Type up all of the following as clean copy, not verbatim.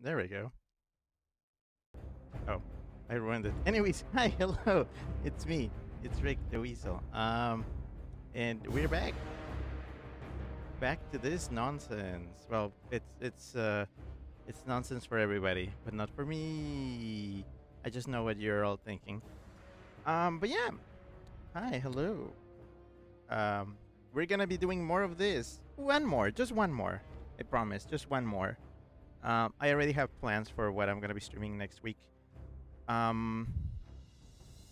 There we go. Oh, I ruined it. Anyways, hi, hello. It's me. It's Rick the Weasel. And we're back to this nonsense. Well, it's nonsense for everybody, but not for me. I just know what you're all thinking. But yeah. Hi, hello. Um, we're gonna be doing more of this. One more, just one more. I promise, just one more. I already have plans for what I'm gonna be streaming next week. Um,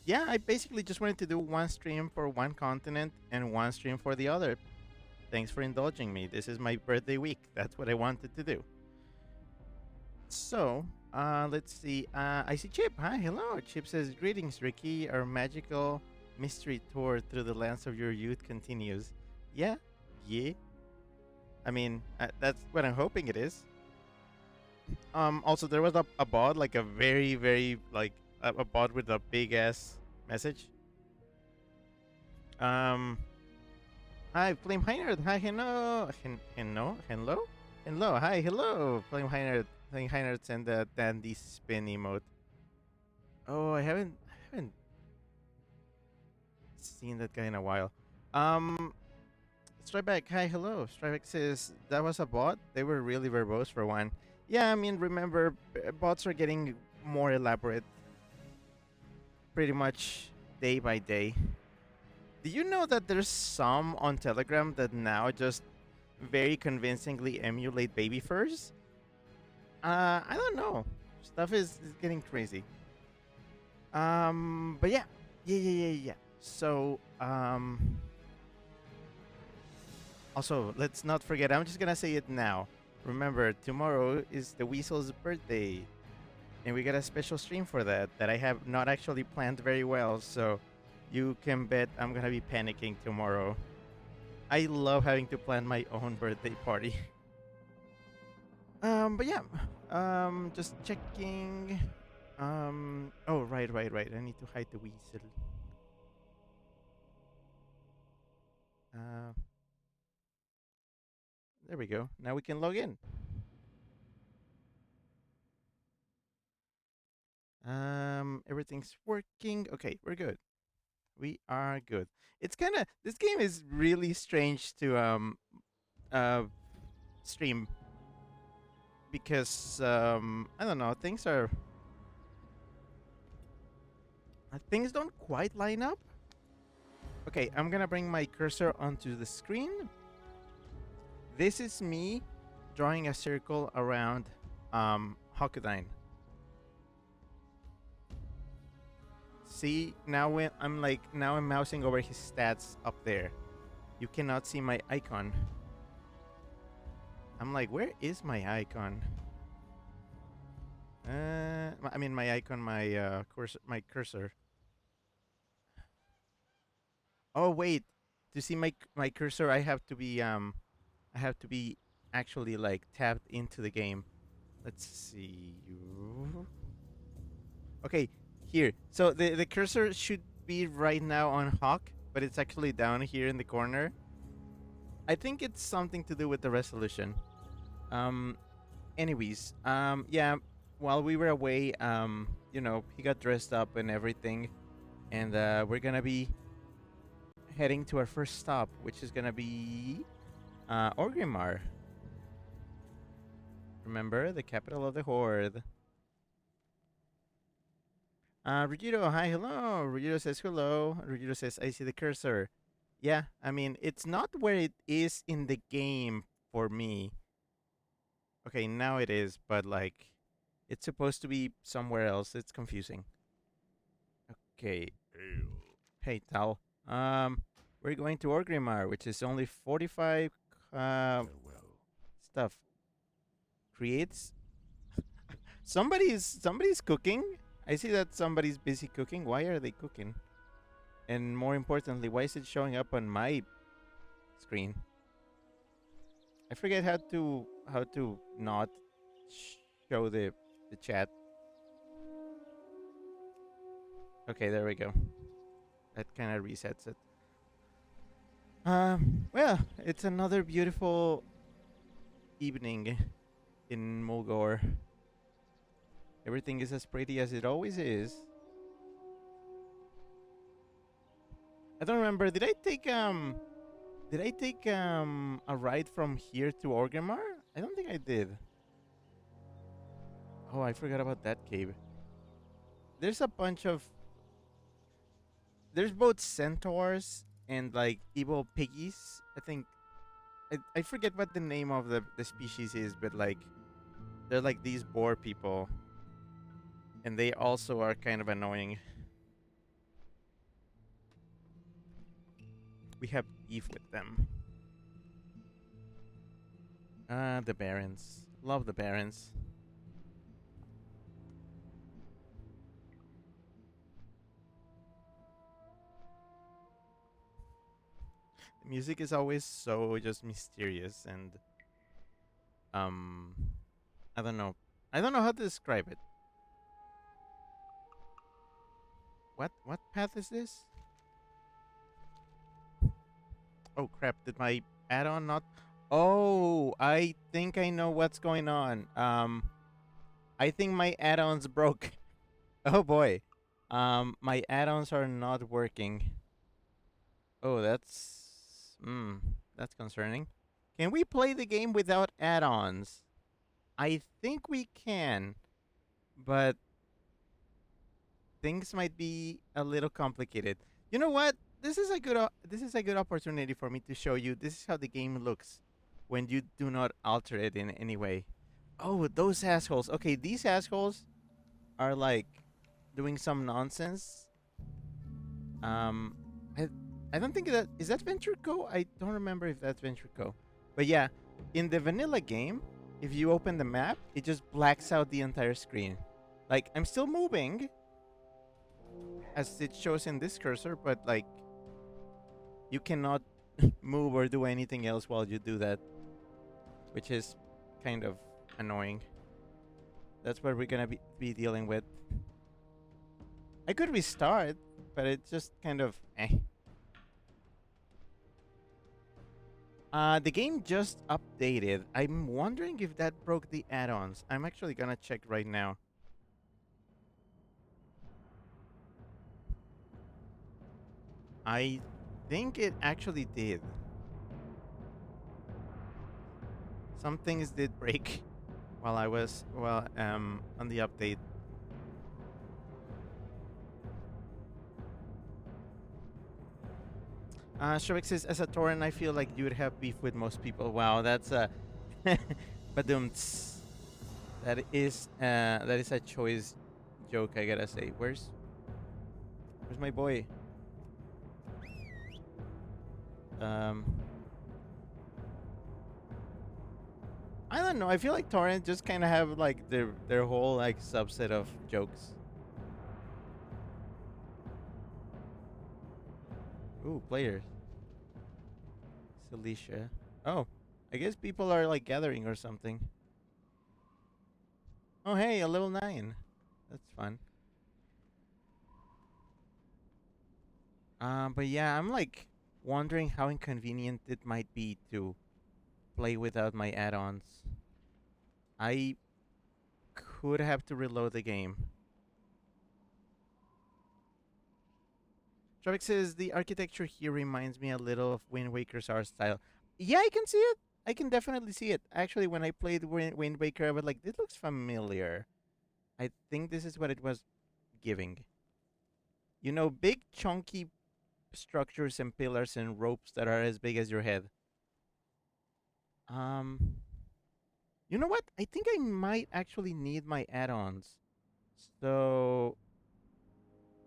yeah, I basically just wanted to do one stream for one continent and one stream for the other. Thanks for indulging me. This is my birthday week. That's what I wanted to do. So, let's see. I see Chip. Hi, hello. Chip says, "Greetings, Ricky. Our magical mystery tour through the lands of your youth continues." Yeah, yeah. I mean, that's what I'm hoping it is. Also, there was a bot, like a very, very like a bot with a big ass message. Um, Hi, Flame Heinert. Hi, hello, hello. Hi, hello, Flame Heinert. Flame Heinert sent the dandy spin emote. Oh, I haven't seen that guy in a while. Um, Strikeback. Hi, hello. Strikeback says that was a bot. They were really verbose for one. Yeah, I mean, remember, bots are getting more elaborate, pretty much day by day. Do you know that there's some on Telegram that now just very convincingly emulate baby furs? I don't know. Stuff is getting crazy. But yeah, yeah. So, also let's not forget. I'm just gonna say it now. Remember, tomorrow is the Weasel's birthday, and we got a special stream for that I have not actually planned very well. So, you can bet I'm gonna be panicking tomorrow. I love having to plan my own birthday party. But yeah, just checking. Oh, right. I need to hide the weasel. Uh, there we go. Now we can log in. Everything's working. Okay, we're good. We are good. It's kind of this game is really strange to uh stream because I don't know, things don't quite line up. Okay, I'm gonna bring my cursor onto the screen. This is me drawing a circle around Hokudine. See, now when now I'm mousing over his stats up there. You cannot see my icon. I'm like, where is my icon? I mean my icon, my cursor. Oh wait, to see my cursor, I have to be actually like tapped into the game. Let's see. Okay, here. So the cursor should be right now on Hawk, but it's actually down here in the corner. I think it's something to do with the resolution. Um, anyways, yeah. While we were away, he got dressed up and everything, and we're gonna be heading to our first stop, which is gonna be Orgrimmar. Remember, the capital of the Horde. Ruggiero, hi, hello. Ruggiero says hello. Ruggiero says, I see the cursor. Yeah, I mean, it's not where it is in the game for me. Okay, now it is, but like, it's supposed to be somewhere else. It's confusing. Okay. Hey, Tal. We're going to Orgrimmar, which is only 45 stuff. Creates. Somebody's cooking. I see that somebody's busy cooking. Why are they cooking? And more importantly, why is it showing up on my screen? I forget how to not show the chat. Okay, there we go. That kind of resets it. Well, it's another beautiful evening in Mulgore. Everything is as pretty as it always is. I don't remember. Did I take a ride from here to Orgrimmar? I don't think I did. Oh, I forgot about that cave. There's a bunch of there's both centaurs and like evil piggies. I think I forget what the name of the species is, but like they're like these boar people, and they also are kind of annoying. We have beef with them. The barons. Love the barons. The music is always so just mysterious and um I don't know. I don't know how to describe it. What path is this? Oh crap, did my add-on not Oh, I think I know what's going on. I think my add-ons broke. Oh boy. My add-ons are not working. Oh, that's concerning. Can we play the game without add-ons? I think we can, but things might be a little complicated. You know what? This is a good opportunity for me to show you. This is how the game looks when you do not alter it in any way. Oh, those assholes. Okay, these assholes are like doing some nonsense. Um, I I don't think that is that Venture Co. I don't remember if that's Venture Co. But yeah, in the vanilla game, if you open the map, it just blacks out the entire screen. Like I'm still moving, as it shows in this cursor, but like you cannot move or do anything else while you do that, which is kind of annoying. That's what we're gonna be dealing with. I could restart, but it's just kind of eh. The game just updated. I'm wondering if that broke the add-ons. I'm actually gonna check right now. I think it actually did. Some things did break while I was on the update. Shrek says, as a Tauren, I feel like you'd have beef with most people. Wow, that's a badumts. That is a choice joke, I gotta say. Where's my boy? I don't know. I feel like Torrent just kind of have like their whole like subset of jokes. Ooh, players. Celicia. Oh, I guess people are like gathering or something. Oh, hey, a level 9. That's fun. But yeah, I'm like wondering how inconvenient it might be to play without my add-ons. I could have to reload the game. Travik says the architecture here reminds me a little of Wind Waker's art style. Yeah, I can see it. I can definitely see it. Actually, when I played Wind Waker, I was like, this looks familiar. I think this is what it was giving. You know, big chunky structures and pillars and ropes that are as big as your head. You know what? I think I might actually need my add-ons. So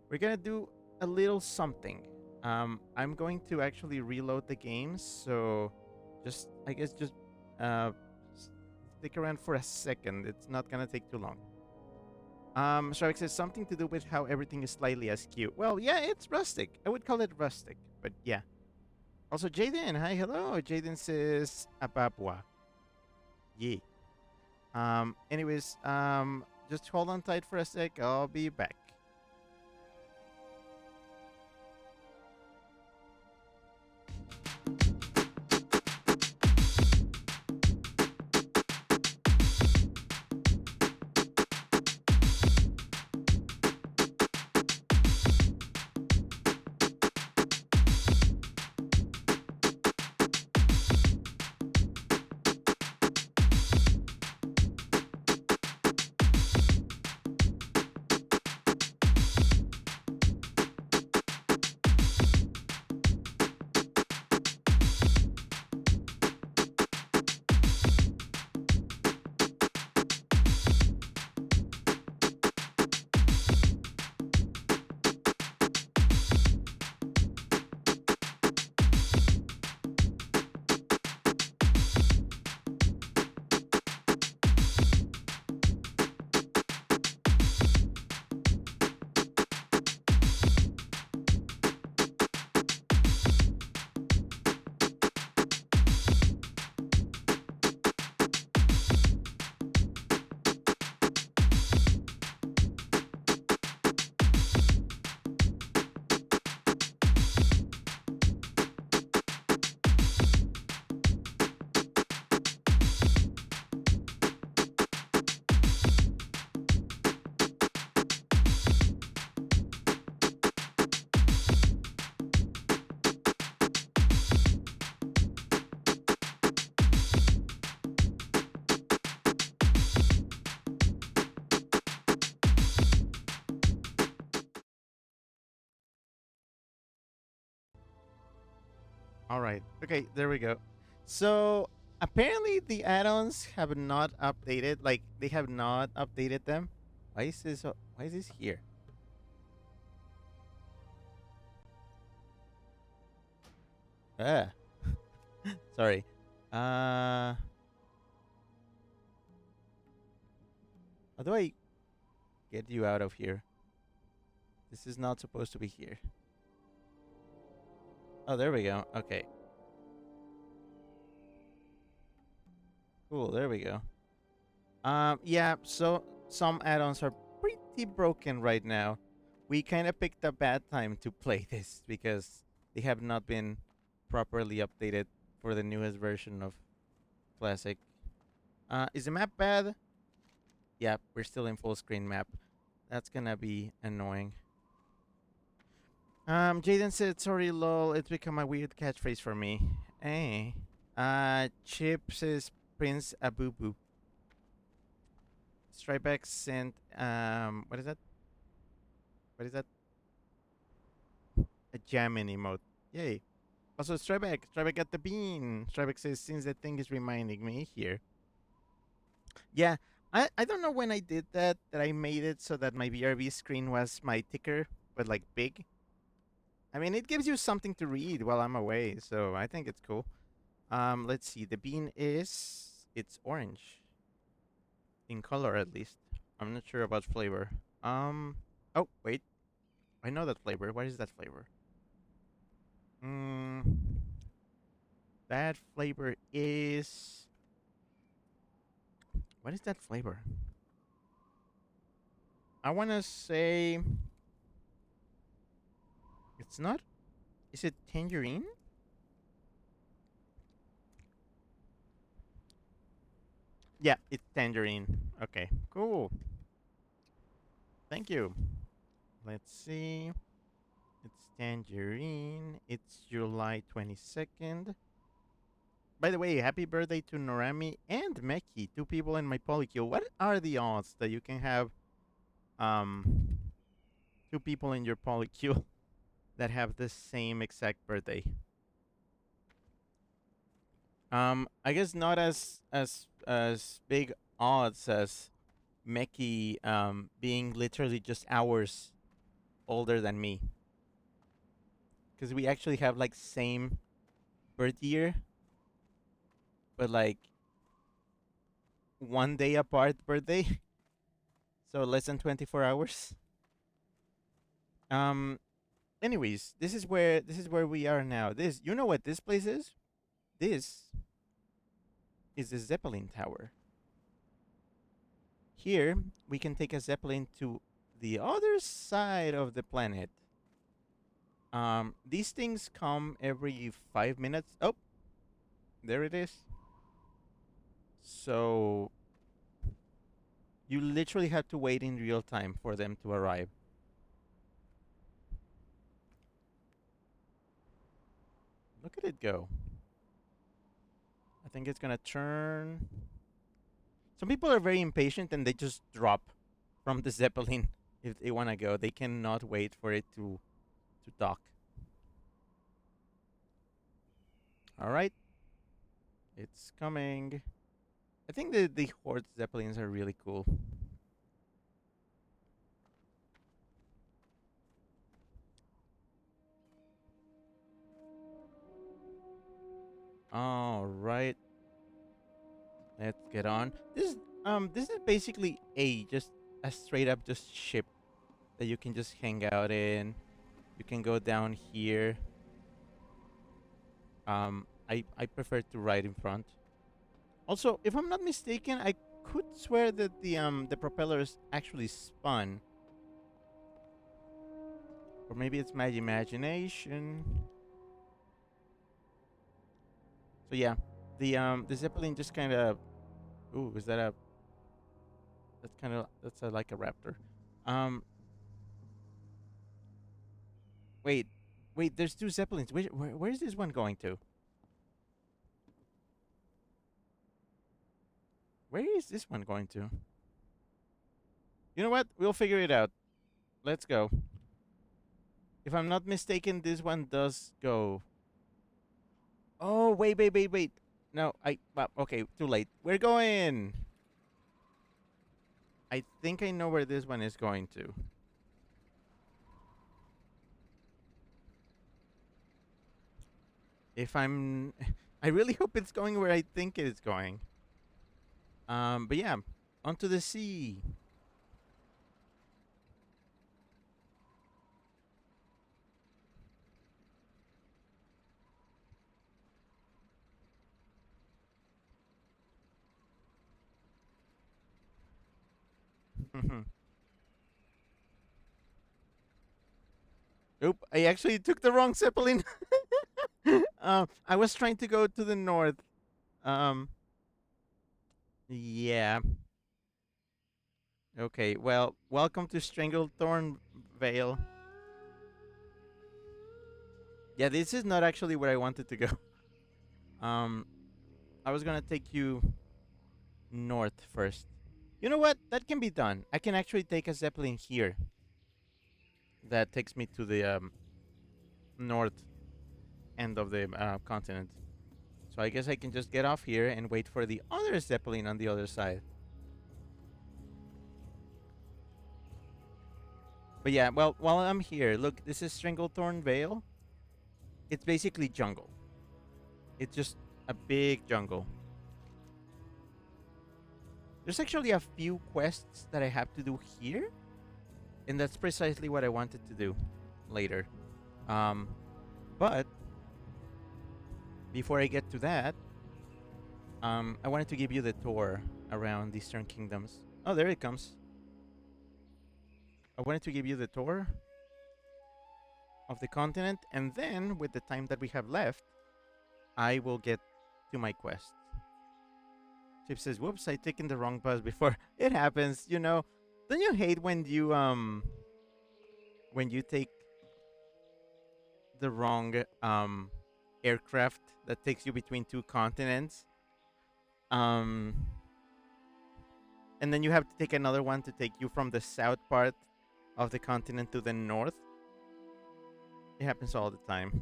we're gonna do a little something. I'm going to actually reload the game, so I guess just stick around for a second. It's not gonna take too long. Shark says something to do with how everything is slightly askew. Well, yeah, it's rustic. I would call it rustic, but yeah. Also, Jaden, hi, hello. Jaden says Ababwa. Yeah. Anyways, just hold on tight for a sec. I'll be back. All right. Okay, there we go. So apparently the add-ons have not updated. Like they have not updated them. Why is this? Why is this here? Ah, sorry. Uh, how do I get you out of here? This is not supposed to be here. Oh, there we go. Okay, cool. There we go. Yeah. So some add-ons are pretty broken right now. We kind of picked a bad time to play this because they have not been properly updated for the newest version of Classic. Is the map bad? Yeah, we're still in full screen map. That's gonna be annoying. Jaden said, "Sorry, lol. It's become a weird catchphrase for me." Hey. Chip says, "Prince Abubu." Stripex sent, what is that? What is that? A jamming emote. Yay. Also, Stripex got the bean. Stripex says, "Since the thing is reminding me here." Yeah, I don't know when I did that, that I made it so that my VRV screen was my ticker, but like big. I mean, it gives you something to read while I'm away, so I think it's cool. Let's see. The bean it's orange in color at least. I'm not sure about flavor. Oh wait, I know that flavor. What is that flavor? Mm, that flavor is, what is that flavor? I wanna say it's not. Is it tangerine? Yeah, it's tangerine. Okay, cool. Thank you. Let's see. It's tangerine. It's July 22nd. By the way, happy birthday to Norami and Meki, two people in my polycule. What are the odds that you can have um two people in your polycule that have the same exact birthday? I guess not as big odds as Meki being literally just hours older than me, because we actually have like same birth year, but like 1 day apart birthday, so less than 24 hours. Um. Anyways, this is where we are now. This, you know what this place is? This is the Zeppelin Tower. Here we can take a Zeppelin to the other side of the planet. These things come every 5 minutes. Oh, there it is. So you literally have to wait in real time for them to arrive. Look at it go. I think it's gonna turn. Some people are very impatient and they just drop from the Zeppelin if they wanna go. They cannot wait for it to dock. All right, it's coming. I think the Horde Zeppelins are really cool. All right, let's get on. This is basically just a straight up just ship that you can just hang out in. You can go down here. I prefer to ride in front. Also, if I'm not mistaken, I could swear that the propellers actually spun, or maybe it's my imagination. So yeah, the Zeppelin just kind of. Ooh, is that a? That's like a raptor. Um, wait, wait. There's two Zeppelins. Where is this one going to? Where is this one going to? You know what? We'll figure it out. Let's go. If I'm not mistaken, this one does go. Oh, wait, wait, wait, wait. No, okay, too late. We're going. I think I know where this one is going to. If I'm, I really hope it's going where I think it is going. But yeah, onto the sea. Oop! I actually took the wrong zeppelin. I was trying to go to the north. Um, yeah. Okay. Well, welcome to Stranglethorn Vale. Yeah, this is not actually where I wanted to go. Um, I was gonna take you north first. You know what? That can be done. I can actually take a zeppelin here. That takes me to the north end of the continent. So I guess I can just get off here and wait for the other zeppelin on the other side. But yeah, well, while I'm here, look, this is Stranglethorn Vale. It's basically jungle. It's just a big jungle. There's actually a few quests that I have to do here, and that's precisely what I wanted to do later. Um, but before I get to that, I wanted to give you the tour around the Eastern Kingdoms. Oh, there it comes. I wanted to give you the tour of the continent, and then with the time that we have left, I will get to my quest. Chip says, "Whoops, I taken the wrong bus before." It happens, you know. Don't you hate when you take the wrong aircraft that takes you between two continents? Um and then you have to take another one to take you from the south part of the continent to the north. It happens all the time.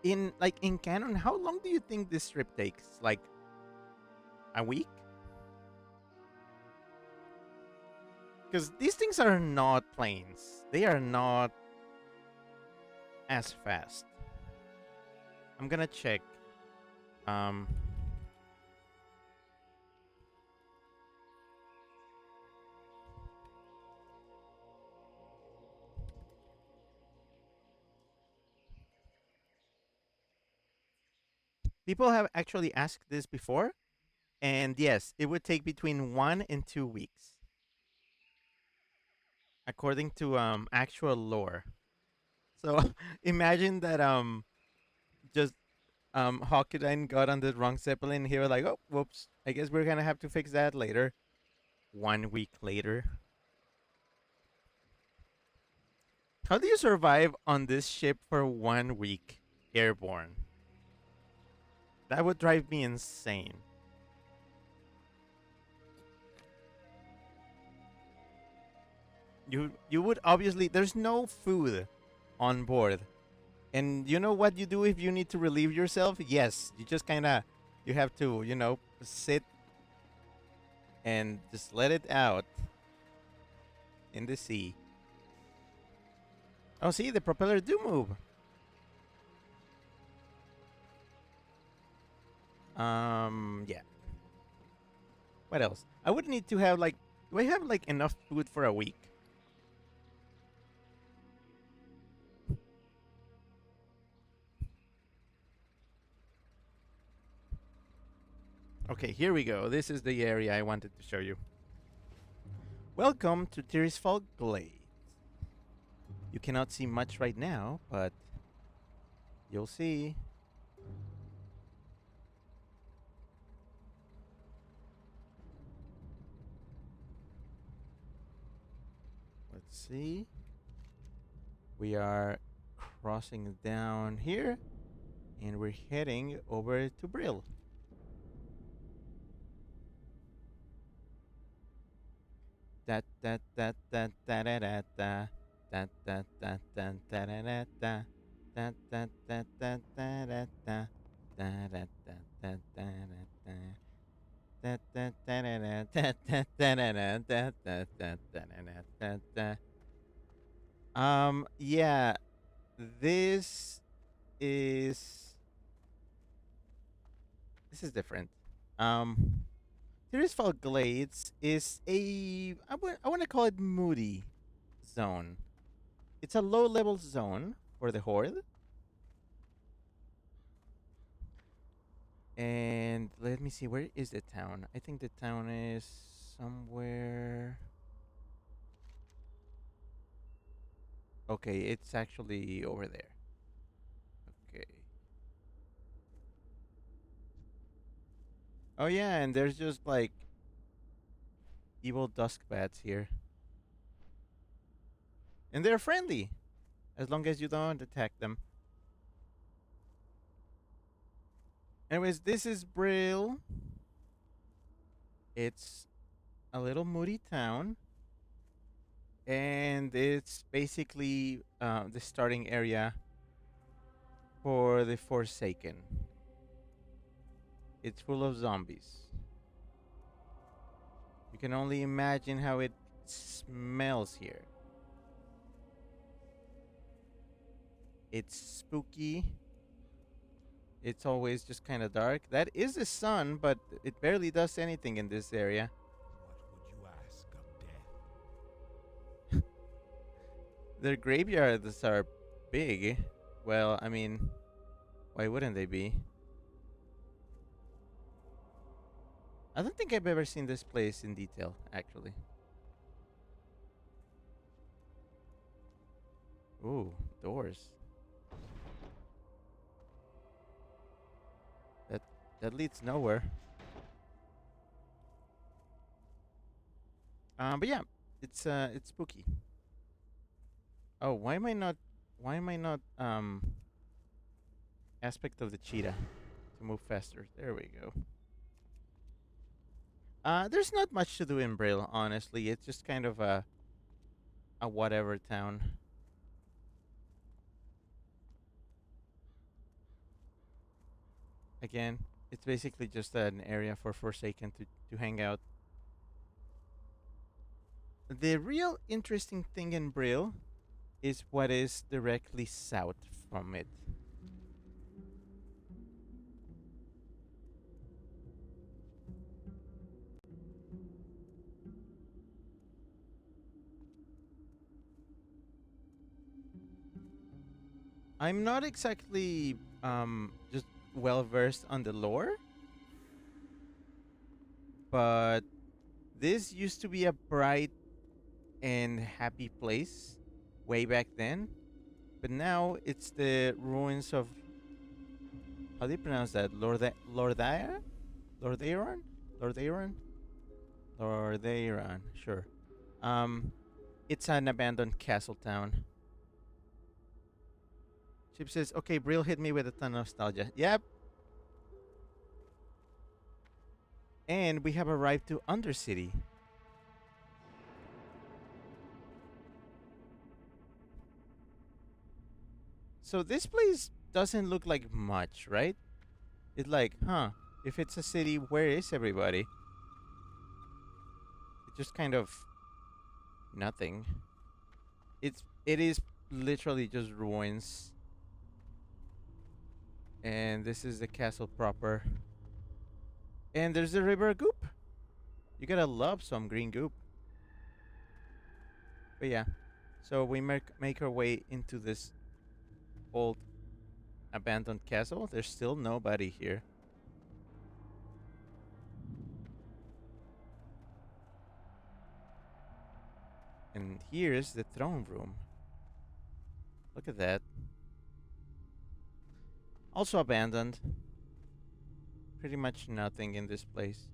In canon, how long do you think this trip takes? Like a week? Because these things are not planes. They are not as fast. I'm gonna check. Um, People have actually asked this before, and yes, it would take between 1 and 2 weeks, according to actual lore. So imagine that just Hawkeye got on the wrong zeppelin. He was like, oh, whoops. I guess we're gonna have to fix that later. 1 week later. How do you survive on this ship for 1 week airborne? That would drive me insane. You would obviously there's no food on board. And you know what you do if you need to relieve yourself? Yes, you just kind of you have to, sit and just let it out in the sea. Oh, see, the propeller do move. Yeah. What else? I would need to have do I have like enough food for a week? Okay, here we go. This is the area I wanted to show you. Welcome to Tirisfal Glade. You cannot see much right now, but you'll see. Let's see. We are crossing down here, and we're heading over to Brill. Da da da da da da da da da da da da da da da Da da da da da da da da da da da da. Da, da, da, da, da, da, da, da, da, da, da, da, da, da, da. Yeah, this is this is different. Um, Tirisfal Glades is I want to call it moody zone. It's a low level zone for the horde, and let me see, where is the town? I think the town is somewhere. Okay, it's actually over there. Okay. Oh yeah, and there's just like evil dusk bats here, and they're friendly as long as you don't attack them. Anyways, this is Brill. It's a little moody town, and it's basically the starting area for the Forsaken. It's full of zombies. You can only imagine how it smells here. It's spooky. It's always just kind of dark. That is the sun, but it barely does anything in this area. What would you ask of death? Their graveyards are big. Well, I mean, why wouldn't they be? I don't think I've ever seen this place in detail, actually. Ooh, doors. That that leads nowhere. But yeah, it's spooky. Oh, why am I not aspect of the cheetah to move faster? There we go. There's not much to do in Brill, honestly. It's just kind of a whatever town. Again, it's basically just an area for Forsaken to hang out. The real interesting thing in Brill is what is directly south from it. I'm not exactly just well versed on the lore, but this used to be a bright and happy place way back then, but now it's the ruins of, how do you pronounce that? Lordaia? Lordairon? Lordairon? Lordairon, sure. Um it's an abandoned castle town. Chip says, okay, Brill hit me with a ton of nostalgia. Yep. And we have arrived to Undercity. So this place doesn't look like much, right? It's like, huh, if it's a city, where is everybody? It's just kind of nothing. It is literally just ruins. And this is the castle proper. And there's the river goop. You gotta love some green goop. But yeah, so we make our way into this old abandoned castle. There's still nobody here. And here's the throne room. Look at that. Also abandoned. Pretty much nothing in this place.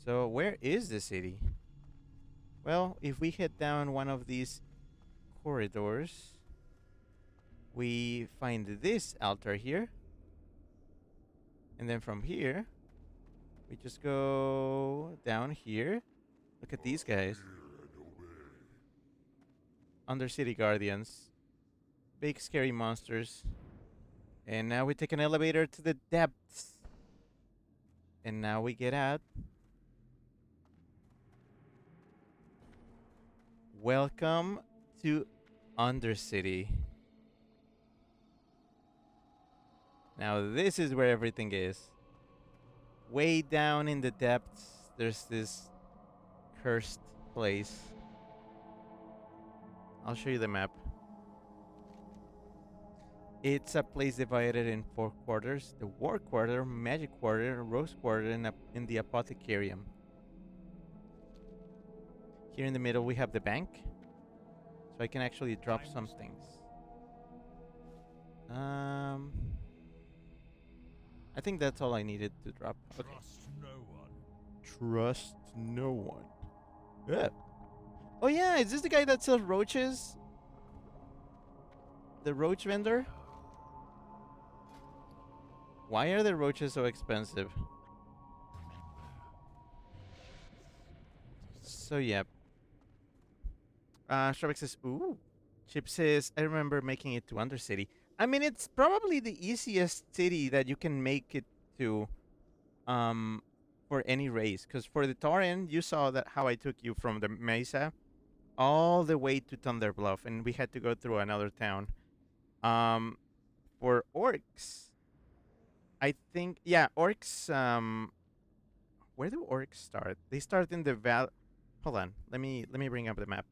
So where is the city? Well, if we head down one of these corridors, we find this altar here. And then from here, we just go down here. Look at these guys. Undercity Guardians. big scary monsters. And now we take an elevator to the depths. And now we get out. Welcome to Undercity. Now this is where everything is. Way down in the depths, there's this cursed place. I'll show you the map. It's a place divided in 4 quarters: the War Quarter, Magic Quarter, Rose Quarter, and in the Apothecarium. Here in the middle we have the bank, so I can actually drop some things. I think that's all I needed to drop. Okay. Trust no one. Trust no one. Yeah. Oh yeah, is this the guy that sells roaches? The roach vendor? Why are the roaches so expensive? So yeah. Strawbeck says, ooh. Chip says, I remember making it to Undercity. I mean, it's probably the easiest city that you can make it to for any race. Because for the Tauren, you saw that how I took you from the Mesa all the way to Thunder Bluff, and we had to go through another town. For orcs, I think, yeah, orcs, where do orcs start? They start in the val. Hold on, let me bring up the map.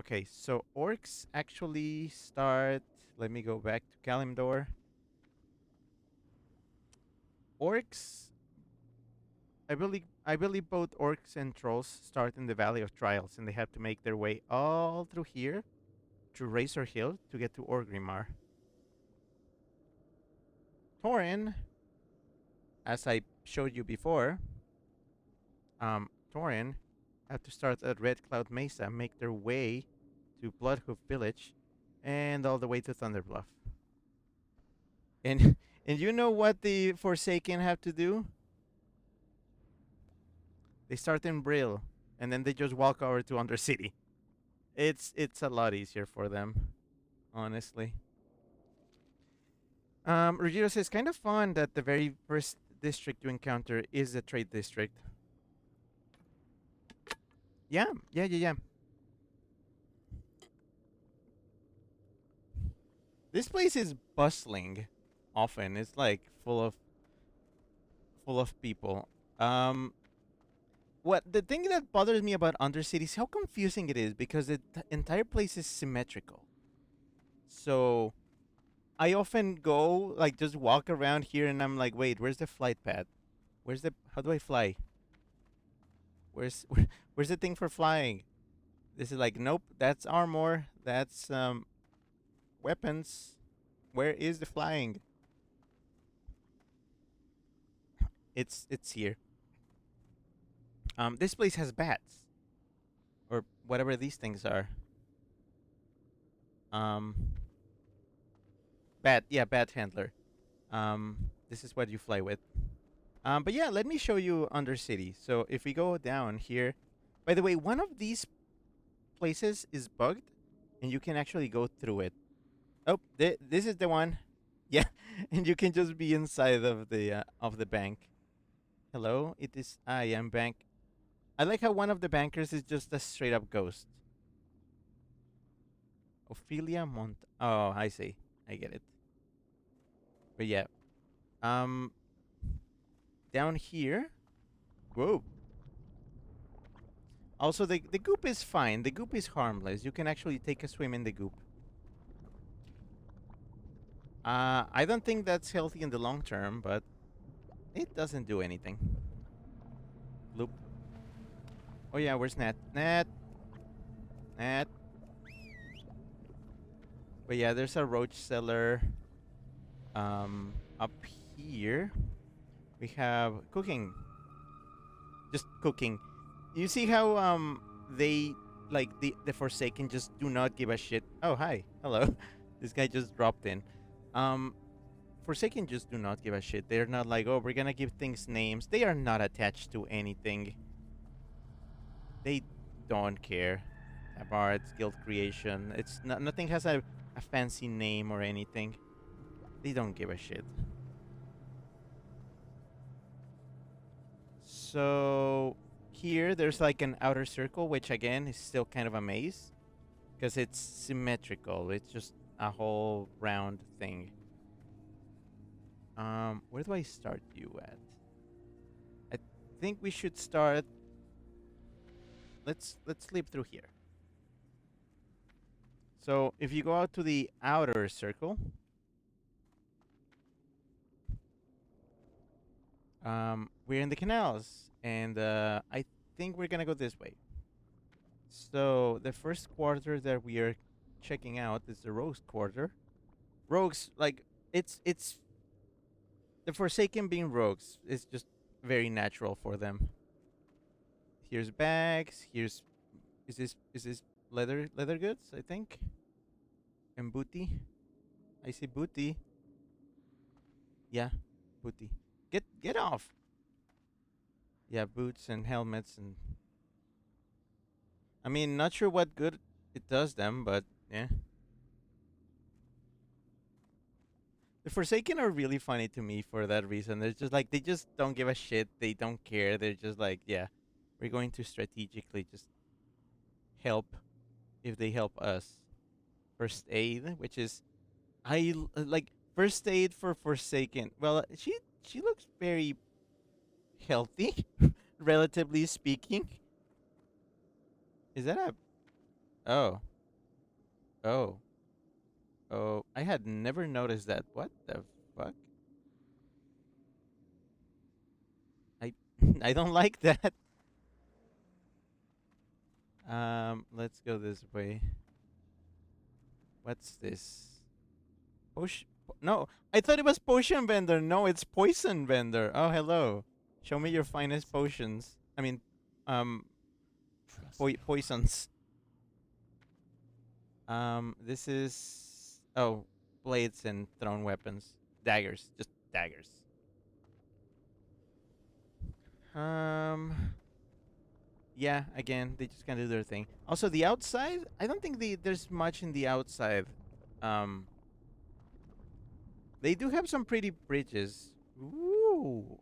Okay, so orcs actually start. Let me go back to Kalimdor. Orcs, I believe both orcs and trolls start in the Valley of Trials, and they have to make their way all through here to Razor Hill to get to Orgrimmar. Tauren, as I showed you before, Tauren have to start at Red Cloud Mesa, make their way to Bloodhoof Village, and all the way to Thunder Bluff. And you know what the Forsaken have to do? They start in Brill, and then they just walk over to Undercity. It's a lot easier for them, honestly. Ruggiero says, kind of fun that the very first district you encounter is the trade district. Yeah. This place is bustling often. It's like full of people. What the thing that bothers me about Undercity is how confusing it is, because the entire place is symmetrical. So I often go, like, just walk around here and I'm like, wait, where's the flight pad? How do I fly? Where's the thing for flying? This is like, nope, that's armor, that's weapons. Where is the flying? It's here. This place has bats, or whatever these things are. Bat handler. This is what you fly with. But yeah, let me show you Undercity. So if we go down here, by the way, one of these places is bugged, and you can actually go through it. Oh, this is the one. Yeah, and you can just be inside of the bank. Hello, it is I am bank. I like how one of the bankers is just a straight up ghost. Ophelia Mont. Oh, I see. I get it. But yeah, down here. Whoa. Also, the goop is fine. The goop is harmless. You can actually take a swim in the goop. I don't think that's healthy in the long term, but it doesn't do anything. Loop. Oh yeah, where's Nat? Nat. But yeah, there's a roach cellar. Up here we have cooking. Just cooking. You see how they, like, the Forsaken just do not give a shit. Oh, hi. Hello. This guy just dropped in. Forsaken just do not give a shit. They're not like, oh, we're gonna give things names. They are not attached to anything. They don't care a bard's guild creation. It's not, nothing has a fancy name or anything. They don't give a shit. So here there's like an outer circle, which again is still kind of a maze because it's symmetrical. It's just a whole round thing. Where do I start you at? I think we should start. Let's sleep through here. So if you go out to the outer circle, we're in the canals, and I think we're gonna go this way. So the first quarter that we are checking out is the Rogues quarter. Rogues, like it's the Forsaken being rogues is just very natural for them. Here's bags. Here's is this leather goods? I think, and booty. I see booty. Yeah, booty. Get off. Yeah, boots and helmets and I mean, not sure what good it does them, but yeah. The Forsaken are really funny to me for that reason. They're just like they just don't give a shit. They don't care. They're just like, yeah, we're going to strategically just help if they help us. First aid, which is like first aid for Forsaken. Well, she looks very healthy, relatively speaking. Is that a oh oh oh? I had never noticed that. What the fuck? I I don't like that. Let's go this way. What's this? Potion? No, I thought it was potion vendor. No, it's poison vendor. Oh, hello. Show me your finest potions. I mean, um, Trust no one. poisons. This is blades and thrown weapons, daggers, just daggers. Um, yeah, again, they just kind of do their thing. Also, the outside, I don't think there's much in the outside. Um, they do have some pretty bridges. Ooh.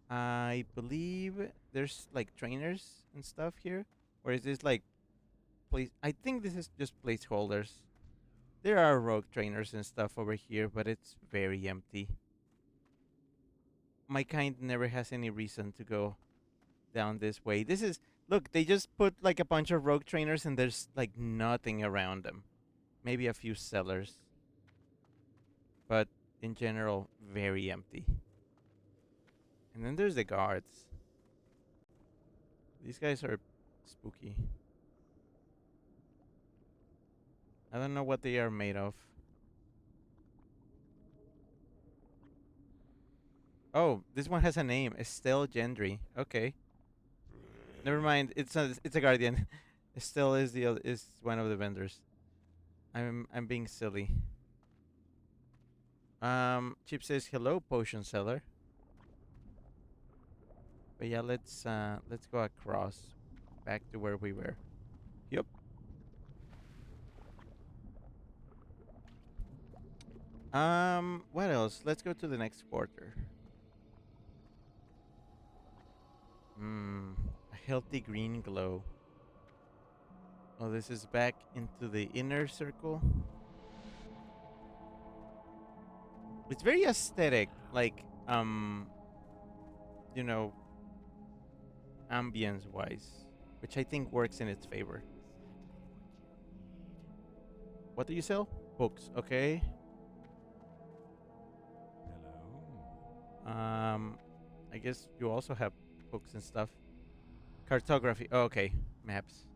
I believe there's like trainers and stuff here. Or is this like place? I think this is just placeholders. There are rogue trainers and stuff over here, but it's very empty. My kind never has any reason to go down this way. This is look, they just put like a bunch of rogue trainers and there's like nothing around them. Maybe a few sellers. But in general, very empty. And then there's the guards. These guys are spooky. I don't know what they are made of. Oh, this one has a name. Estelle Gendry. Okay. Never mind. It's a guardian. Estelle is one of the vendors. I'm being silly. Chip says hello, potion seller. But yeah, let's go across back to where we were. Yep. What else? Let's go to the next quarter. A healthy green glow. Oh, this is back into the inner circle. It's very aesthetic, like you know, ambience wise, which I think works in its favor. What do you sell? Books, okay. Hello. I guess you also have books and stuff. Cartography. Oh, okay. Maps.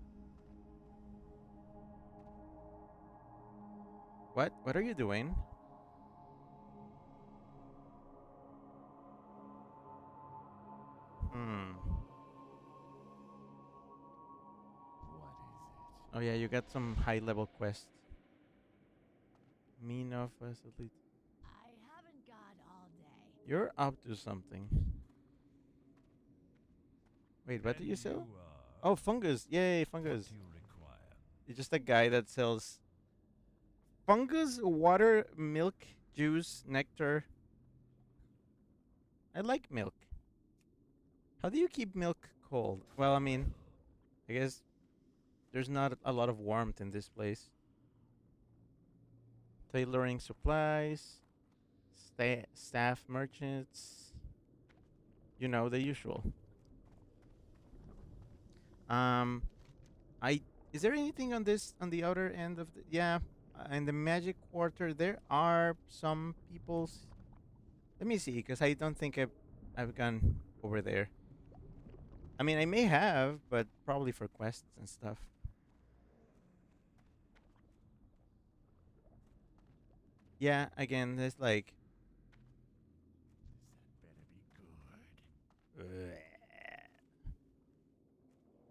What? What are you doing? Hmm. What is Oh yeah, you got some high level quests. Mean of elite. I haven't got all day. You're up to something. Wait, it? what do And you sell? you are? Oh, fungus! Yay, What fungus! do you require? It's just a guy that sells fungus, water, milk, juice, nectar. I like milk. How do you keep milk cold? Well, I mean, I guess there's not a lot of warmth in this place. Tailoring supplies, staff merchants. You know the usual. Um, I is there anything on this on the outer end of the yeah in the magic quarter? There are some people's. Let me see, because I don't think I've gone over there. I mean, I may have, but probably for quests and stuff. Yeah, again, there's like This had better be good.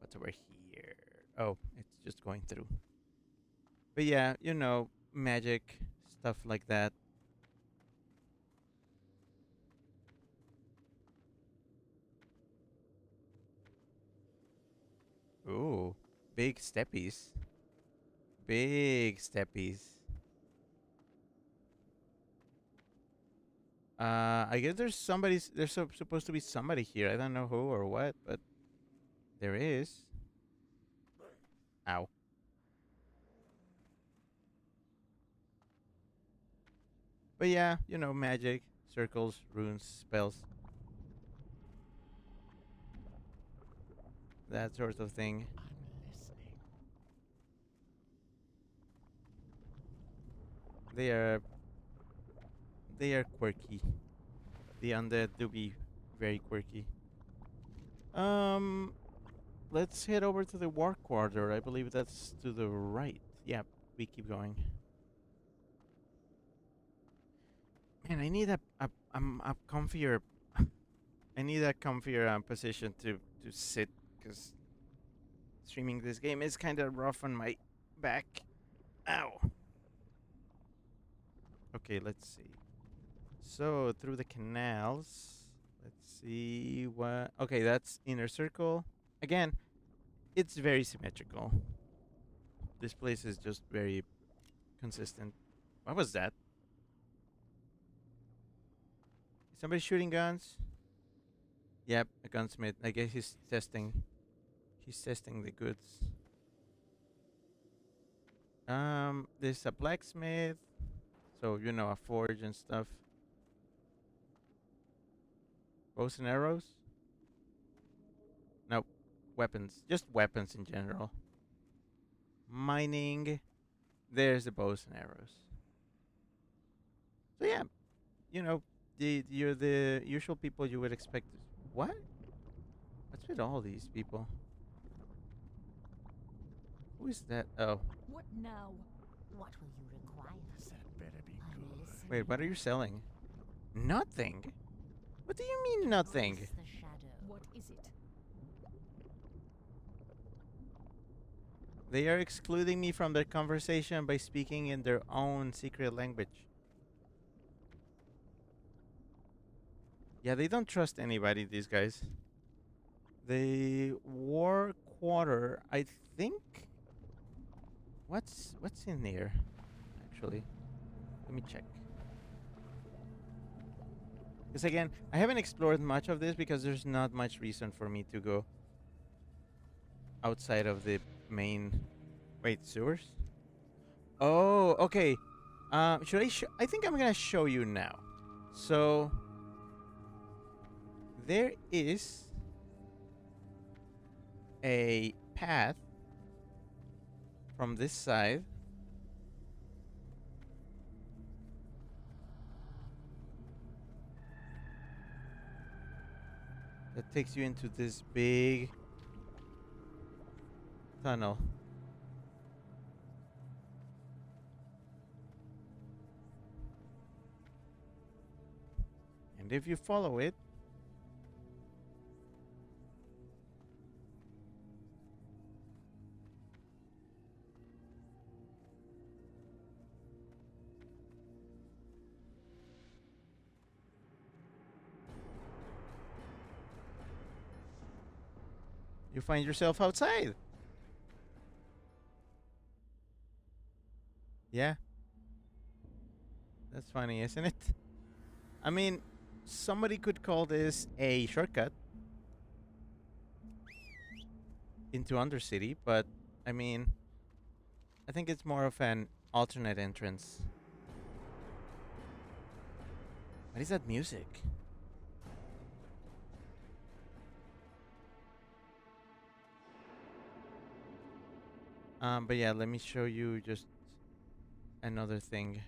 what's over here? Oh, it's just going through. But yeah, magic stuff like that. Ooh, big steppies. Big steppies. I guess there's supposed to be somebody here. I don't know who or what, but there is. Ow. But yeah, magic, circles, runes, spells, that sort of thing. I'm listening. They are they are quirky. The undead do be very quirky. Um, let's head over to the war quarter. I believe that's to the right. Yeah, we keep going. Man, I need a comfier. I need a comfier position to sit because streaming this game is kind of rough on my back. Ow. Okay, let's see. So through the canals. Let's see what. Okay, that's inner circle. Again, it's very symmetrical. This place is just very consistent. What was that? Is somebody shooting guns? Yep, a gunsmith. I guess he's testing. He's testing the goods. There's a blacksmith. So a forge and stuff. Bows and arrows? Nope. Weapons. Just weapons in general. Mining. There's the bows and arrows. So yeah, you know, you're the usual people you would expect. What? What's with all these people? Who is that? Oh, What now? What will you require? This had better be I'm good. listening. wait, what are you selling? Nothing. What do you mean nothing? Embrace the shadow. What is it? They are excluding me from their conversation by speaking in their own secret language. Yeah, they don't trust anybody, these guys. The war quarter, I think. What's in there? Actually, let me check. Because again, I haven't explored much of this because there's not much reason for me to go outside of the main. Wait, sewers? Oh, okay. Should I? I think I'm gonna show you now. So there is a path from this side that takes you into this big tunnel. And if you follow it, you find yourself outside. Yeah. That's funny, isn't it? I mean, somebody could call this a shortcut into Undercity, but I mean, I think it's more of an alternate entrance. What is that music? But yeah, let me show you just another thing.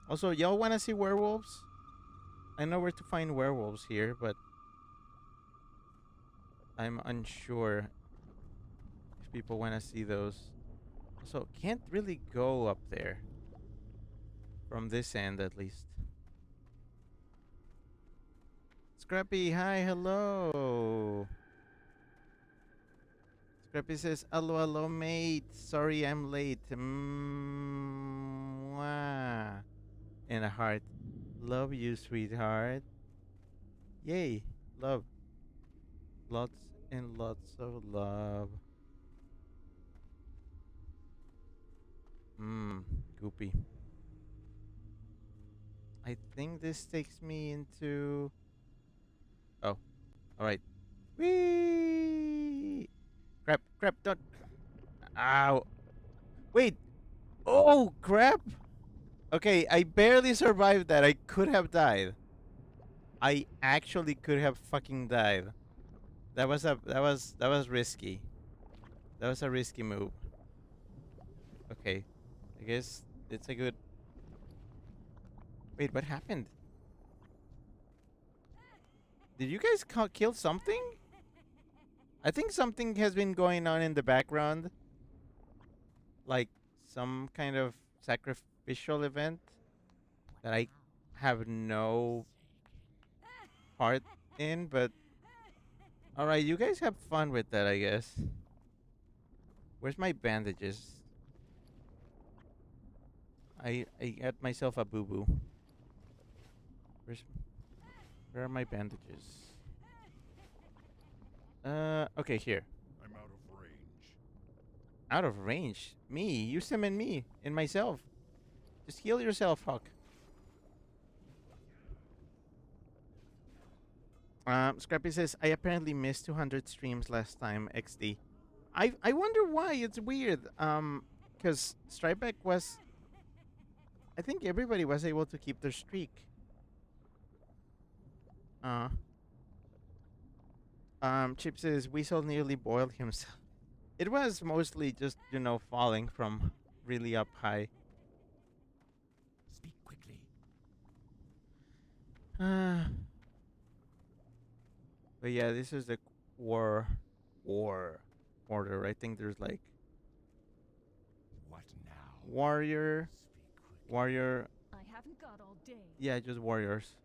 Also, y'all want to see werewolves? I know where to find werewolves here, but I'm unsure if people want to see those. Also, can't really go up there. From this end, at least. Scrappy, hi, hello. Scrappy says, hello, hello, mate. Sorry I'm late. Mwah. And a heart. Love you, sweetheart. Yay. Love. Lots and lots of love. Goopy. I think this takes me into... Oh, alright. Whee! Crap, crap, don't... Ow. Wait. Oh, crap. Okay, I barely survived that. I could have died. I actually could have fucking died. That was risky. That was a risky move. Okay. I guess it's a good... Wait, what happened? Did you guys kill something? I think something has been going on in the background. Like some kind of sacrificial event that I have no part in, but alright, you guys have fun with that, I guess. Where's my bandages? I got myself a boo-boo. Where are my bandages? Okay, here. I'm out of range. Out of range? Me? Use them in me. In myself. Just heal yourself, Hawk. Scrappy says, I apparently missed 200 streams last time, XD. I wonder why. It's weird. Because Stripeback was... I think everybody was able to keep their streak. Chip says, Weasel nearly boiled himself. It was mostly just, you know, falling from really up high. Speak quickly. But yeah, this is the war order. I think there's like What now? warrior, Speak quickly. warrior. I haven't got all day. Yeah, just warriors.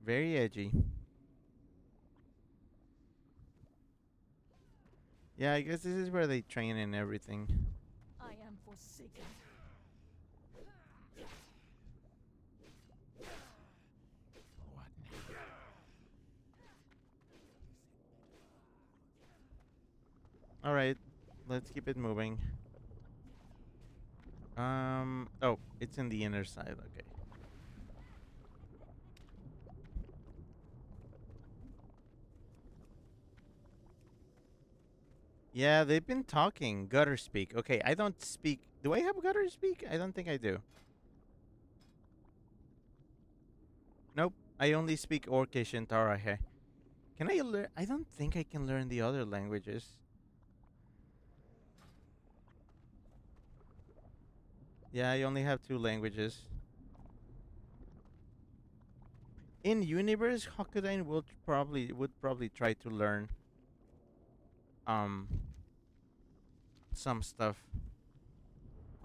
Very edgy. Yeah, I guess this is where they train and everything. I am forsaken. What now? All right, let's keep it moving. Oh, it's in the inner side. Okay. Yeah, they've been talking. Gutter speak. Okay, I don't speak. Do I have gutter speak? I don't think I do. Nope. I only speak Orcish and Tarahe. Can I learn? I don't think I can learn the other languages. Yeah, I only have 2 languages. In universe, Hokkaido would probably try to learn some stuff,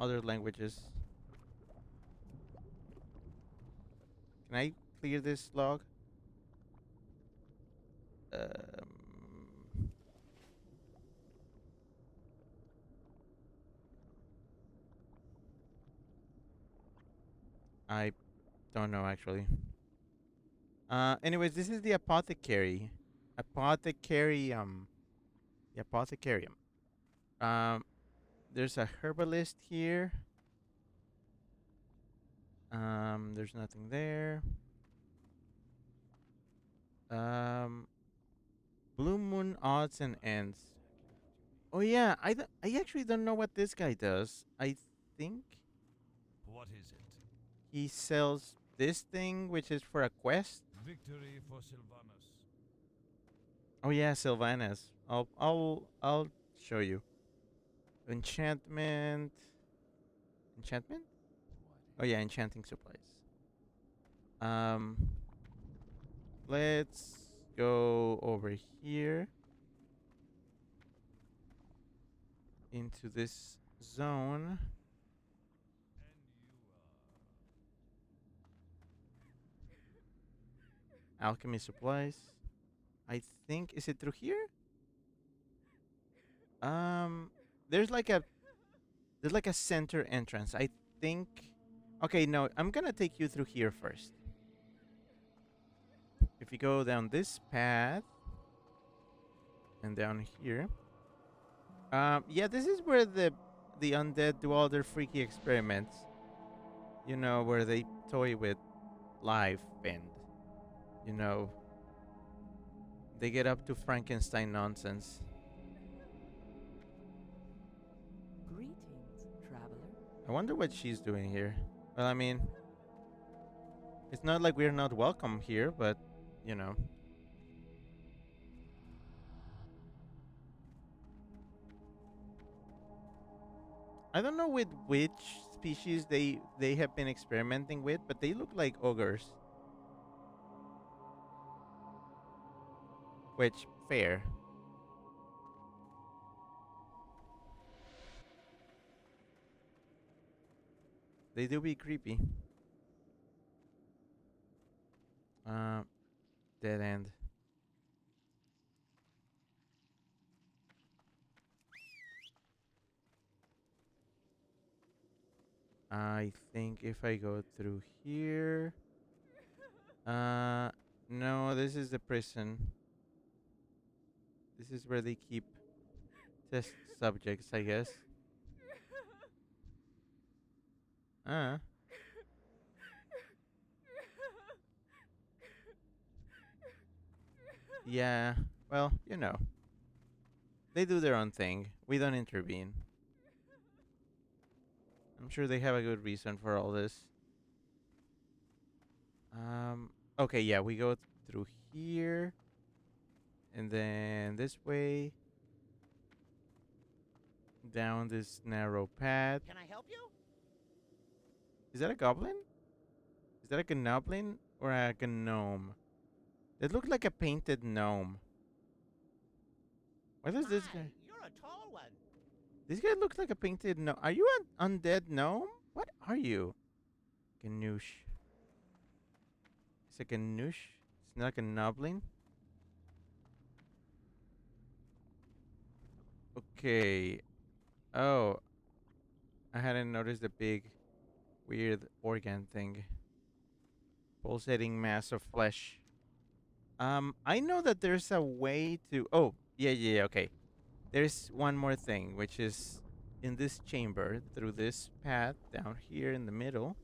other languages. Can I clear this log? I don't know actually. Anyways, this is the apothecary. Apothecarium. The apothecarium. Um, there's a herbalist here. There's nothing there. Um, Blue Moon odds and ends. Oh yeah, I actually don't know what this guy does. I think What is it? he sells this thing, which is for a quest. Victory for Sylvanus. Oh yeah, Sylvanas. I'll show you. Enchantment. Enchantment? Oh yeah, enchanting supplies. Um, let's go over here into this zone. Alchemy supplies. I think is it through here? Um, there's like a center entrance. I think. Okay, no, I'm gonna take you through here first. If you go down this path and down here, yeah, this is where the undead do all their freaky experiments. You know, where they toy with life and you know they get up to Frankenstein nonsense. Greetings, traveler. I wonder what she's doing here. Well, I mean, it's not like we're not welcome here, but you know. I don't know with which species they have been experimenting with, but they look like ogres. Which fair. They do be creepy. Uh, dead end. I think if I go through here, no, this is the prison. This is where they keep test subjects, I guess. Uh, yeah. Well, you know, they do their own thing. We don't intervene. I'm sure they have a good reason for all this. Okay, yeah, we go through here, and then this way, down this narrow path. Can I help you? Is that a goblin? Is that a gnoblin or a gnome? It looks like a painted gnome. What is this Hi, guy? you're a tall one. This guy looks like a painted gnome. Are you an undead gnome? What are you? Ganoush. It's a ganoush. It's not like a noblin. Okay. Oh, I hadn't noticed the big, weird organ thing. Pulsating mass of flesh. I know that there's a way to. Oh, yeah. Okay. There's one more thing, which is in this chamber through this path down here in the middle.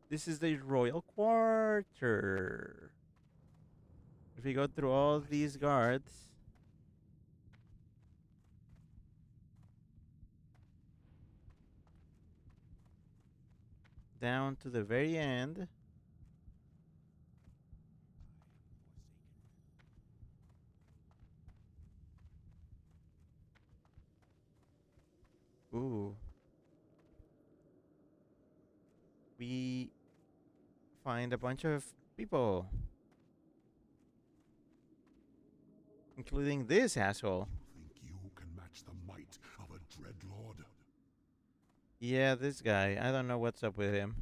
This is the royal quarter. If we go through all these guards, down to the very end. Ooh. We find a bunch of people, including this asshole. You think you can match the might of a dreadlord? Yeah, this guy. I don't know what's up with him.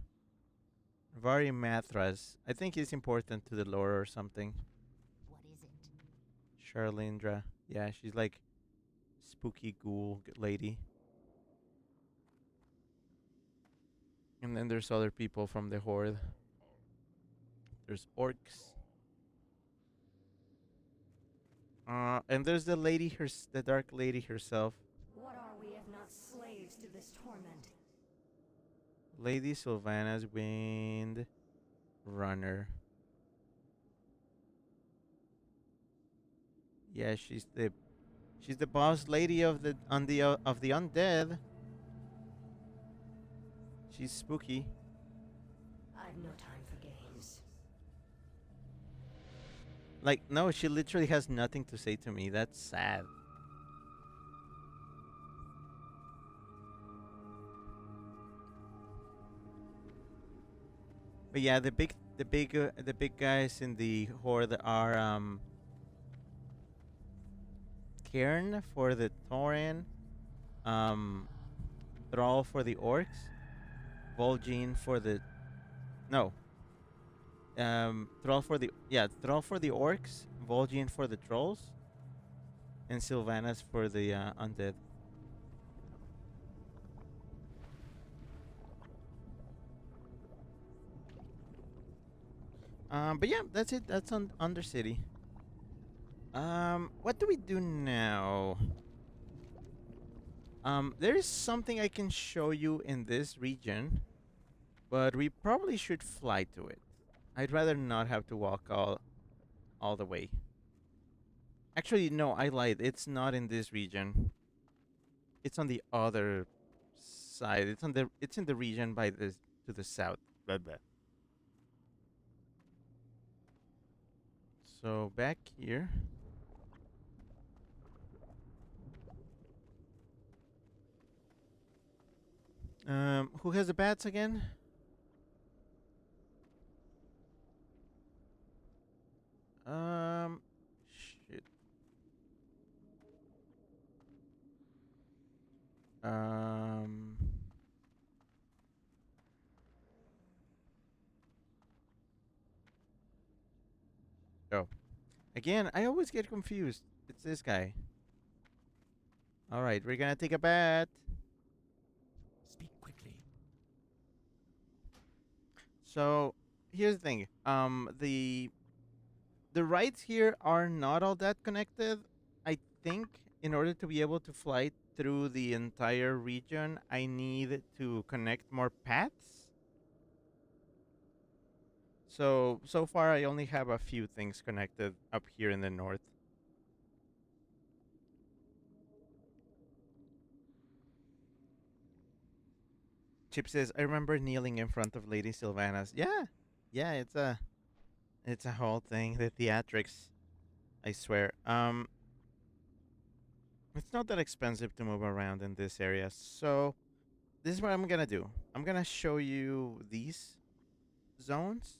Vari Mathras. I think he's important to the lore or something. What is it? Charlindra. Yeah, she's like spooky ghoul lady. And then there's other people from the horde. There's orcs. And there's the lady, the dark lady herself. What are we if not slaves to this torment? Lady Sylvana's Wind Runner. Yeah, she's the boss lady of the of the undead. She's spooky. I've no time for games. Like, no, she literally has nothing to say to me. That's sad. But yeah, the big guys in the horde are Cairn for the Tauren, um, Thrall for the orcs, Vol'jin for the no, Thrall for the orcs, Vol'jin for the trolls, and Sylvanas for the undead. But yeah, that's it. That's on Undercity. What do we do now? There is something I can show you in this region, but we probably should fly to it. I'd rather not have to walk all the way. Actually, no, I lied. It's not in this region. It's on the other side. It's in the region by the to the south. Blah, blah. So back here. Who has the bats again? Shit. Um, oh, again, I always get confused. It's this guy. All right, we're gonna take a bat. Speak quickly. So here's the thing. The rides here are not all that connected. I think in order to be able to fly through the entire region, I need to connect more paths. So far I only have a few things connected up here in the north. Chip says, I remember kneeling in front of Lady Sylvanas. Yeah. Yeah, it's a whole thing. The theatrics. I swear. It's not that expensive to move around in this area. So this is what I'm gonna do. I'm gonna show you these zones,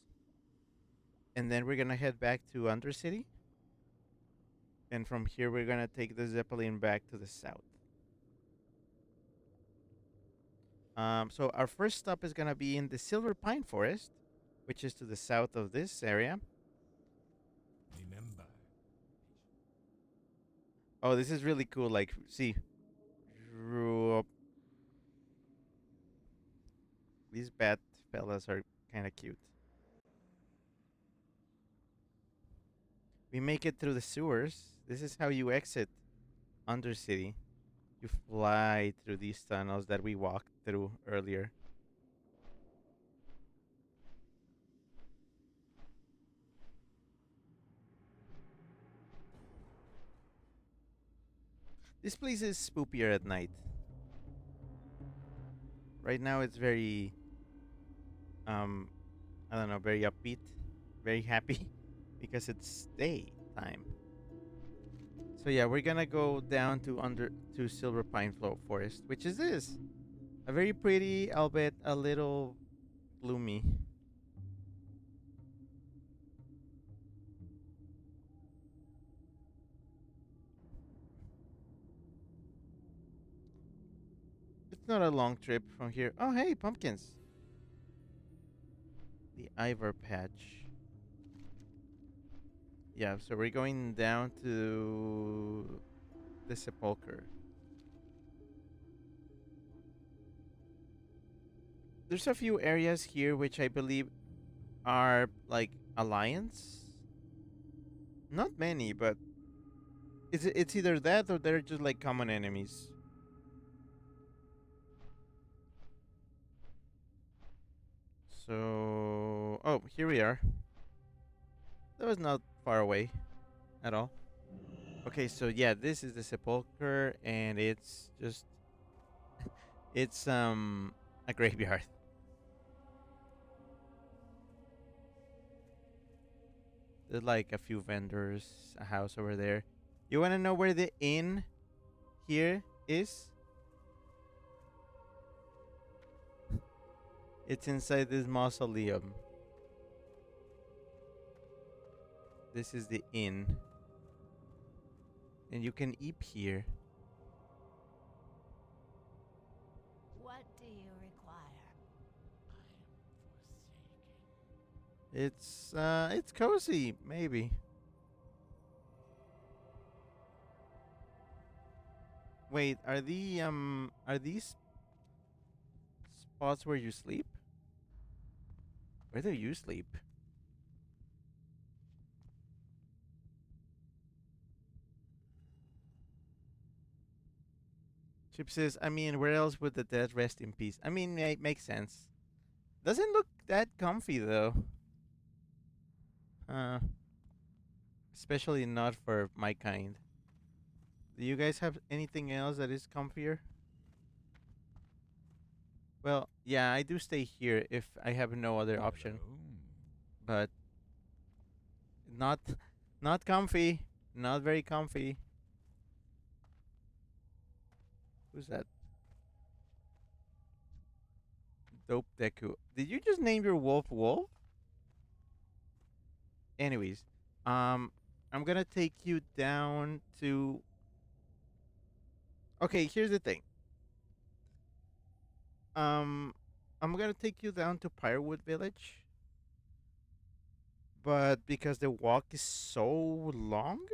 and then we're gonna head back to Undercity. And from here, we're gonna take the Zeppelin back to the south. So our first stop is gonna be in the Silver Pine Forest, which is to the south of this area. Remember. Oh, this is really cool. Like, see, these bat fellas are kind of cute. We make it through the sewers. This is how you exit Undercity. You fly through these tunnels that we walked through earlier. This place is spookier at night. Right now it's very I don't know, very upbeat, very happy because it's daytime. So yeah, we're gonna go down to Silver Pine Forest, which is this. A very pretty, albeit a little gloomy. It's not a long trip from here. Oh, hey, pumpkins. The Ivor Patch. Yeah, so we're going down to the Sepulchre. there's a few areas here which I believe are like alliance. Not many, but it's either that or they're just like common enemies. So, oh, here we are. That was not far away at all. Okay, so yeah, this is the sepulcher, and it's just it's a graveyard. There's like a few vendors, a house over there. You want to know where the inn here is? It's inside this mausoleum. This is the inn. And you can eat here. What do you require? It's cozy, maybe. Wait, are these spots where you sleep? Where do you sleep? Chip says, I mean, where else would the dead rest in peace? I mean, it makes sense. Doesn't look that comfy though. Uh, especially not for my kind. Do you guys have anything else that is comfier? Well, yeah, I do stay here if I have no other option, Hello. but not not comfy, not very comfy. Who's that? Dope Deku. Did you just name your wolf Wolf? Anyways, I'm gonna take you down to. Okay, here's the thing. Um, I'm gonna take you down to Pirewood Village, but because the walk is so long,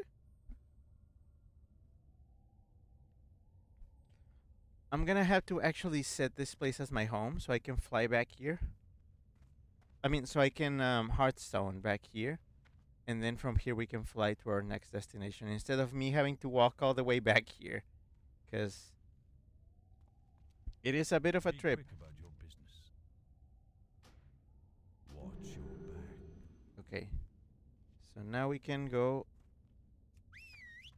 I'm gonna have to actually set this place as my home so I can fly back here. I mean, so I can Hearthstone back here, and then from here we can fly to our next destination instead of me having to walk all the way back here, because it is a bit of a Be trip. quick about your business. Watch your back. Okay, so now we can go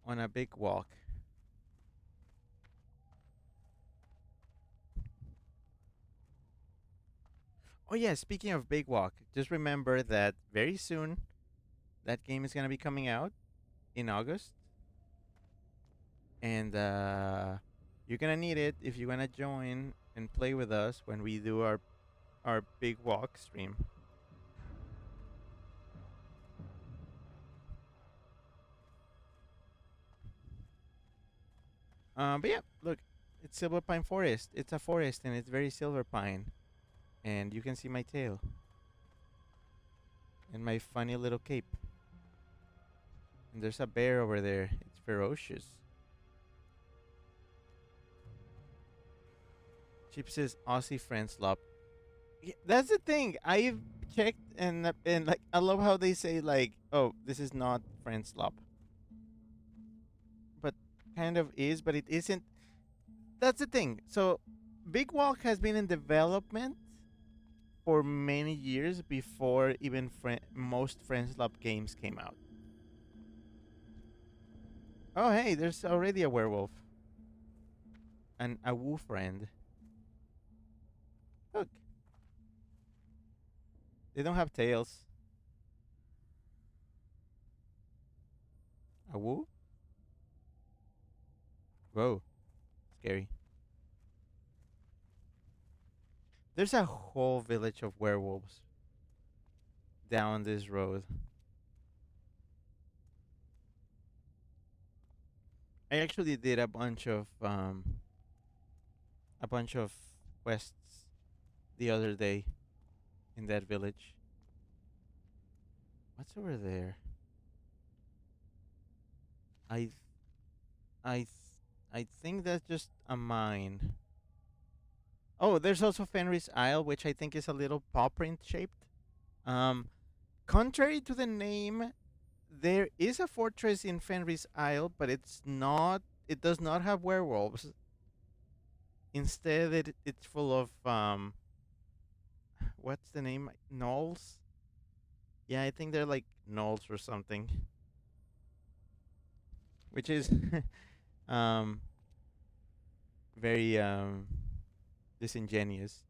on a big walk. Oh yeah, speaking of big walk, just remember that very soon that game is gonna be coming out in August, and you're gonna need it if you wanna join and play with us when we do our big walk stream. But yeah, look, it's Silver Pine Forest. It's a forest and it's very silver pine, and you can see my tail and my funny little cape. And there's a bear over there. It's ferocious. Chip says Aussie friend slop. Yeah, that's the thing. I've checked and like I love how they say like, oh, this is not friend slop, but kind of is, but it isn't. That's the thing. So, Big Walk has been in development for many years before even most friend slop games came out. Oh, hey, there's already a werewolf and a woo friend. Look, they don't have tails. A woo? Whoa, scary. There's a whole village of werewolves down this road. I actually did a bunch of quests the other day in that village. What's over there? I th- I th- I think that's just a mine. Oh, there's also Fenris Isle, which I think is a little paw print shaped. Um, Contrary to the name, there is a fortress in Fenris Isle, but it's not. It does not have werewolves. Instead, it's full of what's the name? Gnolls. Yeah, I think they're like gnolls or something, which is um very disingenuous.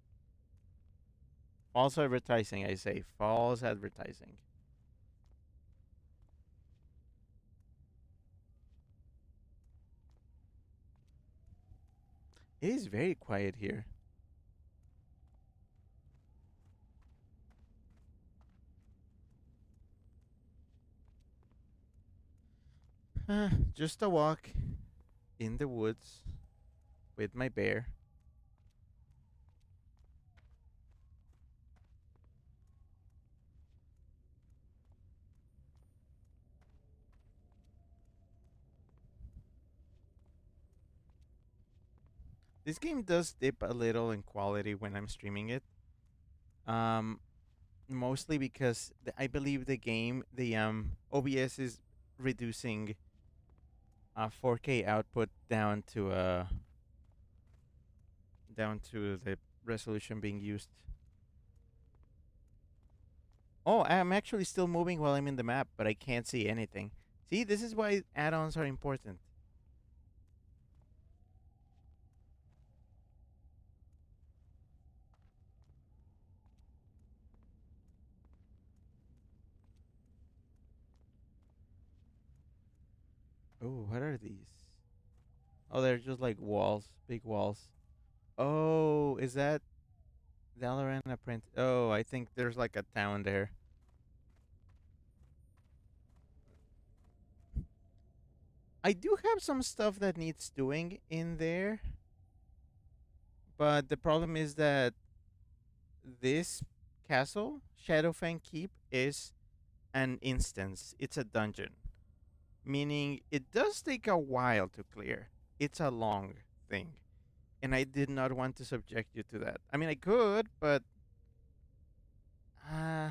False advertising, I say. False advertising. It is very quiet here. Just a walk in the woods with my bear. This game does dip a little in quality when I'm streaming it. Um, Mostly because I believe the OBS is reducing 4K output down to the resolution being used. Oh, I'm actually still moving while I'm in the map, but I can't see anything. See, this is why add-ons are important. Oh, what are these? Oh, they're just like walls, big walls. Oh, is that Valorant Apprentice? Oh, I think there's like a town there. I do have some stuff that needs doing in there, but the problem is that this castle, Shadowfang Keep, is an instance. It's a dungeon, meaning it does take a while to clear. It's a long thing, and I did not want to subject you to that. I mean, I could, but uh,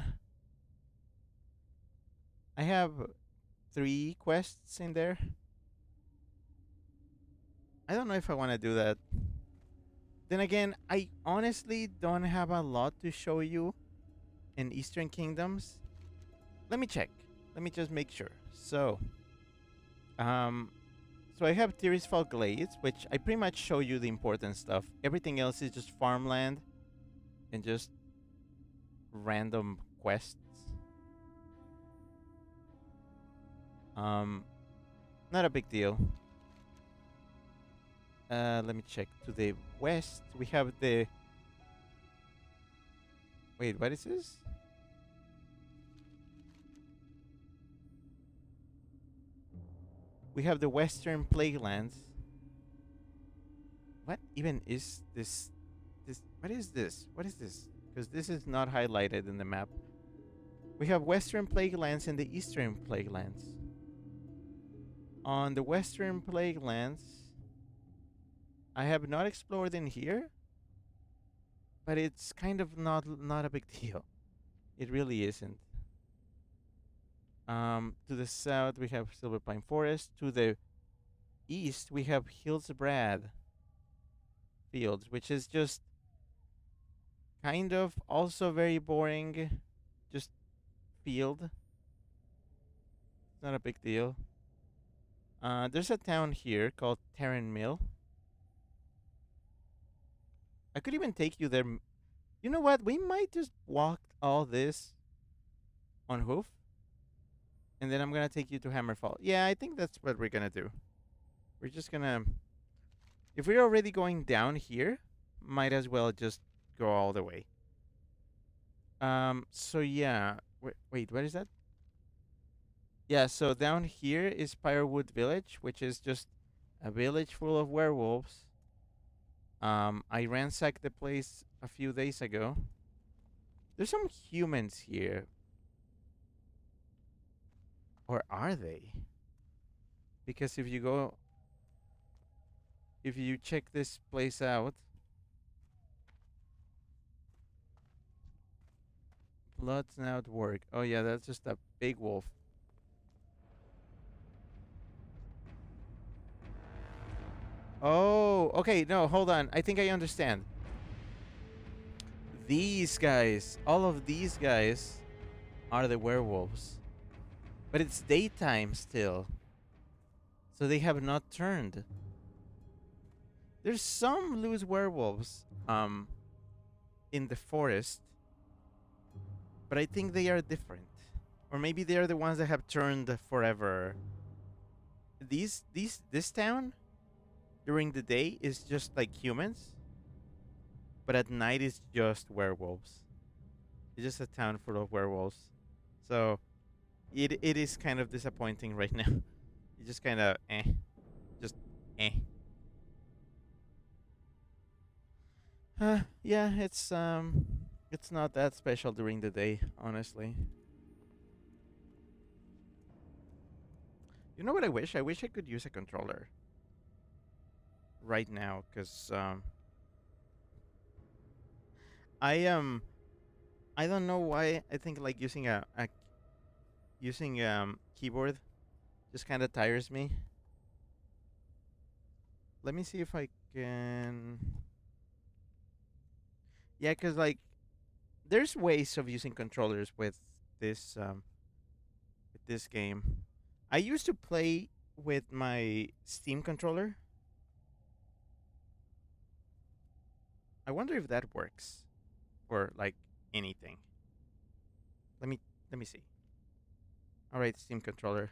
I have 3 quests in there. I don't know if I want to do that. Then again, I honestly don't have a lot to show you in Eastern Kingdoms. Let me check. Let me just make sure. Um, so I have Tirisfal Glades, which I pretty much show you the important stuff. Everything else is just farmland and just random quests. Um, Not a big deal. Let me check. To the west, we have the. Wait, what is this? We have the Western Plaguelands. What even is this? This what is this? What is this? Because this is not highlighted in the map. We have Western Plaguelands and the Eastern Plaguelands. On the Western Plaguelands, I have not explored in here, but it's kind of not a big deal. It really isn't. To the south we have Silver Pine Forest. To the east we have Hillsbrad Fields, which is just kind of also very boring. Just field. It's not a big deal. There's a town here called Terran Mill. I could even take you there. You know what? We might just walk all this on hoof, and then I'm gonna take you to Hammerfall. Yeah, I think that's what we're gonna do. We're just gonna. If we're already going down here, might as well just go all the way. So yeah. Wait, what is that? Yeah, so down here is Firewood Village, which is just a village full of werewolves. I ransacked the place a few days ago. There's some humans here. Or are they? Because if you check this place out, blood snout work? Oh yeah, that's just a big wolf. Oh, okay. No, hold on. I think I understand. These guys, all of these guys, are the werewolves, but it's daytime still, so they have not turned. There's some loose werewolves, in the forest, but I think they are different, or maybe they are the ones that have turned forever. This town during the day is just like humans, but at night it's just werewolves. It's just a town full of werewolves. So it is kind of disappointing right now. You just kind of just eh. Yeah, it's not that special during the day, honestly. You know what I wish? I wish I could use a controller right now, cuz I I don't know why I think like using a using keyboard just kind of tires me. Let me see if I can. Yeah, cuz like there's ways of using controllers with this game. I used to play with my Steam controller. I wonder if that works for like anything. Let me let me see. All right, Steam controller.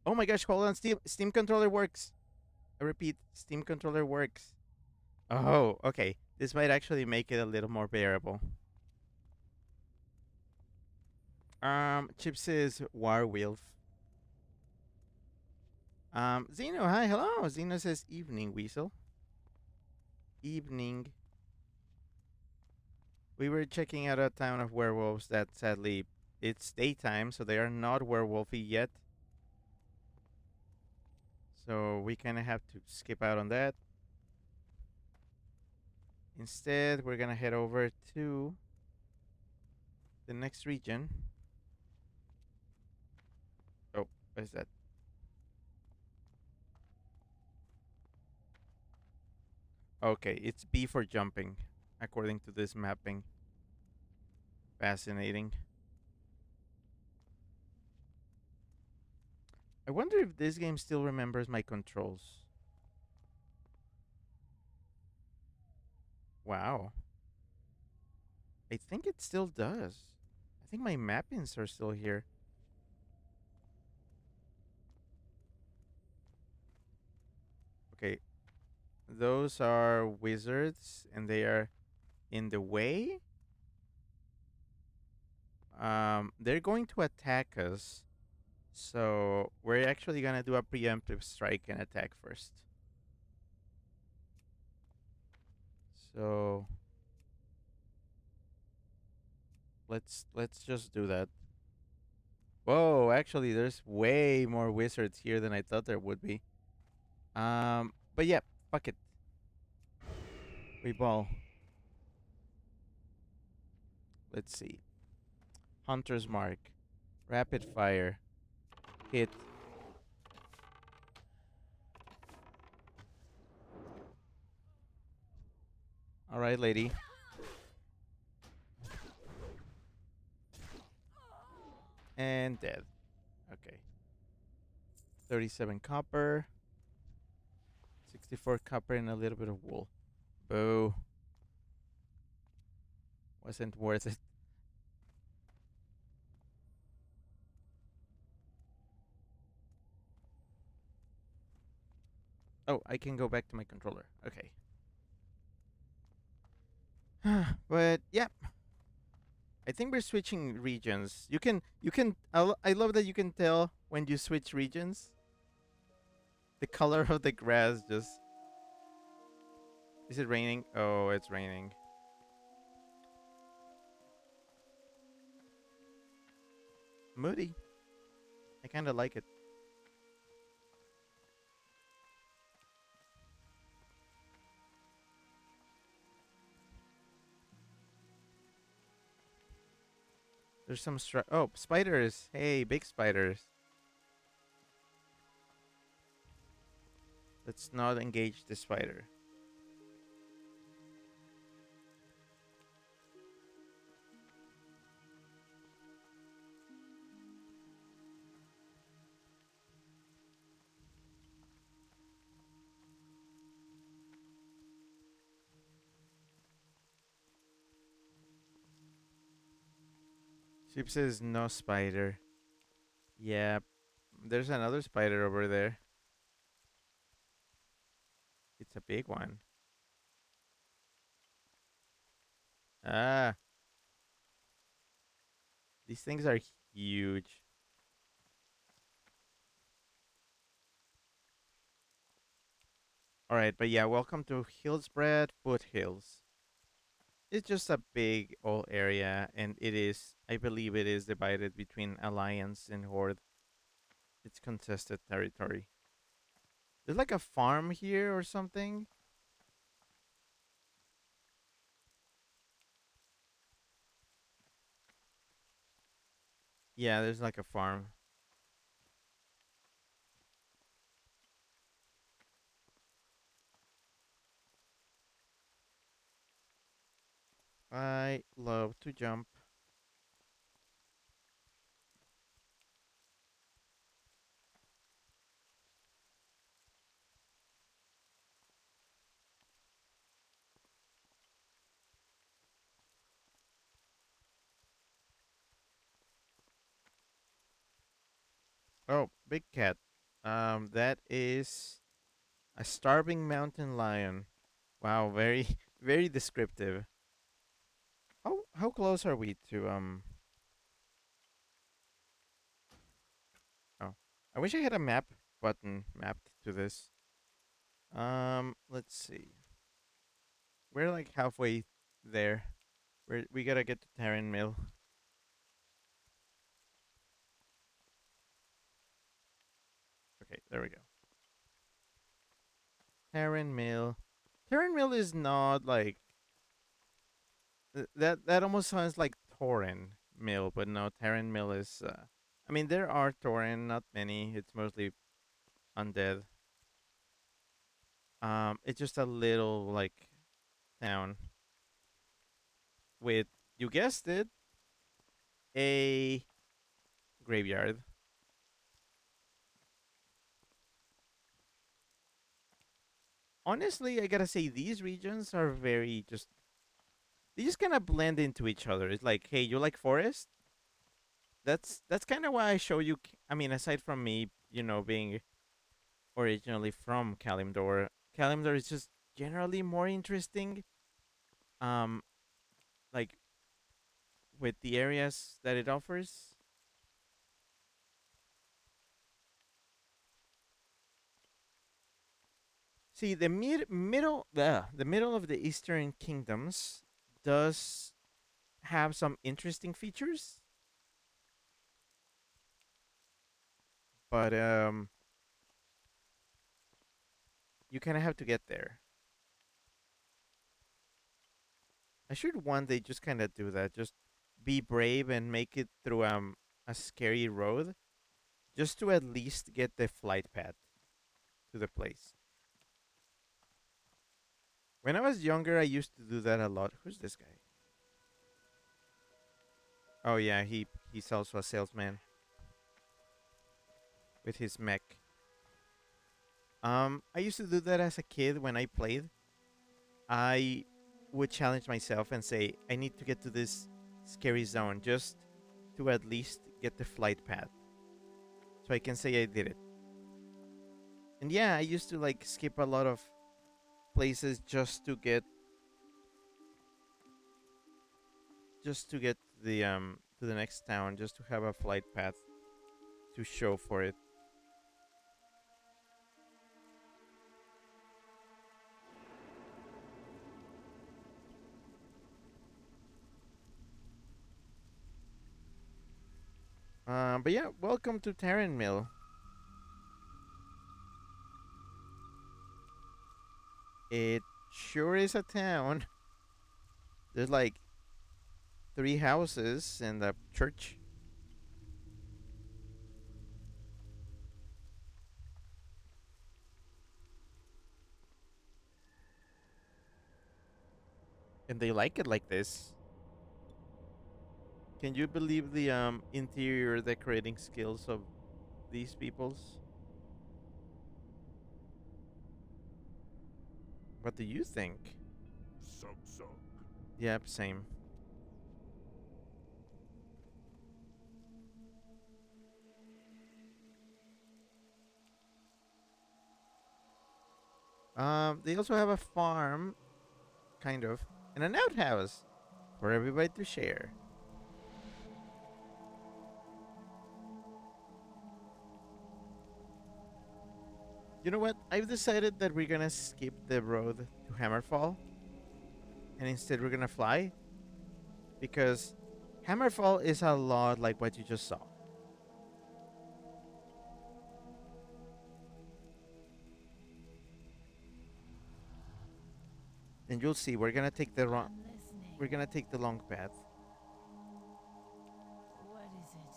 Oh my gosh, hold on. Steam controller works. I repeat, Steam controller works. Oh, okay. This might actually make it a little more bearable. Chip says Warwolf. Zeno, hi, hello. Zeno says evening, Weasel. Evening. We were checking out a town of werewolves that sadly it's daytime, so they are not werewolfy yet. So we kind of have to skip out on that. Instead, we're gonna head over to the next region. Oh, what is that? Okay, it's B for jumping, according to this mapping. Fascinating. I wonder if this game still remembers my controls. Wow. I think it still does. I think my mappings are still here. Okay, those are wizards and they are in the way. They're going to attack us. So we're actually gonna do a preemptive strike and attack first. So let's just do that. Whoa, actually there's way more wizards here than I thought there would be. But yeah, fuck it. We ball. Let's see. Hunter's mark. Rapid fire. Hit. Alright, lady. And dead. Okay. 37 copper. 64 copper and a little bit of wool. Boo. Wasn't worth it. Oh, I can go back to my controller. Okay. But yeah, I think we're switching regions. I love that you can tell when you switch regions. The color of the grass just. Is it raining? Oh, it's raining. Moody. I kind of like it. There's some oh, spiders. Hey, big spiders. Let's not engage the spider. Sheep says no spider. Yeah, there's another spider over there. It's a big one. Ah, these things are huge. All right, but yeah, welcome to Hillsbred Foothills. It's just a big old area, and it is, I believe, it is divided between Alliance and Horde. It's contested territory. There's like a farm here or something. Yeah, there's like a farm. I love to jump. Oh, big cat. That is a starving mountain lion. Wow, very very descriptive. How close are we to Oh, I wish I had a map button mapped to this. Let's see. We're like halfway there. We gotta get to Terran Mill. Okay, there we go. Terran Mill. Terran Mill is not like that. Almost sounds like Torin Mill, but no, Terran Mill is. I mean, there are Torin, not many. It's mostly undead. It's just a little like town with, you guessed it, a graveyard. Honestly, I gotta say these regions are very just, they just kind of blend into each other. It's like, hey, you like forest? That's kind of why I show you. I mean, aside from me, being originally from Kalimdor, Kalimdor is just generally more interesting. Um, like with the areas that it offers. See, the middle of the Eastern Kingdoms does have some interesting features, but you kind of have to get there. I should one day just kind of do that. Just be brave and make it through a scary road, just to at least get the flight path to the place. When I was younger, I used to do that a lot. Who's this guy? Oh yeah, he's also a salesman with his mech. I used to do that as a kid when I played. I would challenge myself and say, I need to get to this scary zone just to at least get the flight path, so I can say I did it. And yeah, I used to like skip a lot of places just to get to the next town, just to have a flight path to show for it. But yeah, welcome to Terran Mill. It sure is a town. There's like three houses and a church. And they like it like this. Can you believe the interior decorating skills of these peoples? What do you think? Sub sub. Yep, same. They also have a farm, kind of, and an outhouse for everybody to share. You know what? I've decided that we're gonna skip the road to Hammerfall, and instead we're gonna fly because Hammerfall is a lot like what you just saw. And you'll see we're gonna take the wrong I'm listening. we're gonna take the long path. What is it?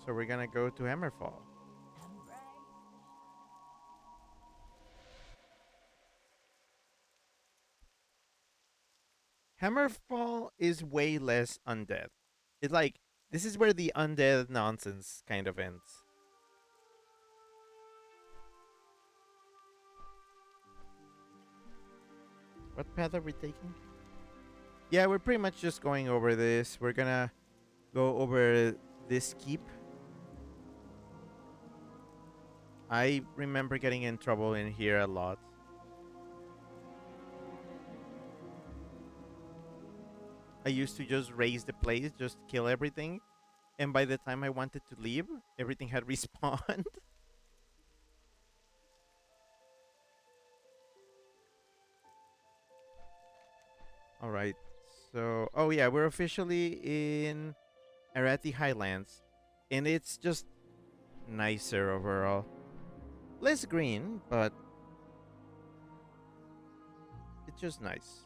So we're gonna go to Hammerfall. I'm right. Hammerfall is way less undead. It's like this is where the undead nonsense kind of ends. What path are we taking? Yeah, we're pretty much just going over this. We're gonna go over this keep. I remember getting in trouble in here a lot. I used to just raise the place, just kill everything, and by the time I wanted to leave, everything had respawned. All right. So, oh yeah, we're officially in Arati Highlands, and it's just nicer overall. Less green, but it's just nice.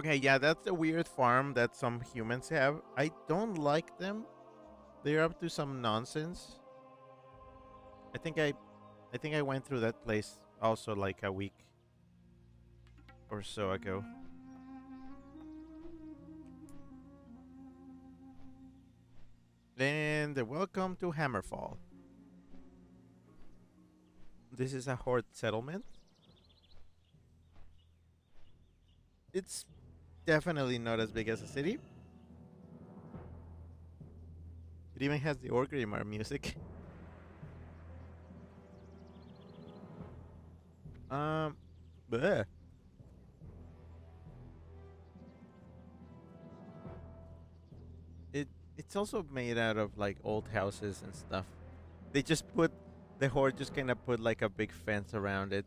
Okay, yeah, that's a weird farm that some humans have. I don't like them. They're up to some nonsense. I think I I think I went through that place also like a week or so ago. And welcome to Hammerfall. This is a horde settlement. It's definitely not as big as a city. It even has the Orgrimmar music. Um, bleh. It it's also made out of like old houses and stuff. They just put the horde just kind of put like a big fence around it,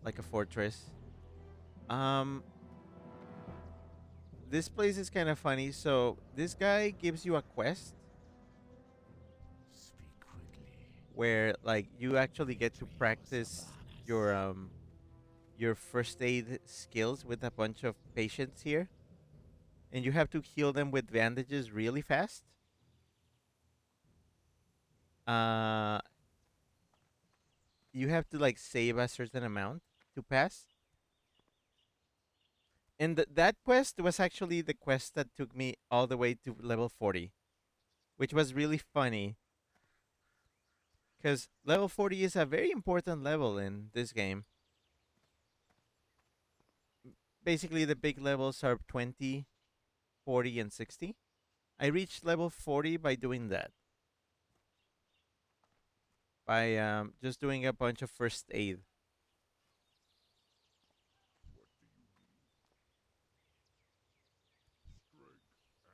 like a fortress. Um, this place is kind of funny. So this guy gives you a quest Speak quickly. where like you actually get to Between was the practice your first aid skills with a bunch of patients here, and you have to heal them with bandages really fast. Uh, you have to like save a certain amount to pass. And that quest was actually the quest that took me all the way to level 40, which was really funny because level 40 is a very important level in this game. Basically, the big levels are 20, 40, and 60. I reached level 40 by doing that, by just doing a bunch of first aid. What do you need? Strength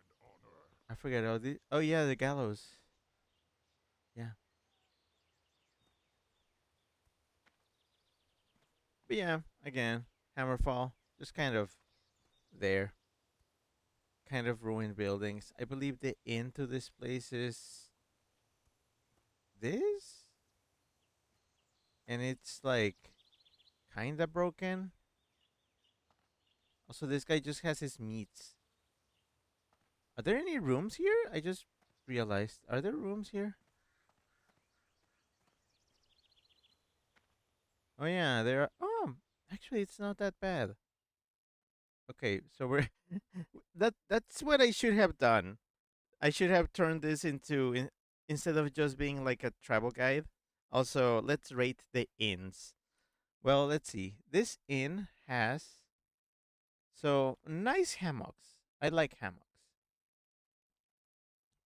and honor. I forget all the. Oh, yeah, the gallows. Yeah. But yeah, again, Hammerfall, just kind of there, kind of ruined buildings. I believe the inn to this place is this, and it's like kind of broken. Also, this guy just has his meats. Are there any rooms here? I just realized. Are there rooms here? Oh yeah, there are. Oh, actually, it's not that bad. Okay, so we're that's what I should have done. I should have turned this into instead of just being like a travel guide. Also, let's rate the inns. Well, let's see. This inn has so nice hammocks. I like hammocks.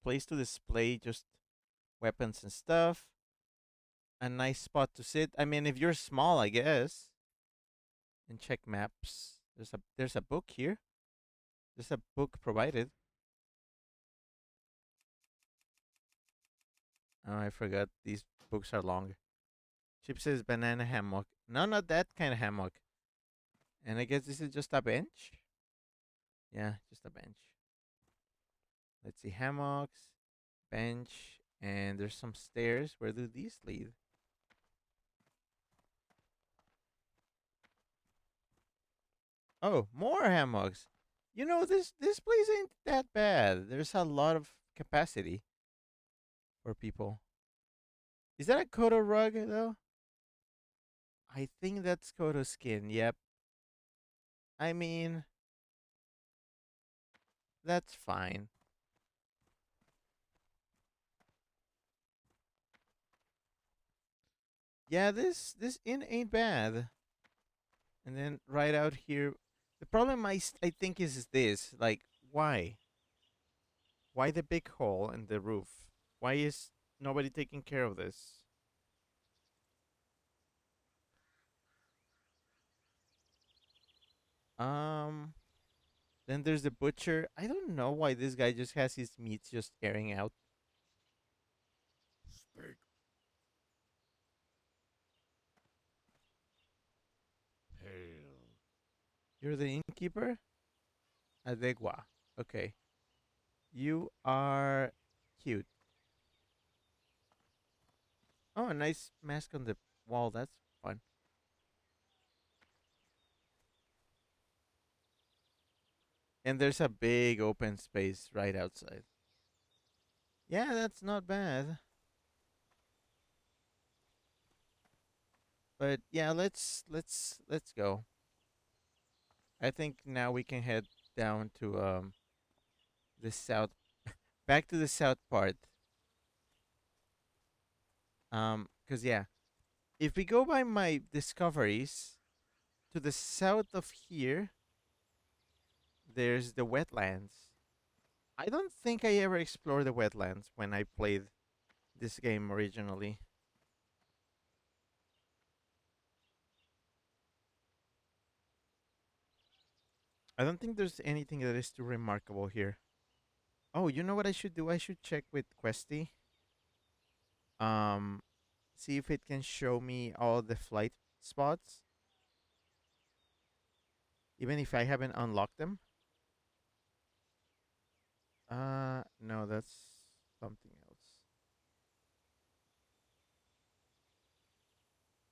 Place to display just weapons and stuff. A nice spot to sit. I mean, if you're small, I guess. And check maps. There's a book here. There's a book provided. Oh, I forgot these books are long. Chip says banana hammock. No, not that kind of hammock. And I guess this is just a bench. Yeah, just a bench. Let's see, hammocks, bench, and there's some stairs. Where do these lead? Oh, more hammocks. You know, this place ain't that bad. There's a lot of capacity for people. Is that a Kodo rug though? I think that's Kodo skin. Yep. I mean, that's fine. Yeah, this inn ain't bad. And then right out here, the problem I think is this. Like, why? Why the big hole in the roof? Why is nobody taking care of this? Um, then there's the butcher. I don't know why this guy just has his meats just airing out. Speak. Hail. You're the innkeeper? Adegua. Okay. You are cute. Oh, a nice mask on the wall. That's fun. And there's a big open space right outside. Yeah, that's not bad. But yeah, let's go. I think now we can head down to the south, back to the south part. Cause yeah, if we go by my discoveries, to the south of here, there's the wetlands. I don't think I ever explored the wetlands when I played this game originally. I don't think there's anything that is too remarkable here. Oh, you know what I should do? I should check with Questy. Um, see if it can show me all the flight spots, even if I haven't unlocked them. No, that's something else.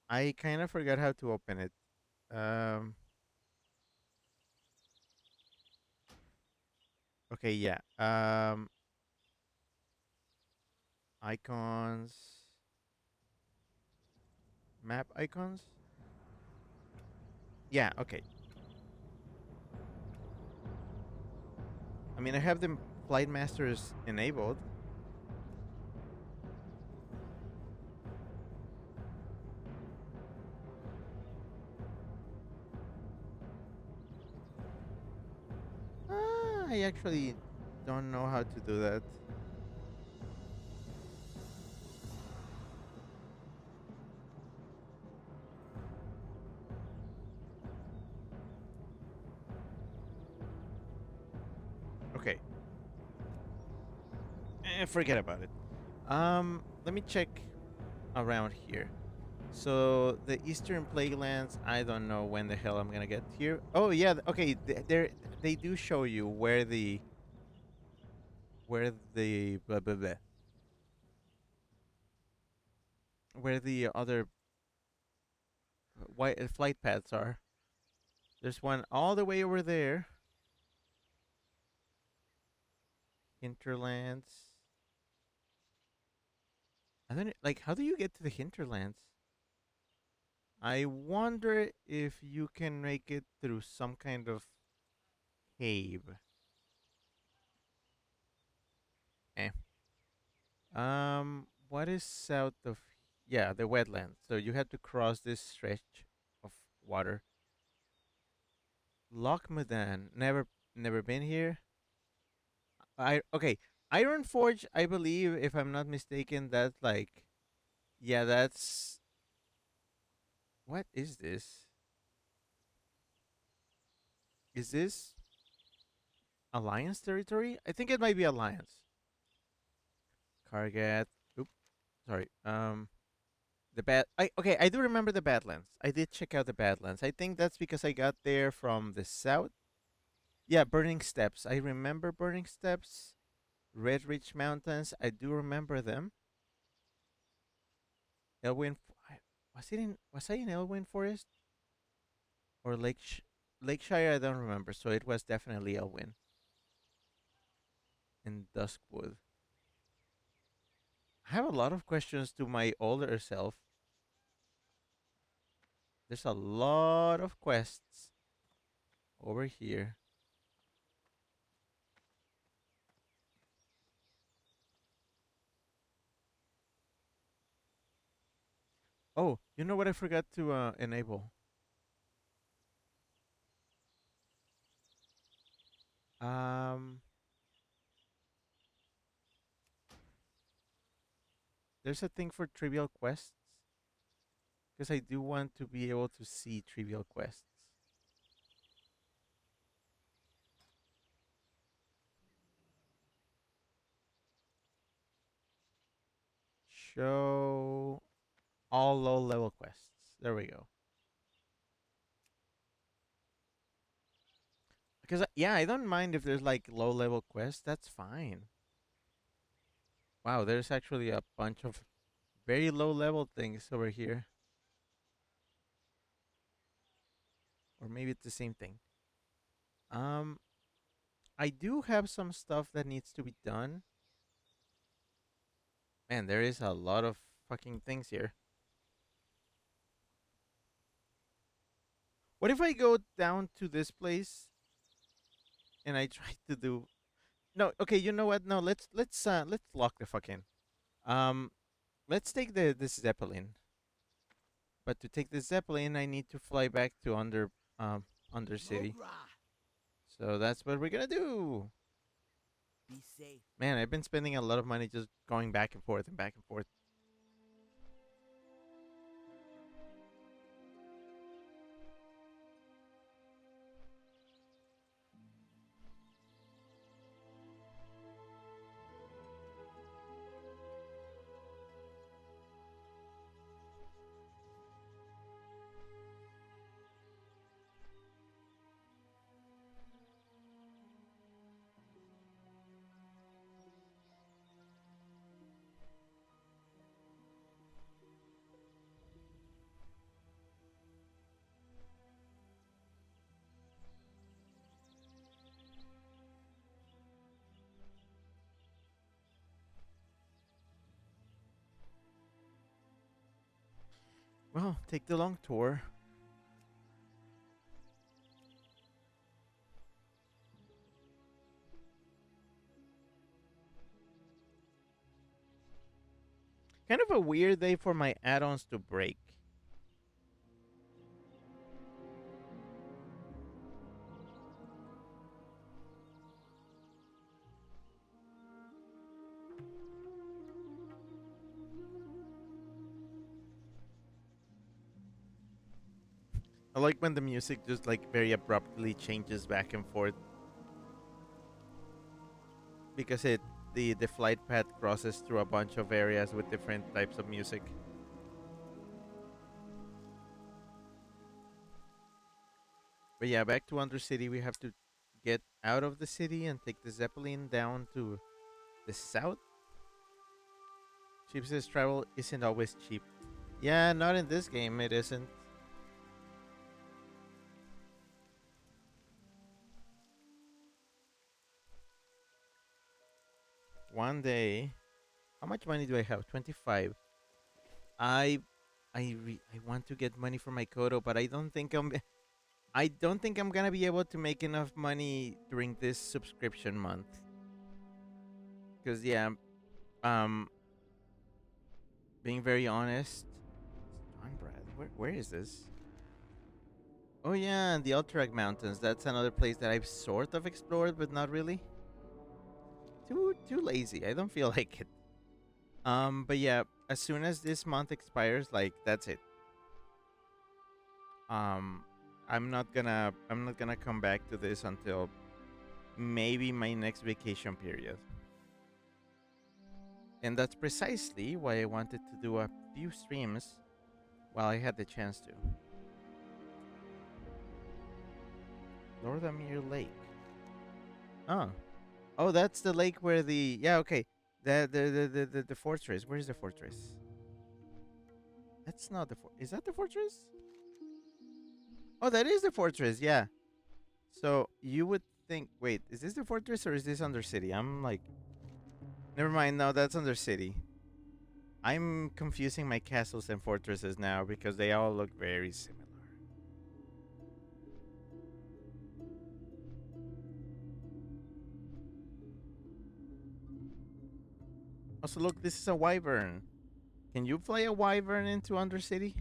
I kind of forgot how to open it. Um, okay, yeah. Icons, map icons. Yeah, okay. I mean, I have the flight masters enabled. I actually don't know how to do that. Okay, forget about it. Let me check around here. So the Eastern Plaguelands, I don't know when the hell I'm gonna get here. Oh yeah, okay. They do show you where the blah, blah, blah, where the other white flight paths are. There's one all the way over there. Hinterlands. I don't like. How do you get to the hinterlands? I wonder if you can make it through some kind of cave. Eh. What is south of? Yeah, the wetlands. So you have to cross this stretch of water. Loch Medan. Never been here. I okay. Iron Forge. I believe, if I'm not mistaken, that's like, yeah, that's what is this? Is this Alliance territory? I think it might be Alliance. Kargat. Oop, sorry. The bad. I do remember the Badlands. I did check out the Badlands. I think that's because I got there from the south. Yeah, Burning Steps. I remember Burning Steps. Red Ridge Mountains. I do remember them. Elwyn. Was it in? Was I in Elwyn Forest or Lakeshire? I don't remember. So it was definitely Elwyn and Duskwood. I have a lot of questions to my older self. There's a lot of quests over here. Oh, you know what I forgot to enable? Um, there's a thing for trivial quests because I do want to be able to see trivial quests. Show all low level quests. There we go. Because yeah, I don't mind if there's like low level quests. That's fine. Wow, there's actually a bunch of very low level things over here. Or maybe it's the same thing. Um, I do have some stuff that needs to be done. Man, there is a lot of fucking things here. What if I go down to this place and I try to do? No, okay, you know what? No, let's lock the fuck in. Um, let's take this zeppelin. But to take the zeppelin, I need to fly back to Undercity. So that's what we're gonna do. Be safe. Man, I've been spending a lot of money just going back and forth and back and forth. Well, take the long tour. Kind of a weird day for my add-ons to break. I like when the music just like very abruptly changes back and forth because the flight path crosses through a bunch of areas with different types of music. But yeah, back to Undercity. We have to get out of the city and take the Zeppelin down to the south. Cheapest travel isn't always cheap. Yeah, not in this game, it isn't. One day. How much money do I have? 25. I I want to get money for my Kodo, but I don't think I'm gonna be able to make enough money during this subscription month. Cause yeah, um, being very honest, John Brad, where is this? Oh yeah, and the Alterac Mountains. That's another place that I've sort of explored, but not really. Too lazy. I don't feel like it. But yeah, as soon as this month expires, like that's it. Um, I'm not gonna come back to this until maybe my next vacation period. And that's precisely why I wanted to do a few streams while I had the chance to. Lord Amir Lake. Oh. Oh, that's the lake where the yeah, okay. The fortress. Where's the fortress? That's not the is that the fortress? Oh, that is the fortress, yeah. So you would think wait, is this the fortress or is this Undercity? I'm like never mind, no, that's Undercity. I'm confusing my castles and fortresses now because they all look very similar. Also, look, this is a wyvern. Can you fly a wyvern into Undercity?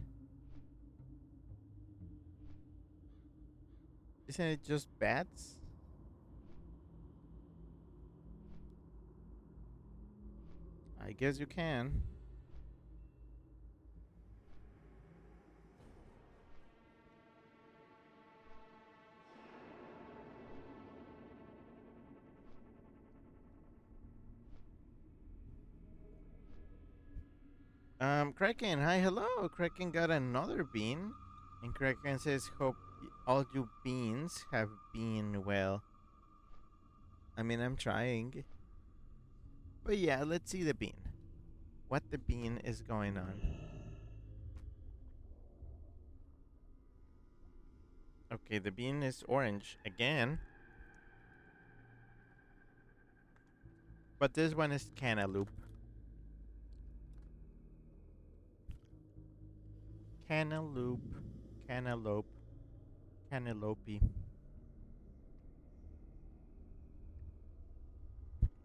Isn't it just bats? I guess you can. Kraken, hi, hello. Kraken got another bean. And Kraken says, hope all you beans have been well. I mean, I'm trying. But yeah, let's see the bean. What the bean is going on. Okay, the bean is orange again. But this one is cantaloupe. Cantaloupe. Cantaloupe. Cantaloupe.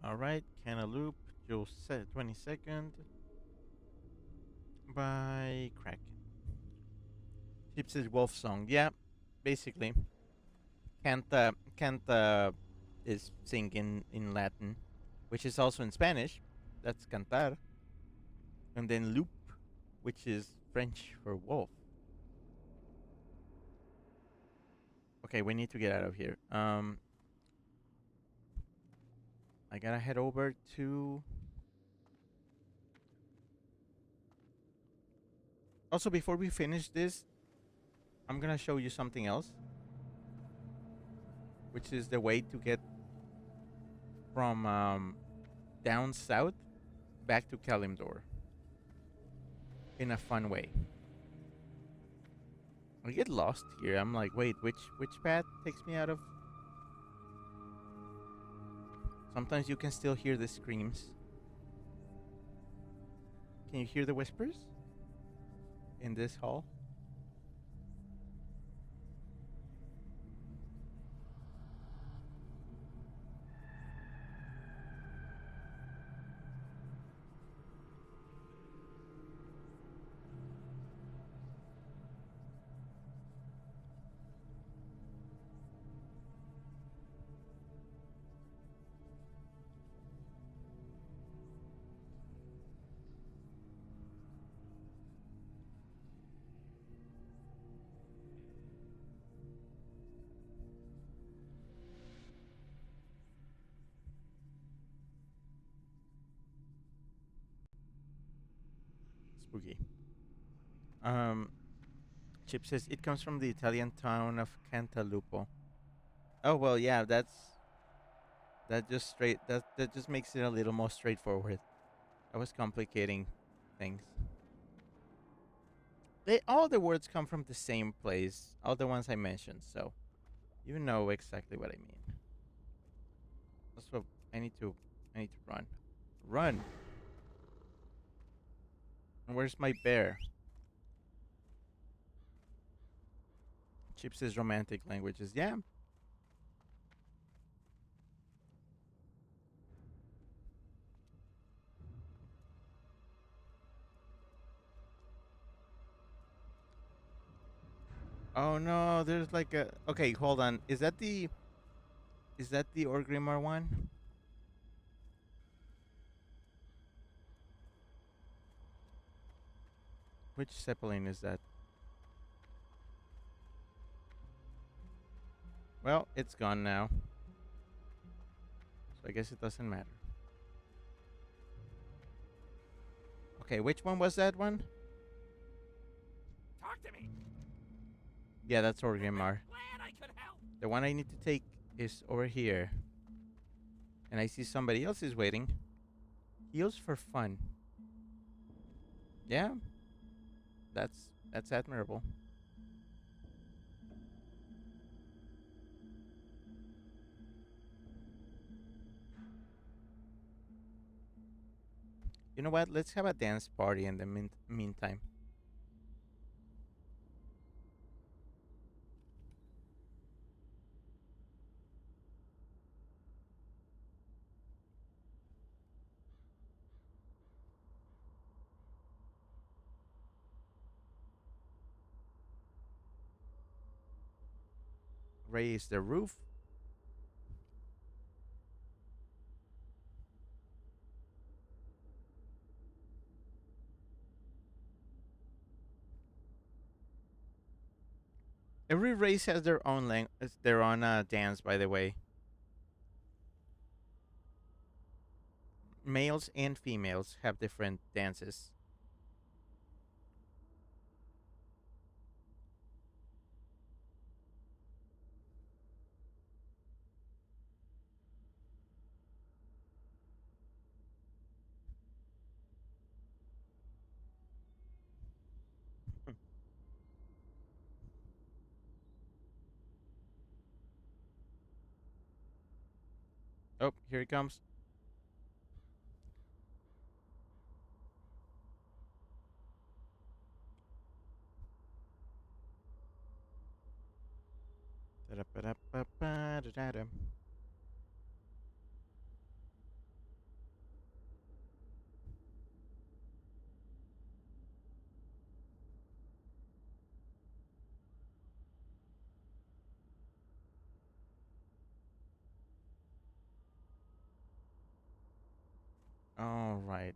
Alright, cantaloupe. June 22nd. By Kraken. Chips is wolf song. Yeah, basically. Canta is singing in Latin, which is also in Spanish. That's cantar. And then loup, which is French for wolf. Okay, we need to get out of here. I gotta head over to. Also, before we finish this, I'm gonna show you something else, which is the way to get from down south back to Kalimdor in a fun way. I get lost here. I'm like, wait, which path takes me out of? Sometimes you can still hear the screams. Can you hear the whispers in this hall? Spooky. Um, Chip says it comes from the Italian town of Cantalupo. Oh well, yeah, that just makes it a little more straightforward. I was complicating things. All the words come from the same place, all the ones I mentioned, so you know exactly what I mean. Also, I need to run. Run. And where's my bear? Chip says romantic languages. Yeah. Oh no, there's like a. Okay, hold on. Is that the Orgrimmar one? Which Zeppelin is that? Well, it's gone now, so I guess it doesn't matter. Okay, which one was that one? Talk to me. Yeah, that's Orgrimmar. Glad I could help. The one I need to take is over here. And I see somebody else is waiting. Heals for fun. Yeah, that's admirable. You know what? Let's have a dance party in the meantime. Raise the roof. Every race has their own dance. By the way, males and females have different dances. Oh, here he comes. Da-da-ba-da-ba-ba-da-da-da. All right.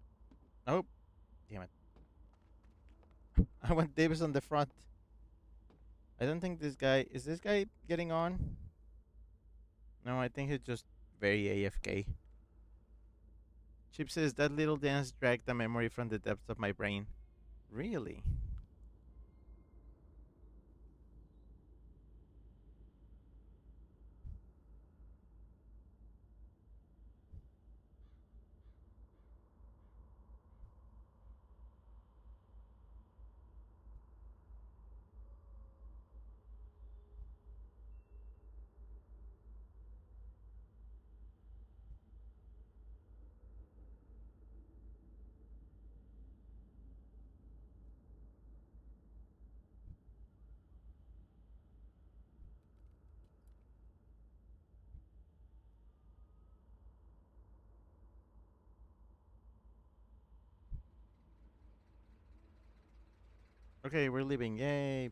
Oh, damn it! I want Davis on the front. I don't think this guy is this guy getting on. No, I think he's just very AFK. Chip says that little dance dragged a memory from the depths of my brain. Really? Okay, we're leaving. Yay!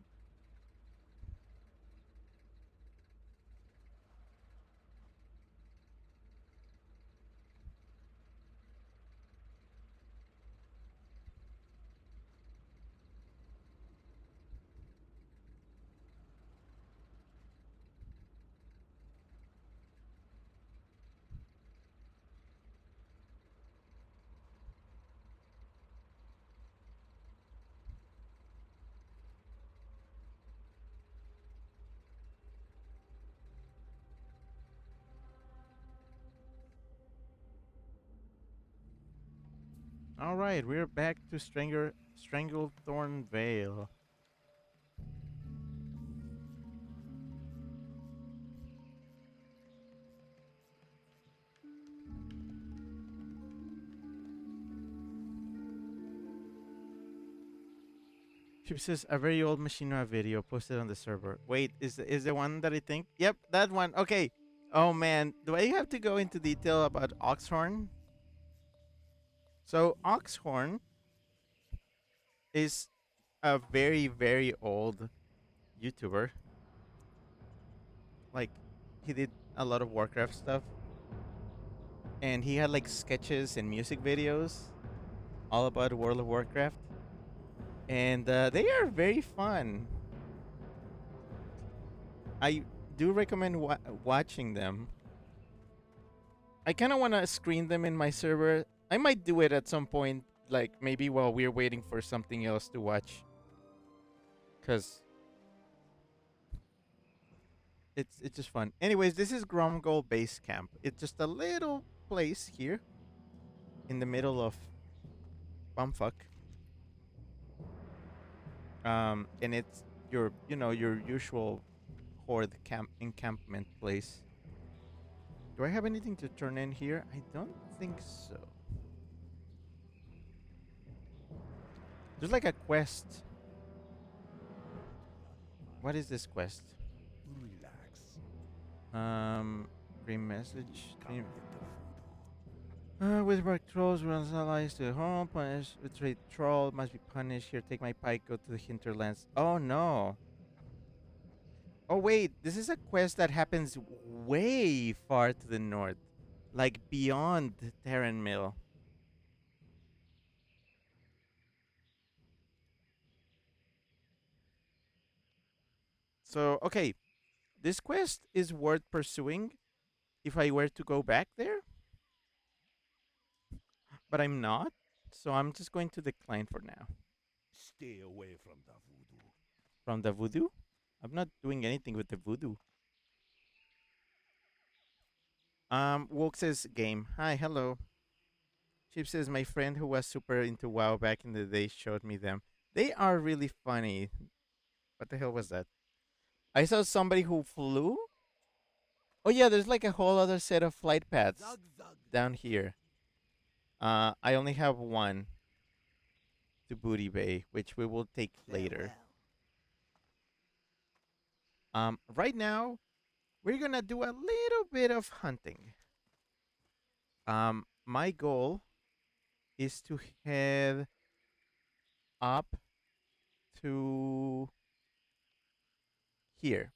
All right, we're back to Stranglethorn Vale. She says a very old Machinima video posted on the server. Wait, is the one that I think? Yep, that one. Okay. Oh man, do I have to go into detail about Oxhorn? So Oxhorn is a very old YouTuber. Like he did a lot of Warcraft stuff, and he had like sketches and music videos all about World of Warcraft, and they are very fun. I do recommend watching them. I kind of want to screen them in my server. I might do it at some point, like maybe while we're waiting for something else to watch, cause it's just fun. Anyways, this is Gromgol Base Camp. It's just a little place here in the middle of bumfuck. And it's your your usual horde camp encampment place. Do I have anything to turn in here? I don't think so. There's like a quest. What is this quest? Relax. Green message. Come with the voodoo. Whisper trolls runs allies to home. Punish betrayed troll must be punished. Here, take my pike. Go to the hinterlands. Oh no. Oh wait, this is a quest that happens way far to the north, like beyond Terran Mill. So okay, this quest is worth pursuing if I were to go back there, but I'm not. So I'm just going to decline for now. Stay away from the voodoo. From the voodoo? I'm not doing anything with the voodoo. Woke says game. Hi, hello. Chip says my friend who was super into WoW back in the day showed me them. They are really funny. What the hell was that? I saw somebody who flew. Oh yeah, there's like a whole other set of flight paths Zug zug. down here. I only have one to Booty Bay, which we will take later. Farewell. Right now we're gonna do a little bit of hunting. My goal is to head up to here.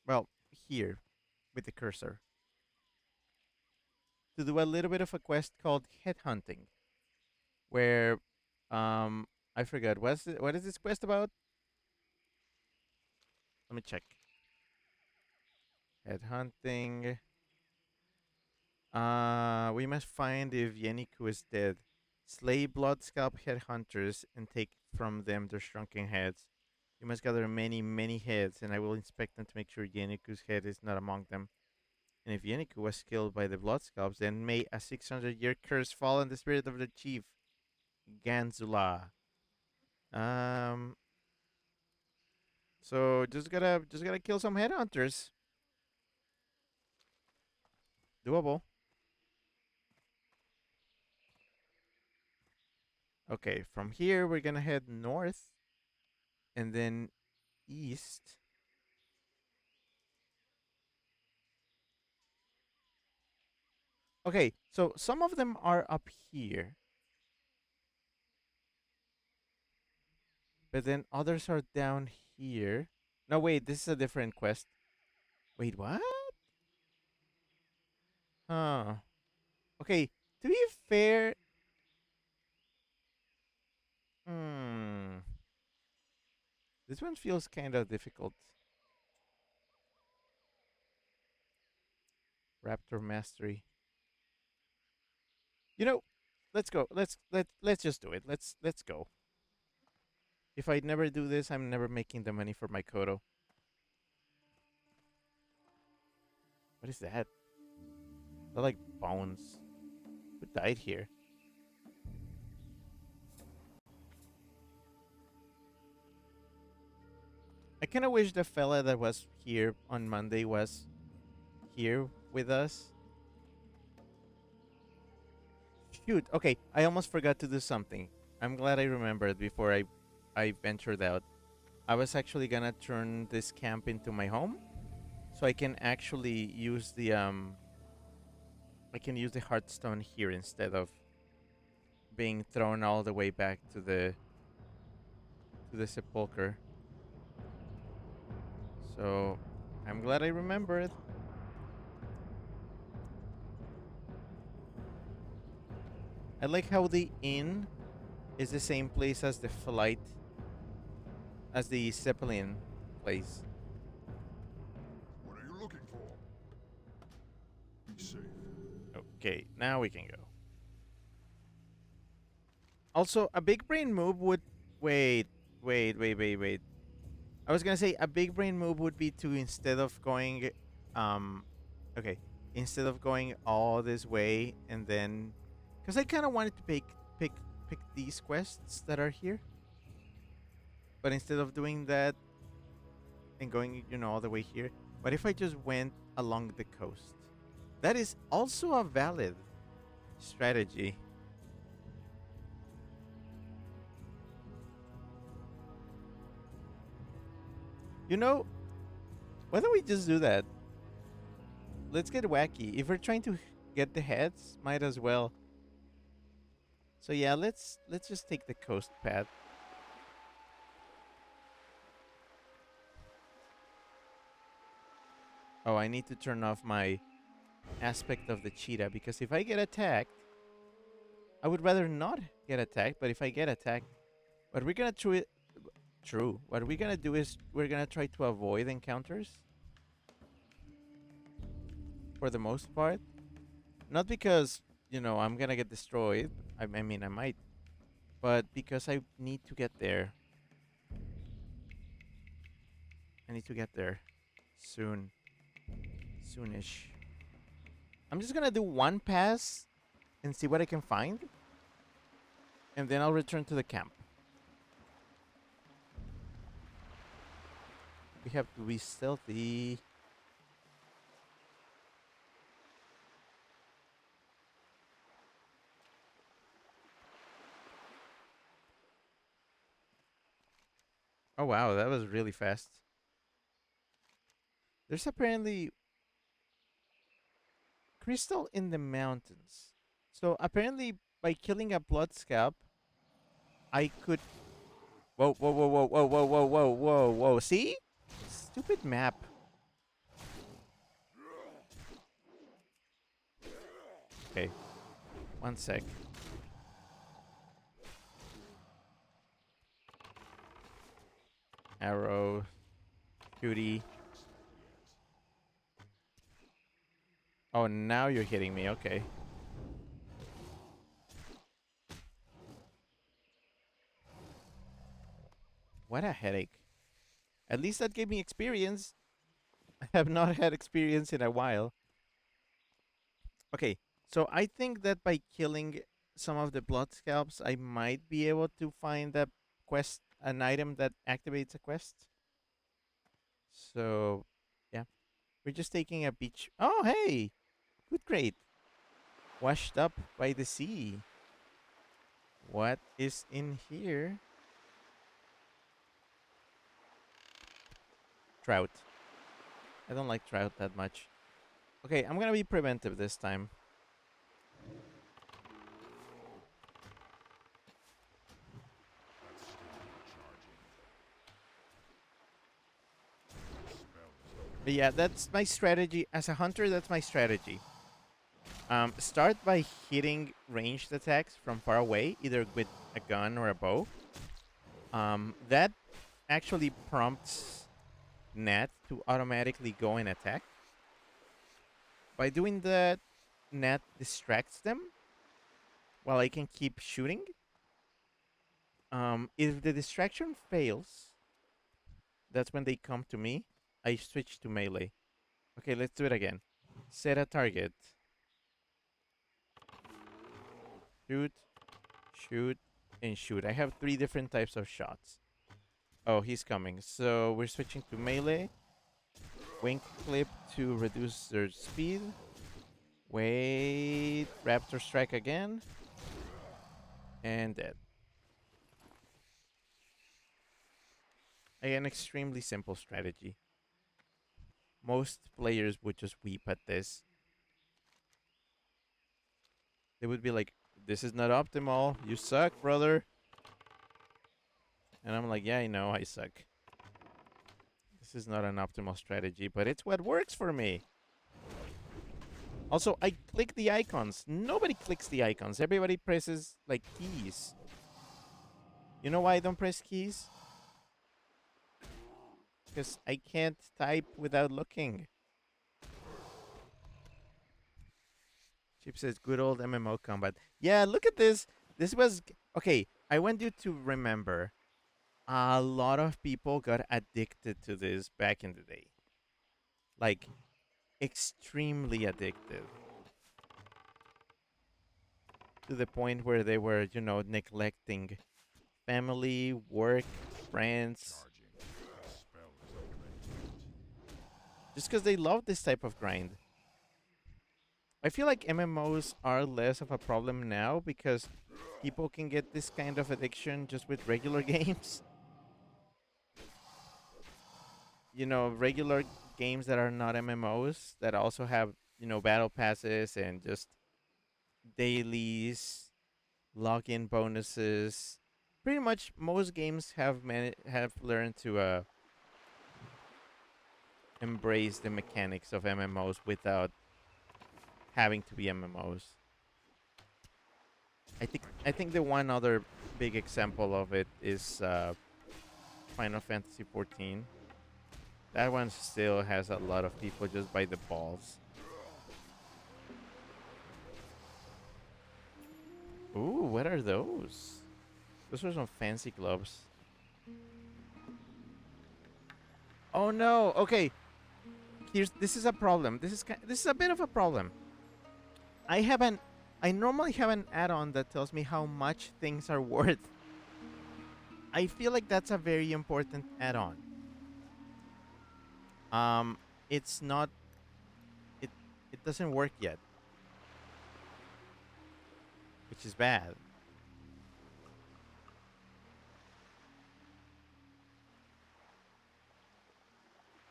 Well, here with the cursor to do a little bit of a quest called headhunting, where I forgot what is this quest about? Let me check. Headhunting. We must find if Yeniku is dead. Slay blood scalp headhunters and take from them their shrunken heads. You must gather many heads, and I will inspect them to make sure Yeniku's head is not among them. And if Yeniku was killed by the blood scalps, then may a 600-year curse fall on the spirit of the chief, Ganzula. Um. So just gotta kill some headhunters. Doable. Okay, from here we're gonna head north and then east. Okay, so some of them are up here, but then others are down here. No, wait, this is a different quest. Wait, what? Huh. Okay, to be fair, hmm, this one feels kind of difficult. Raptor mastery. You know, let's go. Let's just do it. Let's go. If I never do this, I'm never making the money for my Kodo. What is that? They're like bones. died here? I kind of wish the fella that was here on Monday was here with us. Shoot. Okay, I almost forgot to do something. I'm glad I remembered before I ventured out. I was actually gonna turn this camp into my home, so I can actually use the I can use the Hearthstone here instead of being thrown all the way back to the sepulcher. So I'm glad I remembered. I like how the inn is the same place as the flight, as the Zeppelin place. What are you looking for? Be safe. Okay, now we can go. Also, a big brain move would wait. I was gonna say a big brain move would be to instead of going, um, okay, instead of going all this way and then, because I kind of wanted to pick pick these quests that are here, but instead of doing that and going, all the way here, what if I just went along the coast? That is also a valid strategy. Why don't we just do that? Let's get wacky. If we're trying to get the heads, might as well. So yeah, let's just take the coast path. Oh, I need to turn off my aspect of the cheetah because if I get attacked, I would rather not get attacked, but if I get attacked, what we're gonna true. What we're gonna do is we're gonna try to avoid encounters for the most part. Not because, I'm gonna get destroyed. I mean, I might, but because I need to get there. I need to get there soon. Soonish. I'm just gonna do one pass and see what I can find. And then I'll return to the camp. We have to be stealthy. Oh wow, that was really fast. There's apparently crystal in the mountains. So apparently by killing a blood scalp, I could. Whoa. See? Stupid map. Okay. One sec. Arrow. Cutie. Oh, now you're hitting me. Okay. What a headache. At least that gave me experience. I have not had experience in a while. Okay, so I think that by killing some of the blood scalps, I might be able to find a quest, an item that activates a quest. So, yeah, we're just taking a beach. Oh, hey, good, great. Washed up by the sea. What is in here? Trout. I don't like trout that much. Okay, I'm gonna be preventive this time. But yeah, that's my strategy. As a hunter, that's my strategy. Start by hitting ranged attacks from far away, either with a gun or a bow. That actually prompts Nat to automatically go and attack. By doing that, Nat distracts them while I can keep shooting. If the distraction fails, that's when they come to me. I switch to melee. Okay, let's do it again. Set a target. Shoot, shoot, and shoot. I have 3 different types of shots. Oh, he's coming. So we're switching to melee. Wing clip to reduce their speed. Wait. Raptor strike again. And dead. An extremely simple strategy. Most players would just weep at this. They would be like, this is not optimal. You suck, brother. And I'm like, yeah, I know I suck. This is not an optimal strategy, but it's what works for me. Also, I click the icons. Nobody clicks the icons. Everybody presses, like, keys. You know why I don't press keys? Because I can't type without looking. Chip says, good old MMO combat. Yeah, look at this. This was... Okay, I want you to remember. A lot of people got addicted to this back in the day. Like, extremely addicted. To the point where they were, you know, neglecting family, work, friends. Just because they love this type of grind. I feel like MMOs are less of a problem now because people can get this kind of addiction just with regular games. You know, regular games that are not MMOs that also have, you know, battle passes and just dailies, login bonuses. Pretty much most games have learned to embrace the mechanics of MMOs without having to be MMOs. I think the one other big example of it is Final Fantasy 14. That one still has a lot of people just by the balls. Ooh, what are those? Those are some fancy gloves. Oh no. Okay. This is a problem. This is a bit of a problem. I have an I normally have an add-on that tells me how much things are worth. I feel like that's a very important add-on. It's not it it doesn't work yet, which is bad.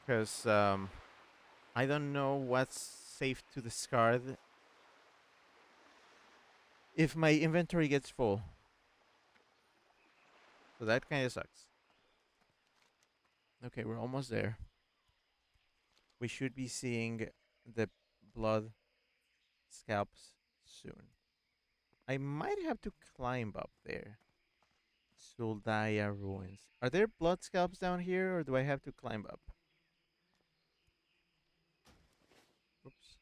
Cuz I don't know what's safe to discard if my inventory gets full. So that kind of sucks. Okay, we're almost there. We should be seeing the blood scalps soon. I might have to climb up there. Suldaya ruins. Are there blood scalps down here, or do I have to climb up? Oops.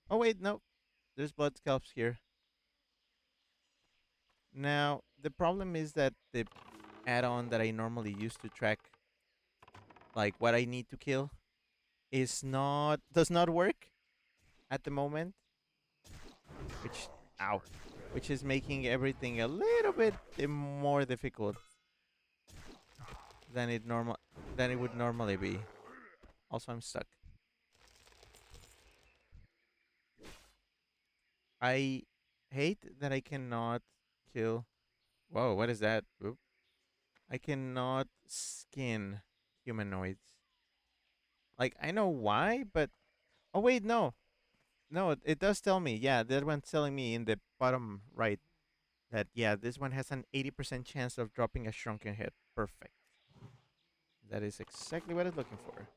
Oh wait, no. There's blood scalps here. Now the problem is that the add-on that I normally use to track, like what I need to kill, does not work at the moment. Which, ow, which is making everything a little bit more difficult than it would normally be. Also, I'm stuck. I hate that I cannot kill. Whoa, what is that? Oop. I cannot skin humanoids. Like, I know why, but oh wait, no. No, it does tell me. Yeah, that one's telling me in the bottom right that yeah, this one has an 80% chance of dropping a shrunken head. Perfect. That is exactly what I'm looking for.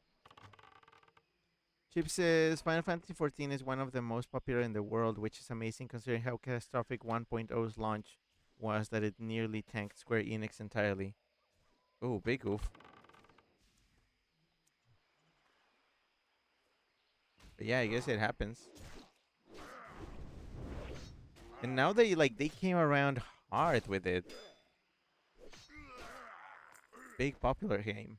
Chip says Final Fantasy XIV is one of the most popular in the world, which is amazing considering how catastrophic 1.0's launch was that it nearly tanked Square Enix entirely. Oh, big oof. But yeah, I guess it happens. And now they came around hard with it. Big popular game.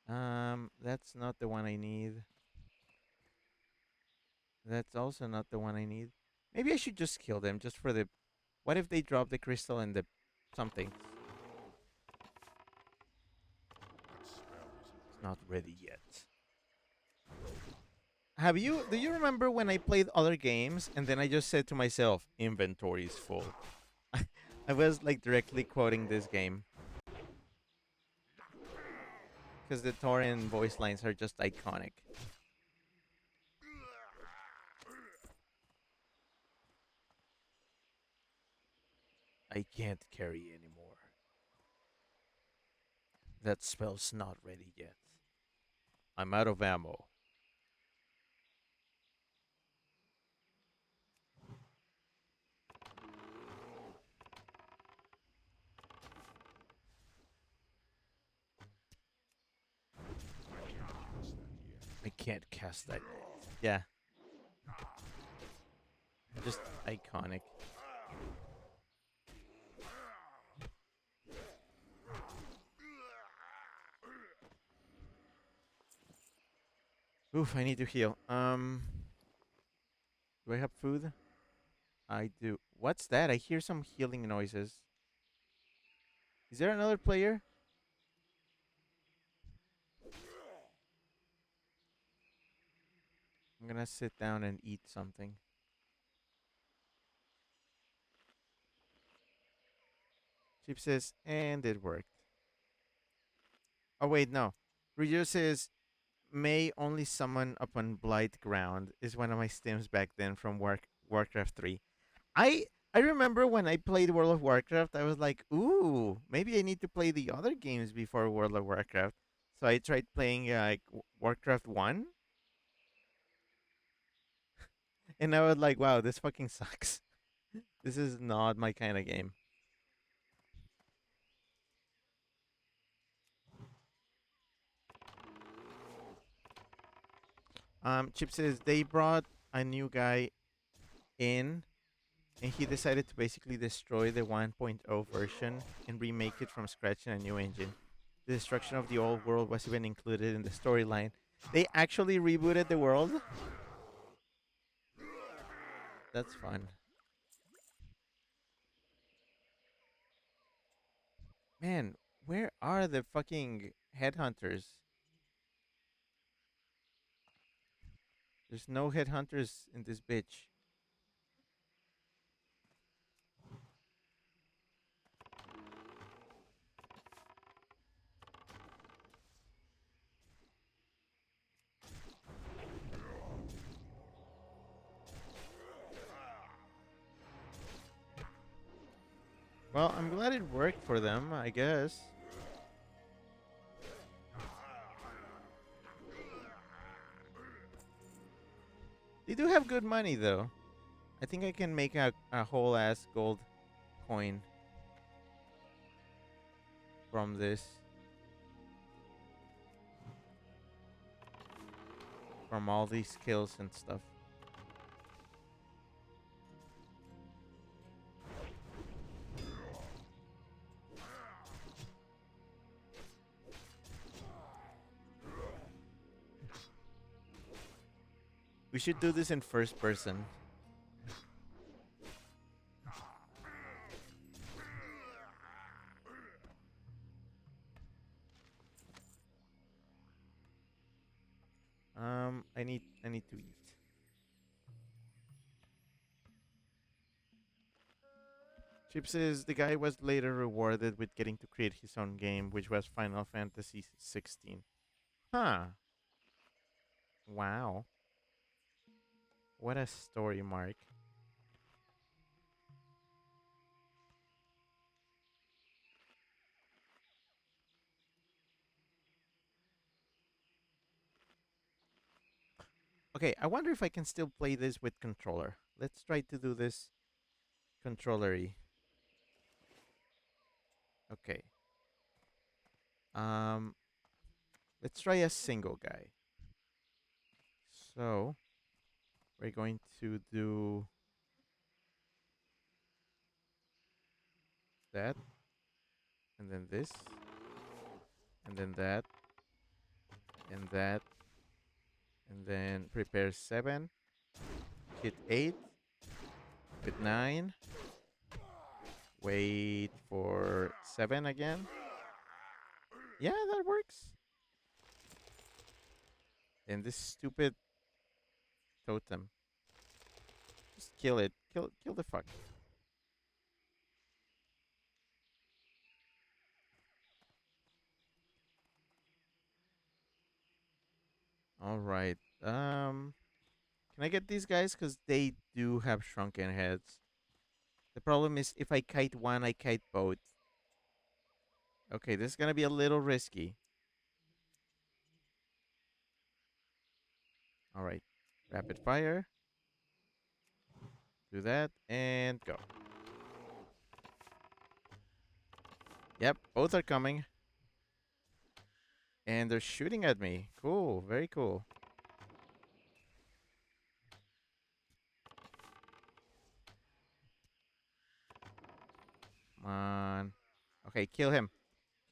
That's not the one I need. That's also not the one I need. Maybe I should just kill them just for the. What if they drop the crystal and the something? It's not ready yet. Do you remember when I played other games and then I just said to myself, inventory is full? I was like directly quoting this game because the Tauren voice lines are just iconic. I can't carry anymore. That spell's not ready yet. I'm out of ammo. I can't cast that yet. Yeah. Just iconic. Oof, I need to heal. Do I have food? I do. What's that? I hear some healing noises. Is there another player? I'm gonna sit down and eat something. Chip says, and it worked. Oh, wait, no. Ryu says, may only summon upon blight ground is one of my stims back then from Warcraft 3. I I remember when I played World of Warcraft, I was like, ooh, maybe I need to play the other games before World of Warcraft. So I tried playing like Warcraft 1, and I was like, wow, this fucking sucks. This is not my kind of game. Chip says they brought a new guy in, and he decided to basically destroy the 1.0 version and remake it from scratch in a new engine. The destruction of the old world was even included in the storyline. They actually rebooted the world? That's fun. Man, where are the fucking headhunters? There's no headhunters in this bitch. Well, I'm glad it worked for them, I guess. They do have good money, though. I think I can make a whole ass gold coin from this. From all these skills and stuff. We should do this in first person. I need to eat. Chip says the guy was later rewarded with getting to create his own game, which was Final Fantasy 16. Huh. Wow. What a story, Mark. Okay, I wonder if I can still play this with controller. Let's try to do this controllery. Okay. Um, let's try a single guy. So we're going to do that, and then this, and then that, and that, and then prepare 7, hit 8, with 9. Wait for 7 again. Yeah, that works. And this stupid totem. Just kill it. Kill the fuck. All right. Can I get these guys? Because they do have shrunken heads. The problem is if I kite one, I kite both. Okay, this is gonna be a little risky. All right. Rapid fire. Do that and go. Yep, both are coming. And they're shooting at me. Cool, very cool. Come on. Okay, kill him.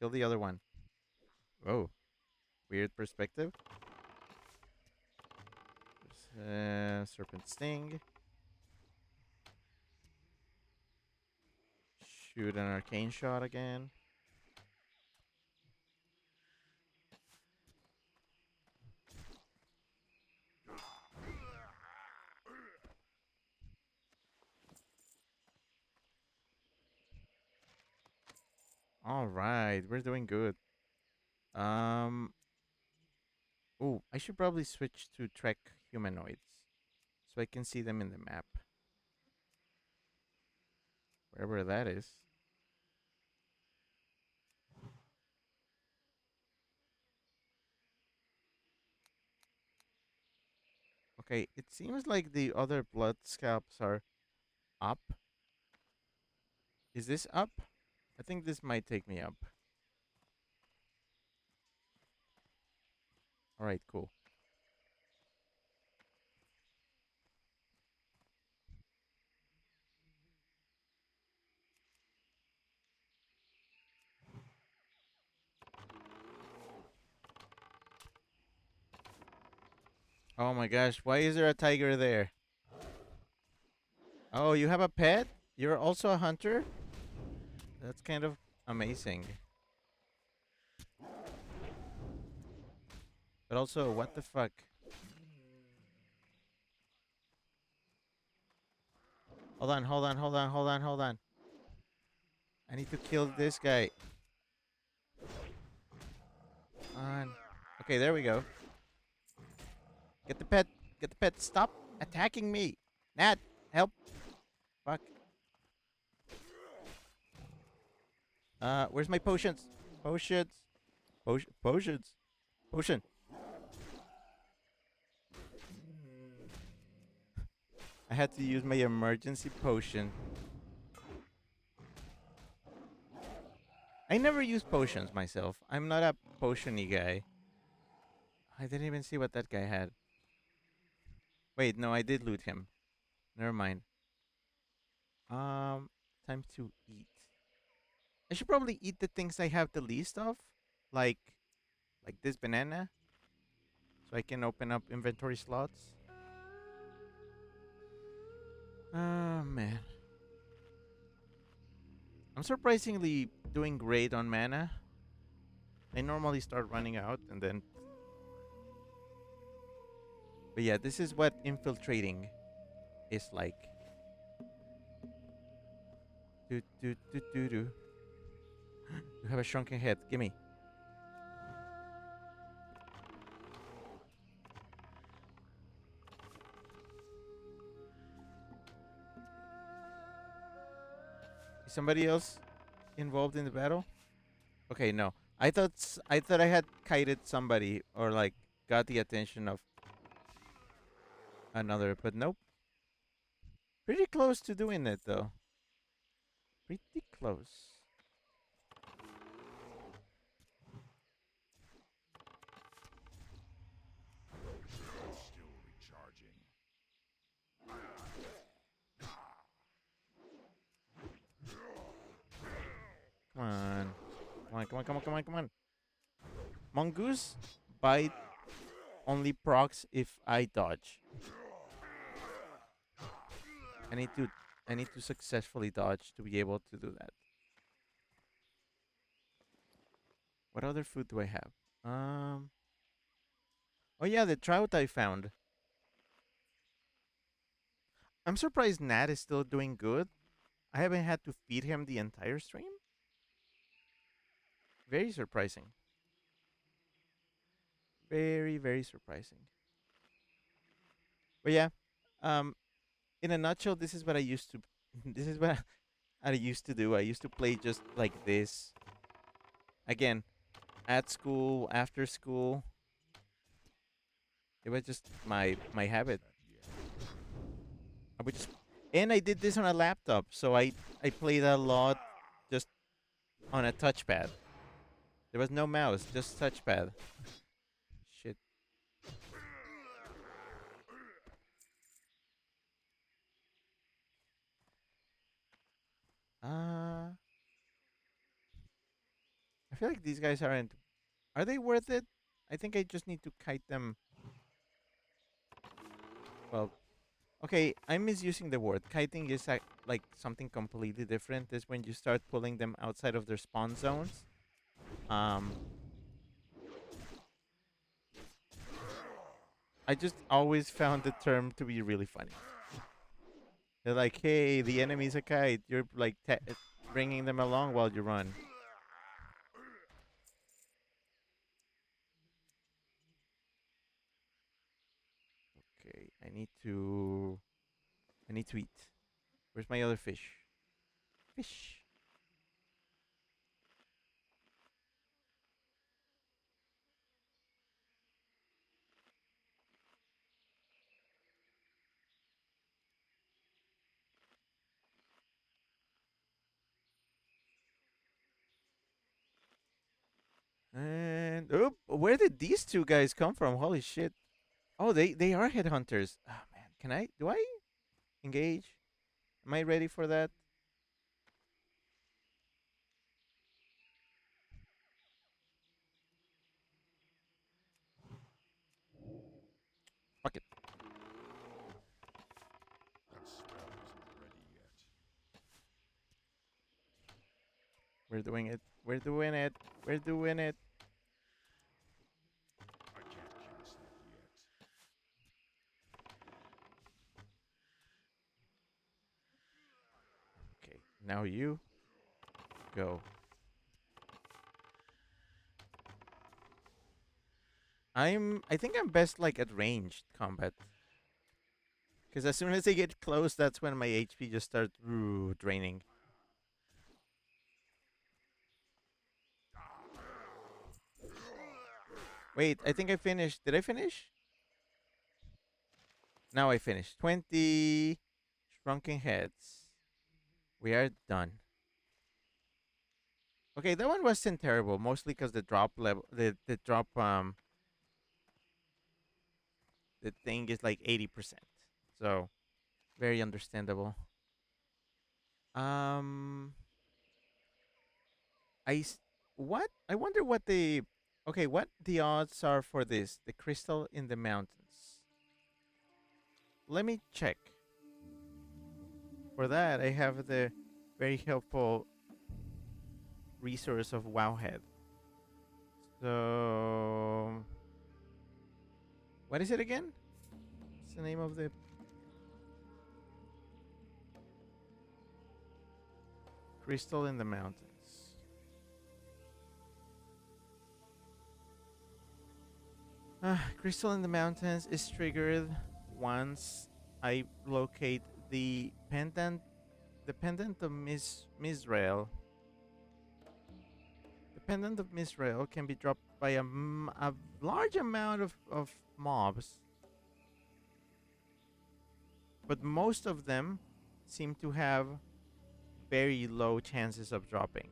Kill the other one. Oh, weird perspective. Serpent sting. Shoot an arcane shot again. All right, we're doing good. Um. Oh, I should probably switch to track humanoids so I can see them in the map, wherever that is. Okay, it seems like the other blood scalps are up. Is this up? I think this might take me up. All right, cool. Oh my gosh, why is there a tiger there? Oh, you have a pet? You're also a hunter? That's kind of amazing. But also, what the fuck? Hold on, hold on, hold on, hold on, hold on. I need to kill this guy. On. Okay, there we go. Get the pet. Get the pet. Stop attacking me. Nat, help. Fuck. Where's my potions? Potions. Potions. Potion. I had to use my emergency potion. I never use potions myself. I'm not a potion-y guy. I didn't even see what that guy had. Wait, no, I did loot him. Never mind. Um, time to eat. I should probably eat the things I have the least of, like this banana, so I can open up inventory slots. Oh man, I'm surprisingly doing great on mana. I normally start running out and then. But yeah, this is what infiltrating is like. Do do do do do. You have a shrunken head. Gimme. Is somebody else involved in the battle? Okay, no. I thought I had kited somebody or like got the attention of another, but nope. Pretty close to doing it though. Pretty close. Still recharging. Come on. Come on, come on, come on, come on, come on. Mongoose bite only procs if I dodge. I need to I need to successfully dodge to be able to do that. What other food do I have? Um. Oh yeah, the trout I found. I'm surprised Nat is still doing good. I haven't had to feed him the entire stream. Very surprising. Very, very surprising. But yeah, um, in a nutshell, this is what I used to. This is what I used to do. I used to play just like this. Again, at school, after school. It was just my habit. I would just, and I did this on a laptop, so I played a lot just on a touchpad. There was no mouse, just touchpad. Shit. Uh I feel like these guys aren't. Are they worth it? I think I just need to kite them. Well, okay, I'm misusing the word. Kiting is like something completely different. Is when you start pulling them outside of their spawn zones. Um, I just always found the term to be really funny. They're like, hey, the enemy's a kite. You're like bringing them along while you run. Okay, I need to eat. Where's my other fish? Fish. And oh, where did these two guys come from? Holy shit! Oh, they are headhunters. Oh man, can I? Do I engage? Am I ready for that? Fuck it. That spell isn't ready yet. We're doing it. We're doing it. We're doing it. I can't cast it yet. Okay, now you go. I think I'm best like at ranged combat. Because as soon as they get close, that's when my HP just starts draining. Wait, I think I finished. Did I finish? Now I finished. 20 shrunken heads. We are done. Okay, that one wasn't terrible. Mostly because the drop level, the drop the thing is like 80%. So very understandable. Um, I s- what? I wonder what the okay, what the odds are for this? The crystal in the mountains. Let me check. For that, I have the very helpful resource of Wowhead. So, what is it again? What's the name of the crystal in the mountains? Crystal in the mountains is triggered once I locate the pendant of Misrael. The pendant of Misrael can be dropped by a large amount of mobs, but most of them seem to have very low chances of dropping.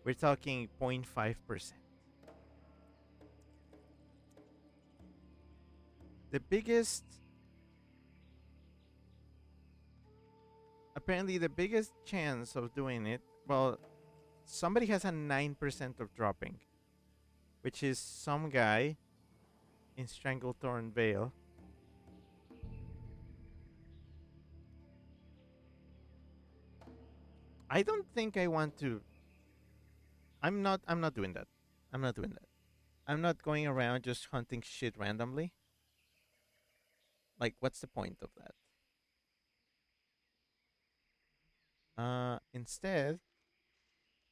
We're talking 0.5%. The biggest, apparently, the biggest chance of doing it, well, somebody has a 9% of dropping, which is some guy in Stranglethorn Vale. I don't think I want to. I'm not doing that. I'm not doing that. I'm not going around just hunting shit randomly. Like, what's the point of that? Instead,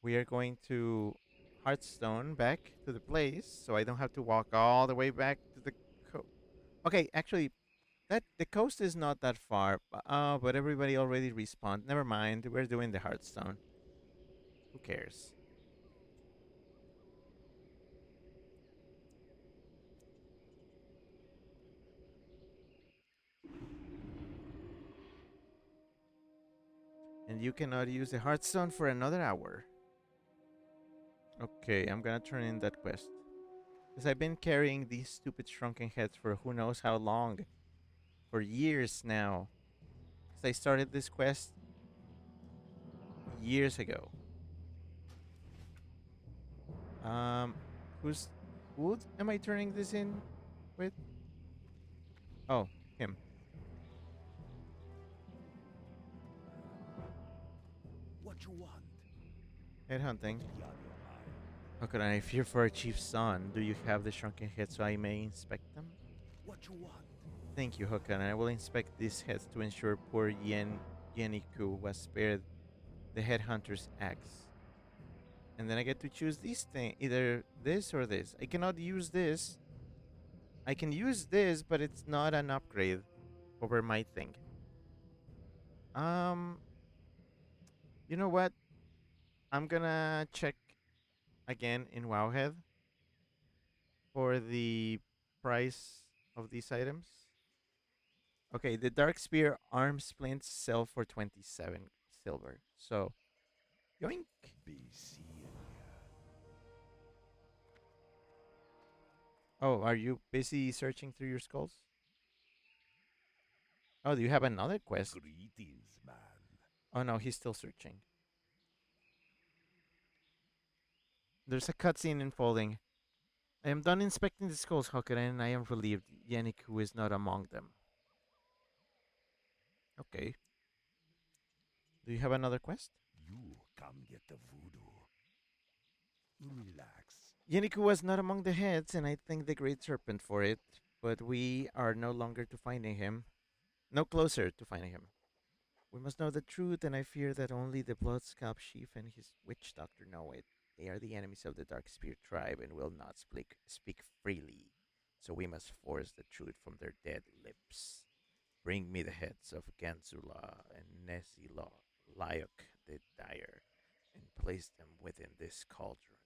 we are going to Hearthstone back to the place, so I don't have to walk all the way back to the coast. Okay, actually, that the coast is not that far. But everybody already respawned. Never mind. We're doing the Hearthstone. Who cares? And you cannot use the Hearthstone for another hour. Okay, I'm gonna turn in that quest. Because I've been carrying these stupid shrunken heads for who knows how long. For years now. Because I started this quest years ago. Um, who's who am I turning this in with? Oh, him. What you want? Headhunting. Be on your mind. How could I fear for a chief's son? Do you have the shrunken head so I may inspect them? What you want? Thank you, Hokan. I will inspect these heads to ensure poor Yeniku was spared the headhunter's axe. And then I get to choose these things, either this or this. I cannot use this. I can use this, but it's not an upgrade over my thing. Um, you know what? I'm gonna check again in Wowhead for the price of these items. Okay, the Dark Spear arm splints sell for 27 silver. So, yoink. Be seeing ya. Oh, are you busy searching through your skulls? Oh, do you have another quest? Greetings, man. Oh no, he's still searching. There's a cutscene unfolding. I am done inspecting the skulls, Hokuren, and I am relieved Yannick is not among them. Okay. Do you have another quest? You come get the voodoo. Relax. Yannick was not among the heads, and I thank the Great Serpent for it, but we are no longer to finding him. No closer to finding him. We must know the truth, and I fear that only the Blood Scalp Chief and his witch doctor know it. They are the enemies of the Dark Spear tribe and will not speak freely. So we must force the truth from their dead lips. Bring me the heads of Gansula and Nesila, Lyok the Dire, and place them within this cauldron.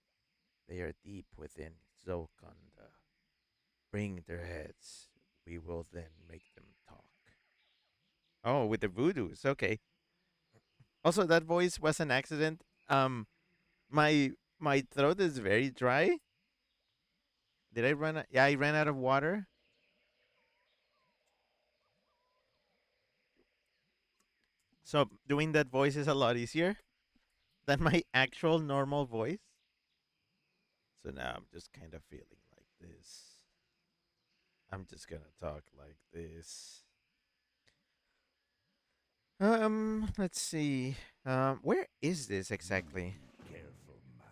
They are deep within Zokanda. Bring their heads. We will then make them talk. Oh, with the voodoos. Okay. Also, that voice was an accident. My throat is very dry. Did I run? Yeah, I ran out of water. So doing that voice is a lot easier than my actual normal voice. So now I'm just kind of feeling like this. I'm just gonna talk like this. Let's see. Where is this exactly? Be careful, man.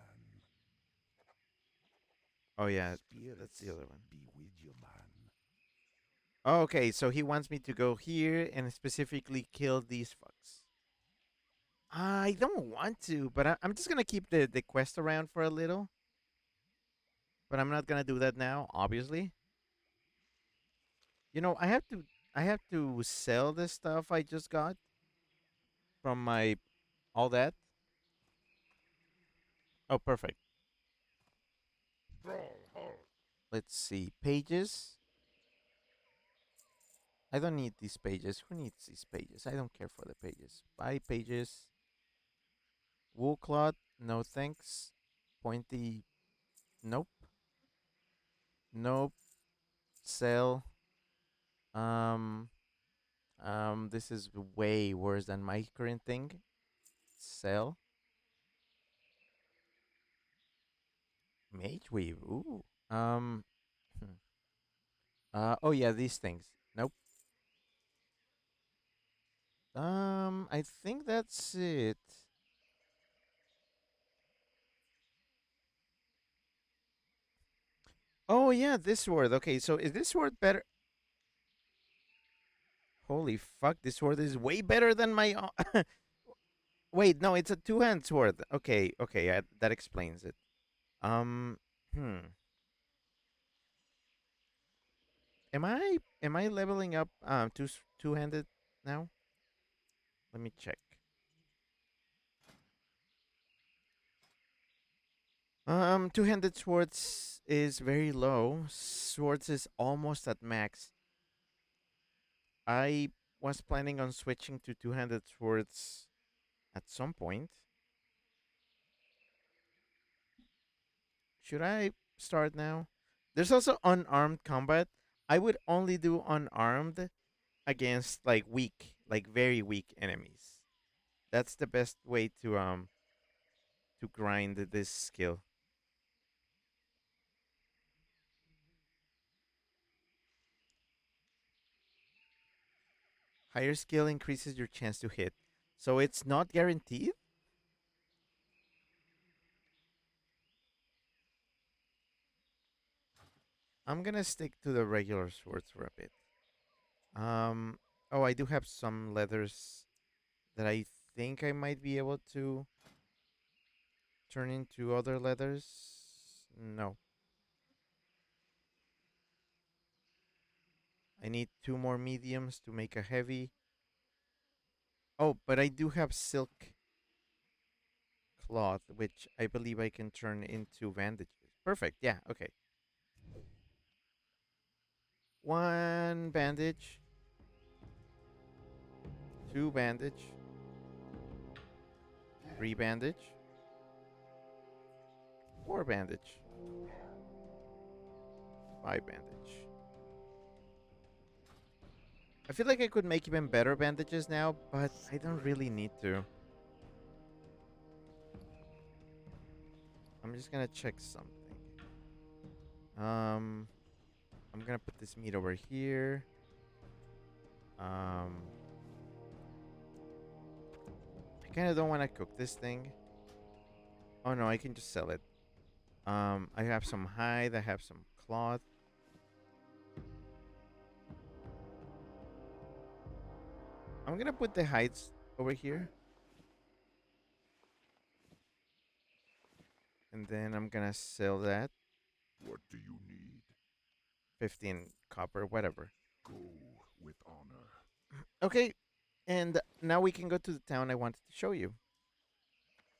Oh yeah, that's Spirits the other one. be with you, man. Oh, okay, so he wants me to go here and specifically kill these fucks. I don't want to, but I'm just gonna keep the quest around for a little. But I'm not gonna do that now, obviously. You know, I have to sell the stuff I just got from my all that. Oh, perfect. Let's see pages. I don't need these pages. Who needs these pages? I don't care for the pages. Buy pages. Wool cloth. No thanks. Pointy. Nope. Nope. Sell. Um. This is way worse than my current thing. Sell. Mage weave. Ooh. Hmm. Oh yeah, these things. Nope. I think that's it. Oh yeah, this sword. Okay, so is this sword better? Holy fuck, this sword is way better than my. Wait, no, it's a two-hand sword. Okay, okay, that explains it. Um, hmm. Am I leveling up two-handed now? Let me check. Two-handed swords is very low. Swords is almost at max. I was planning on switching to two-handed swords at some point. Should I start now? There's also unarmed combat. I would only do unarmed against like weak, like very weak enemies. That's the best way to grind this skill. Higher skill increases your chance to hit. So it's not guaranteed. I'm gonna stick to the regular swords for a bit. Um oh, I do have some leathers that I think I might be able to turn into other leathers. No. I need two more mediums to make a heavy. Oh, but I do have silk cloth, which I believe I can turn into bandages. Perfect. Yeah, okay. One bandage, two bandage, three bandage, four bandage, five bandage. I feel like I could make even better bandages now, but I don't really need to. I'm just gonna check something. Um, I'm gonna put this meat over here. Um, I kind of don't want to cook this thing. Oh no, I can just sell it. I have some hide. I have some cloth. I'm gonna put the hides over here, and then I'm gonna sell that. What do you need? 15 copper, whatever. Go with honor. Okay, and now we can go to the town I wanted to show you.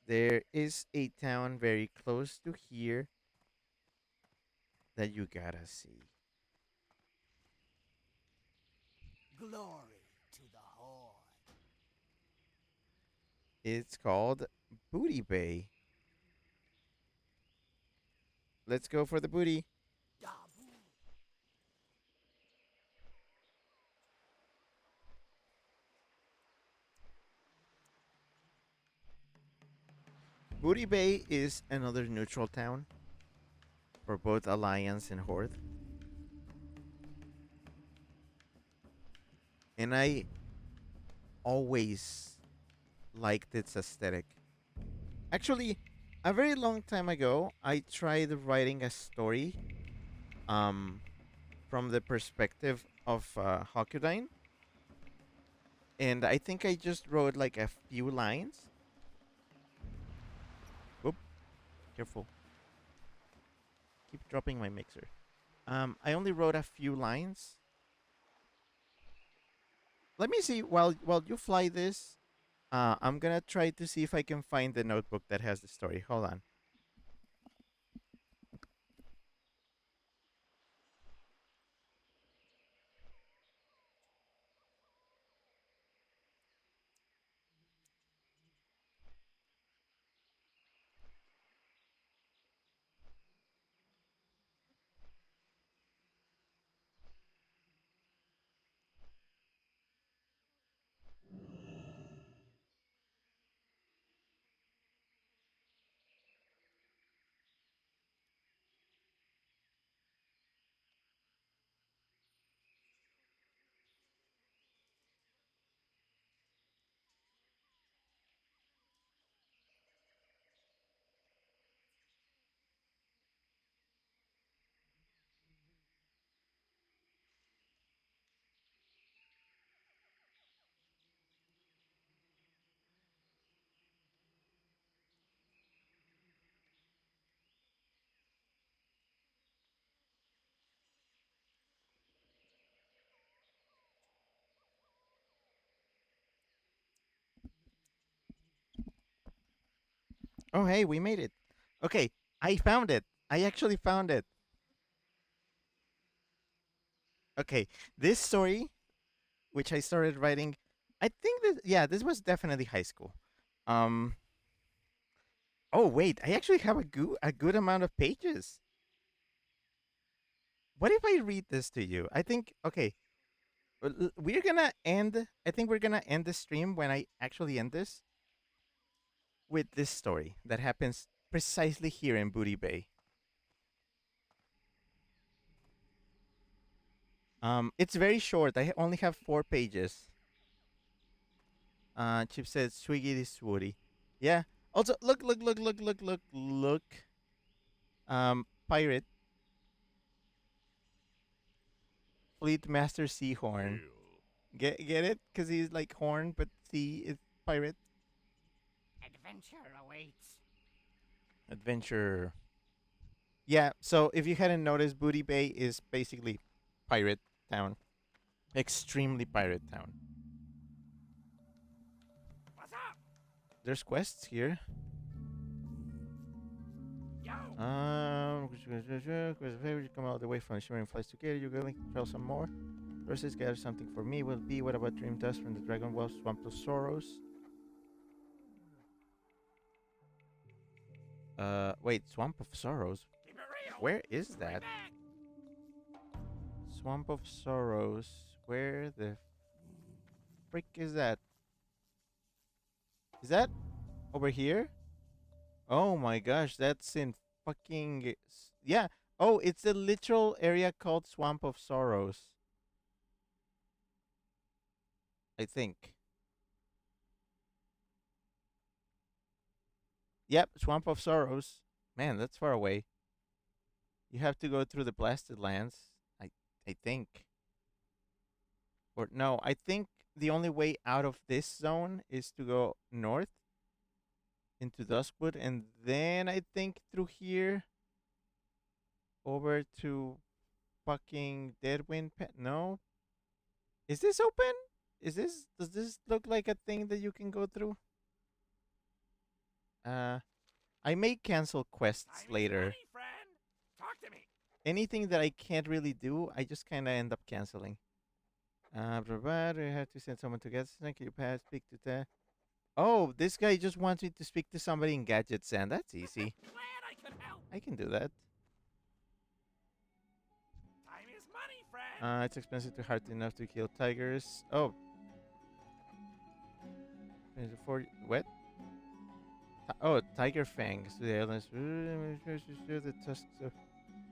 There is a town very close to here that you gotta see. Glory to the Horde. It's called Booty Bay. Let's go for the booty. Dabu. Booty Bay is another neutral town for both Alliance and Horde. And I always liked its aesthetic. Actually, a very long time ago, I tried writing a story um, from the perspective of Hokudine. And I think I just wrote like a few lines. Oop, careful. Keep dropping my mixer. I only wrote a few lines. Let me see while you fly this. I'm gonna try to see if I can find the notebook that has the story. Hold on. Oh, hey, we made it. Okay, I found it. I actually found it. Okay, this story, which I started writing, I think that yeah, this was definitely high school. Um. Oh wait, I actually have a good amount of pages. What if I read this to you? I think okay. We're gonna end. I think we're gonna end the stream when I actually end this with this story that happens precisely here in Booty Bay. It's very short. Only have 4 pages. Chip says Swiggy is Woody. Yeah. Also, look. Pirate Fleet Master Seahorn. Hail. Get it? Because he's like horn, but sea is pirate. Adventure awaits. Adventure. Yeah. So if you hadn't noticed, Booty Bay is basically pirate town. Extremely pirate town. What's up? There's quests here. Yo! You come all the way from the shimmering flies together. You're going to trail some more. Versus gather something for me. Will be what about dream dust from the Dragon Well Swamp of Sorrows? Wait, Swamp of Sorrows. Keep it real. Where is Right that? back. Swamp of Sorrows. Where the frick is that? Is that over here? Oh my gosh, that's in fucking yeah. Oh, it's a literal area called Swamp of Sorrows. I think. Yep, Swamp of Sorrows. Man, that's far away. You have to go through the blasted lands. I think. Or no, I think the only way out of this zone is to go north into Duskwood and then I think through here over to fucking Deadwind No. Is this open? Does this look like a thing that you can go through? Uh I may cancel quests Time is later. money, friend. Talk to me. Anything that I can't really do, I just kind of end up canceling. I have to send someone to get can you pass speak to the Oh, this guy just wants me to speak to somebody in Gadgets and that's easy. Glad I could help. I can do that. Time is money, friend. It's expensive to hard enough to kill tigers. Oh, for what? Oh, tiger fangs. The illness. The tusks.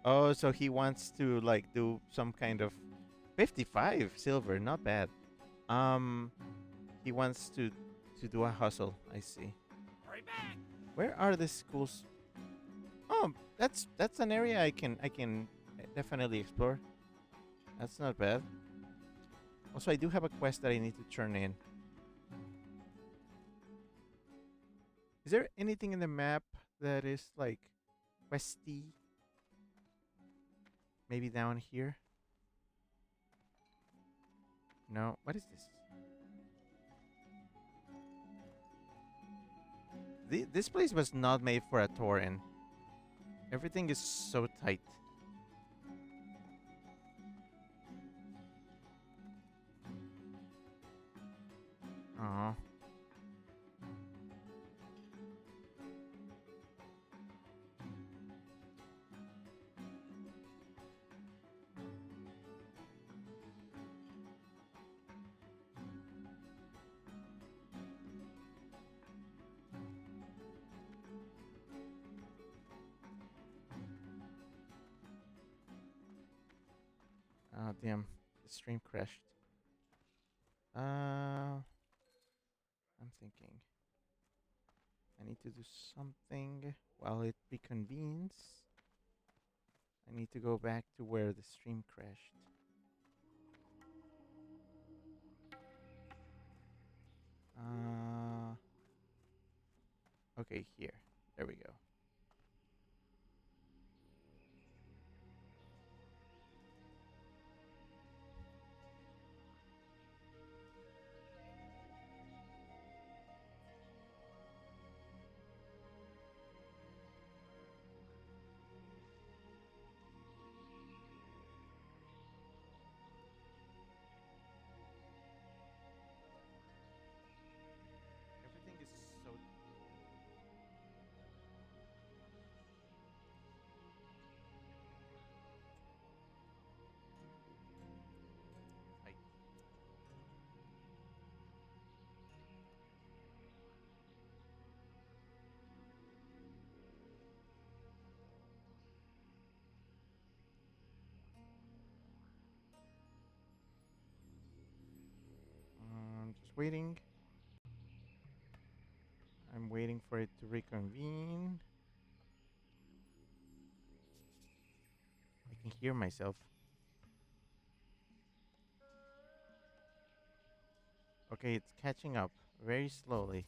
Oh, so he wants to like do some kind of 55 silver. Not bad. He wants to do a hustle. I see. Right back. Where are the schools? Oh, that's an area I can definitely explore. That's not bad. Also, I do have a quest that I need to turn in. Is there anything in the map that is like questy? Maybe down here? No. What is this? This place was not made for a Tauren. Everything is so tight. Oh. Oh damn, the stream crashed. I'm thinking. I need to do something while it reconvenes. I need to go back to where the stream crashed. Okay, here. There we go. waiting. I'm waiting for it to reconvene. I can hear myself. Okay, it's catching up very slowly.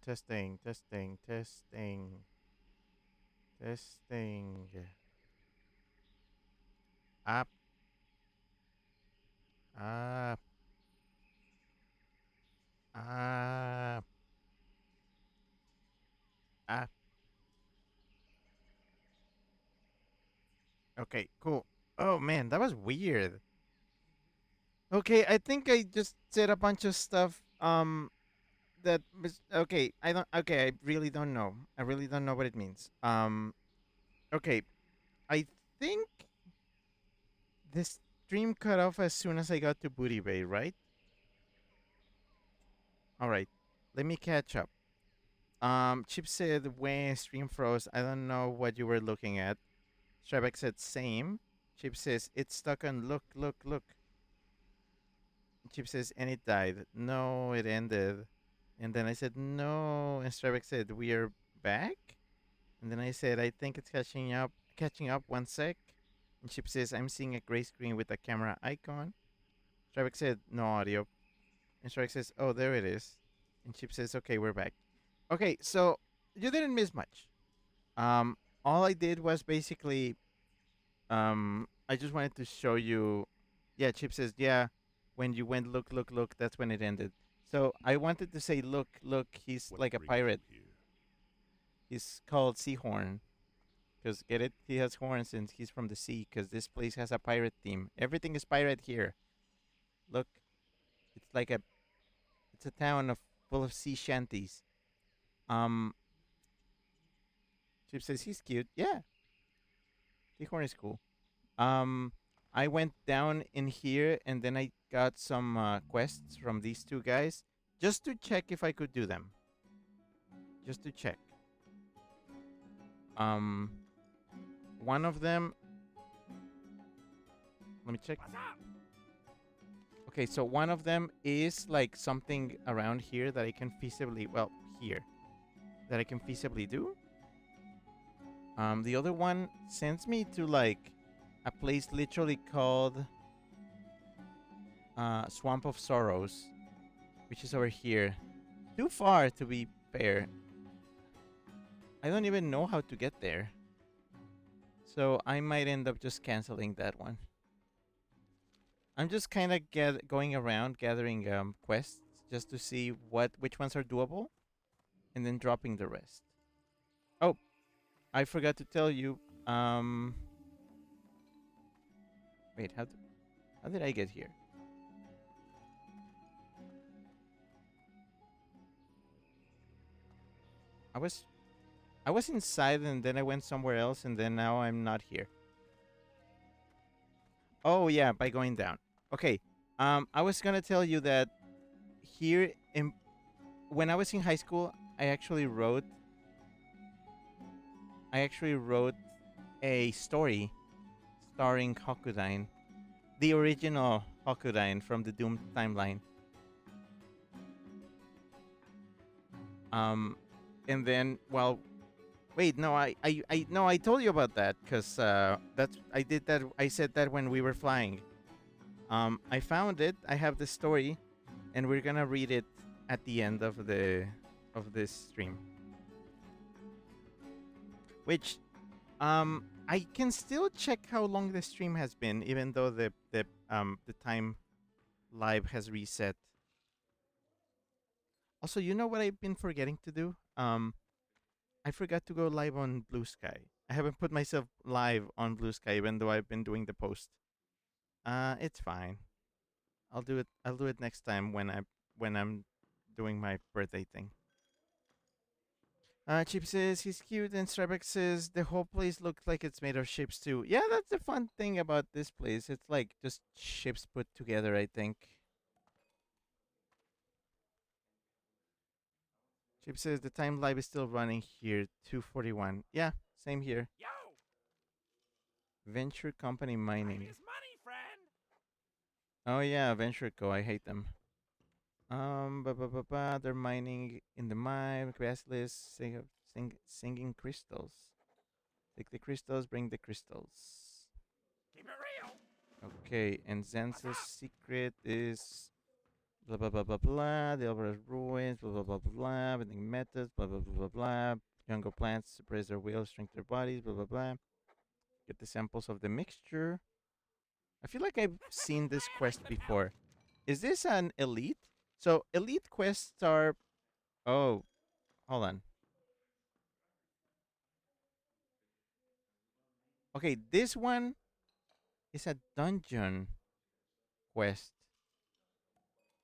Testing, testing, testing, testing. Up, up, up, up. Okay, cool. Oh man, that was weird. Okay, I think I just said a bunch of stuff. Okay. I don't. Okay, I really don't know. I really don't know what it means. Okay, I think this stream cut off as soon as I got to Booty Bay, right? All right, let me catch up. Chip said when stream froze. I don't know what you were looking at. Strebek said same. Chip says it's stuck on look, look, look. Chip says and it died. No, it ended. And then I said no, and Strebek said we are back. And then I said I think it's catching up. Catching up. 1 sec. And Chip says I'm seeing a gray screen with a camera icon. Strebek said no audio. And Strebek says oh there it is. And Chip says okay we're back. Okay, so you didn't miss much. Um, all I did was basically, I just wanted to show you. Yeah, Chip says, yeah, when you went look, look, look, that's when it ended. So I wanted to say, look, look, he's What like a brings pirate. you here? He's called Seahorn. Because get it? He has horns and he's from the sea. Because this place has a pirate theme. Everything is pirate here. Look, it's like it's a town full of sea shanties. Um, Chip says he's cute. Yeah, Seahorn is cool. Um, I went down in here and then I got some quests from these two guys just to check if I could do them. Just to check. Um, one of them. Let me check. What's up? Okay, so one of them is like something around here that I can feasibly, well, here, that I can feasibly do. The other one sends me to like a place literally called Swamp of Sorrows, which is over here. Too far to be fair. I don't even know how to get there. So I might end up just canceling that one. I'm just kind of going around gathering quests just to see which ones are doable, and then dropping the rest. Oh, I forgot to tell you. Wait, how did I get here? I was inside and then I went somewhere else and then now I'm not here. Oh yeah, by going down. Okay. I was gonna tell you that here in when I was in high school, I actually wrote a story starring Hokudine, the original Hokudine from the Doom timeline. And then, well, wait, no, I told you about that because I did that. I said that when we were flying. I found it. I have the story, and we're gonna read it at the end of this stream. Which, I can still check how long the stream has been, even though the time live has reset. Also, you know what I've been forgetting to do? I forgot to go live on Blue Sky. I haven't put myself live on Blue Sky, even though I've been doing the post. It's fine. I'll do it. I'll do it next time when I'm doing my birthday thing. Chip says he's cute, and Starbucks says the whole place looks like it's made of ships too. Yeah, that's the fun thing about this place. It's like just ships put together, I think. Chip says the time live is still running here, 2:41. Yeah, same here. Yo! Venture Company Time Mining. is money, friend! Oh yeah, Venture Co. I hate them. They're mining in the mine. Basilisk singing crystals. Take the crystals, bring the crystals. Keep it real! Okay, and Zen's secret is blah blah blah blah blah. The overall ruins, blah blah blah blah blah. Vending methods, blah blah blah blah blah. Jungle plants suppress their will, shrink their bodies, blah blah blah. Get the samples of the mixture. I feel like I've seen this quest before. Is this an elite? So elite quests are. Oh, hold on. Okay, this one is a dungeon quest,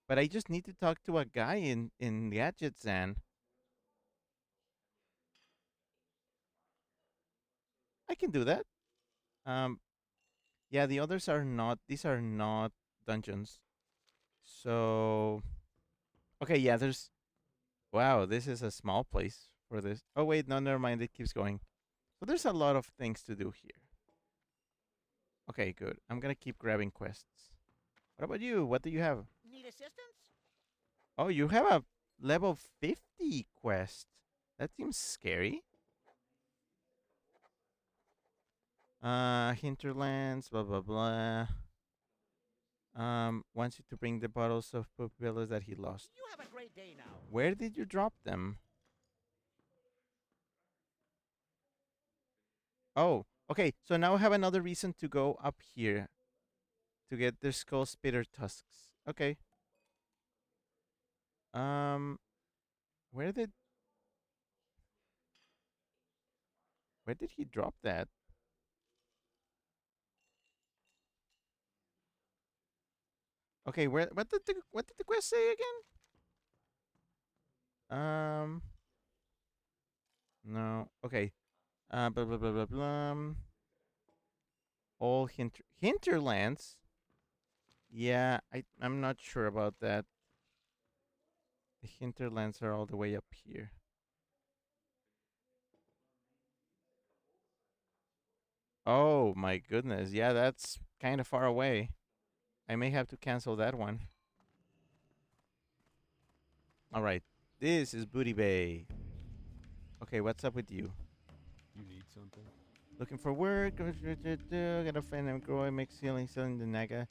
but I just need to talk to a guy in Gadget Zan. I can do that. Um, yeah, the others are not. These are not dungeons. So okay, yeah. There's. Wow, this is a small place for this. Oh wait, no, never mind. It keeps going. So there's a lot of things to do here. Okay, good. I'm gonna keep grabbing quests. What about you? What do you have? Need assistance? Oh, you have a level 50 quest. That seems scary. Hinterlands, blah blah blah. Wants you to bring the bottles of pupillas that he lost. You have a great day now. Where did you drop them? Oh, okay. So now I have another reason to go up here to get their skull spitter tusks. Okay. Um, where did he drop that? Okay, where what did the quest say again? No. Okay. Blah blah blah blah blah. All hinterlands. Yeah, I'm not sure about that. The hinterlands are all the way up here. Oh my goodness. Yeah, that's kind of far away. I may have to cancel that one. All right. This is Booty Bay. Okay, what's up with you? You need something? Looking for work. Gotta find them growing, make ceiling, selling the naga.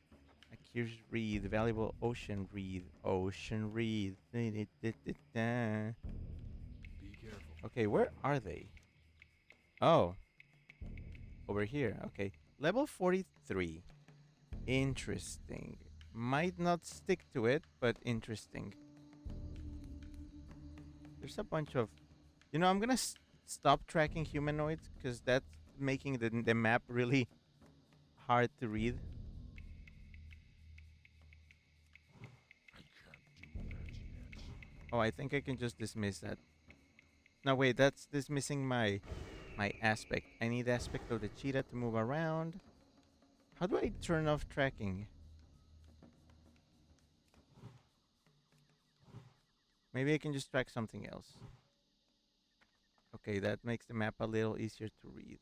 A curious reed, valuable ocean reed. Ocean reed. Be careful. Okay, where are they? Oh, over here. Okay. Level 43. Interesting. Might not stick to it, but interesting. There's a bunch of... You know, I'm gonna stop tracking humanoids because that's making the map really hard to read. I can't do that yet. Oh, I think I can just dismiss that. No, wait, that's dismissing my aspect. I need aspect of the cheetah to move around. How do I turn off tracking? Maybe I can just track something else. Okay, that makes the map a little easier to read.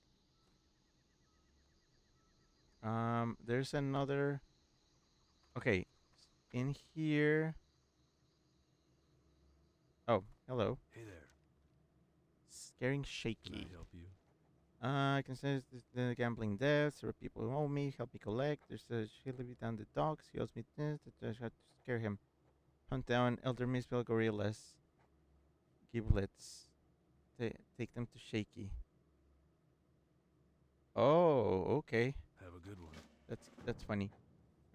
There's another... Okay, in here... Oh, hello. Hey there. Scaring Can shaky. I help you? I can sense the gambling debts. There are people who owe me. Help me collect. There's a shilly down the docks. He owes me this. I have to scare him. Hunt down elder misspell gorillas. Giblets. Take them to Shaky. Oh, okay. Have a good one. That's funny.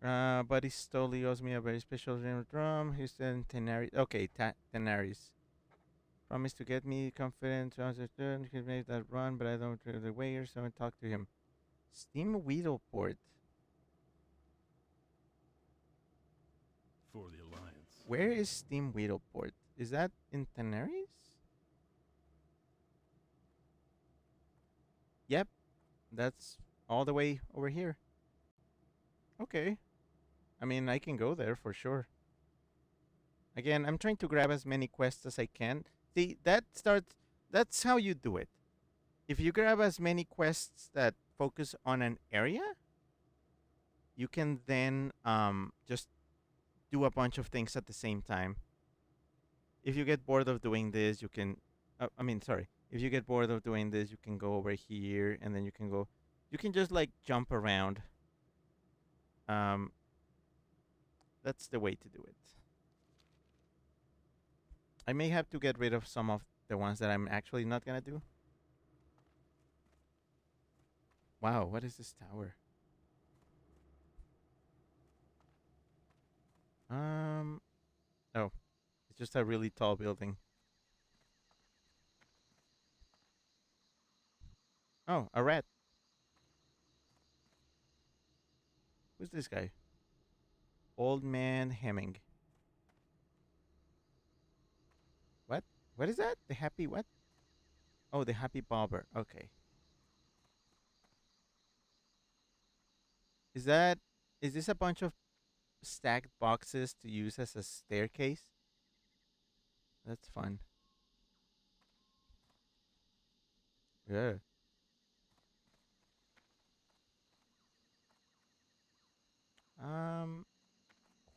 Buddy Stoli owes me a very special drum. He's in Tenaris. Okay, Tenaris. Promised to get me confident. He could make that run, but I don't know the way or so. Talk to him. Steam Weedleport. For the Alliance. Where is Steam Weedleport? Is that in Tenaris? Yep, that's all the way over here. Okay. I mean, I can go there for sure. Again, I'm trying to grab as many quests as I can. See, that's how you do it. If you grab as many quests that focus on an area, you can then just do a bunch of things at the same time. If you get bored of doing this, you can if you get bored of doing this, you can go over here and then you can just like jump around. That's the way to do it. I may have to get rid of some of the ones that I'm actually not gonna do. Wow, what is this tower? Oh, it's just a really tall building. Oh, a rat. Who's this guy? Old Man Hemming. What? What is that? The happy what? Oh, the happy bobber. Okay. Is this a bunch of stacked boxes to use as a staircase? That's fun. Yeah.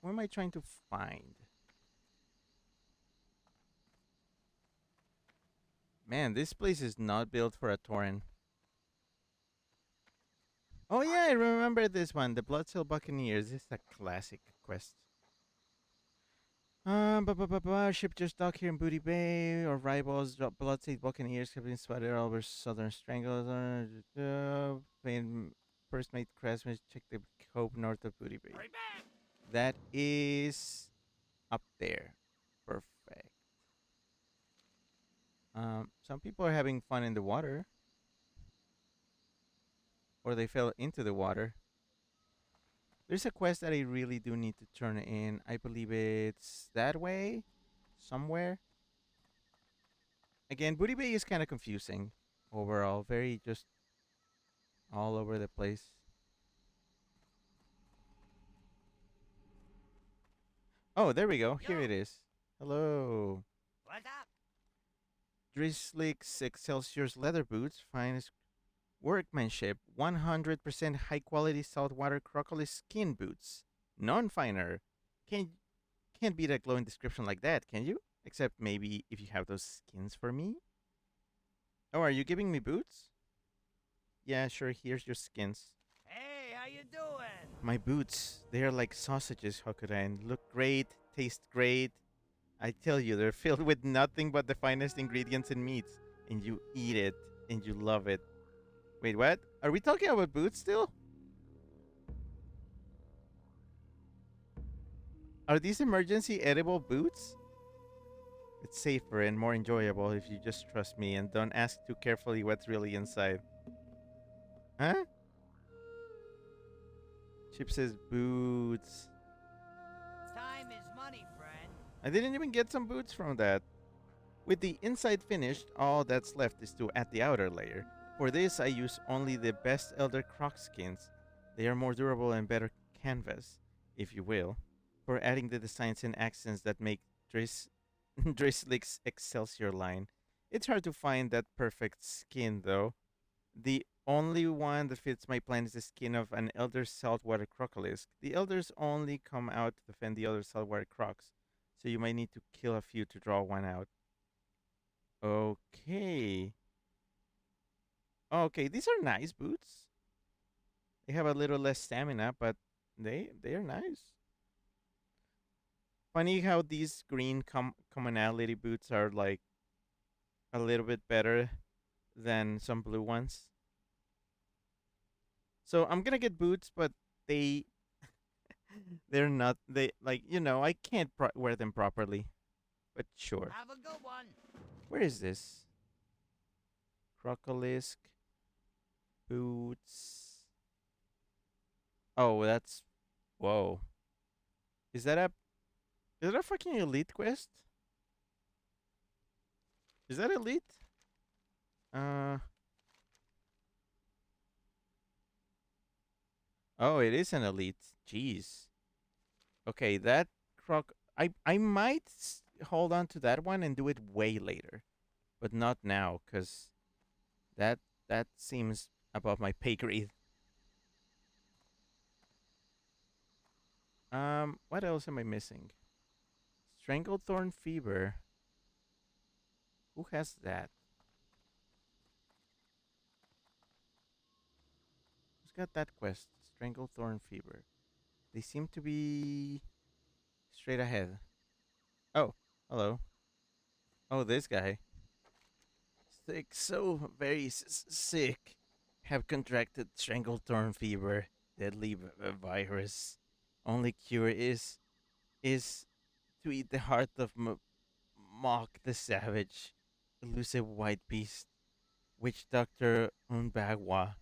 Who am I trying to find? Man, this place is not built for a Tauren. Oh yeah, I remember this one. The Bloodsail Buccaneers. This is a classic quest. Ship just docked here in Booty Bay. Our rivals, Bloodsail Buccaneers, have been spotted all over southern strangles. First mate Craftsman, check the cove north of Booty Bay. Hurry back! That is up there. Perfect. Some people are having fun in the water. Or they fell into the water. There's a quest that I really do need to turn in. I believe it's that way. Somewhere. Again, Booty Bay is kind of confusing. Overall. Very just all over the place. Oh, there we go. Here it is. Hello. What's up? Drizzlix Excelsior's leather boots. Finest workmanship. 100% high quality saltwater crocodile skin boots. None finer. Can't beat a glowing description like that, can you? Except maybe if you have those skins for me. Oh, are you giving me boots? Yeah, sure. Here's your skins. Hey, how you doing? My boots, they are like sausages, Hokuren. Look great, taste great. I tell you, they're filled with nothing but the finest ingredients and meats. And you eat it, and you love it. Wait, what? Are we talking about boots still? Are these emergency edible boots? It's safer and more enjoyable if you just trust me and don't ask too carefully what's really inside. Huh? Chip says boots. Time is money, friend. I didn't even get some boots from that. With the inside finished, all that's left is to add the outer layer. For this, I use only the best Elder Croc skins. They are more durable and better canvas, if you will, for adding the designs and accents that make Drizzlix Excelsior line. It's hard to find that perfect skin, though. The only one that fits my plan is the skin of an Elder Saltwater Crocolisk. The Elders only come out to defend the other Saltwater Crocs, so you might need to kill a few to draw one out. Okay. Okay, these are nice boots. They have a little less stamina, but they are nice. Funny how these green commonality boots are like a little bit better than some blue ones. So I'm gonna get boots, but they're not. They like I can't wear them properly. But sure. Have a good one. Where is this? Crocolisk. Boots. Oh, that's... Whoa. Is that a... Is that a fucking elite quest? Is that elite? Uh... Oh, it is an elite. Jeez. Okay, that croc... I might hold on to that one and do it way later. But not now, because that seems above my pay grade. What else am I missing? Stranglethorn Fever. Who has that? Who's got that quest? Stranglethorn Fever. They seem to be straight ahead. Oh, hello. Oh, this guy. Sick, so very sick. Have contracted Stranglethorn Fever, deadly virus. Only cure is to eat the heart of Mock the Savage, elusive white beast, witch doctor Unbagwa,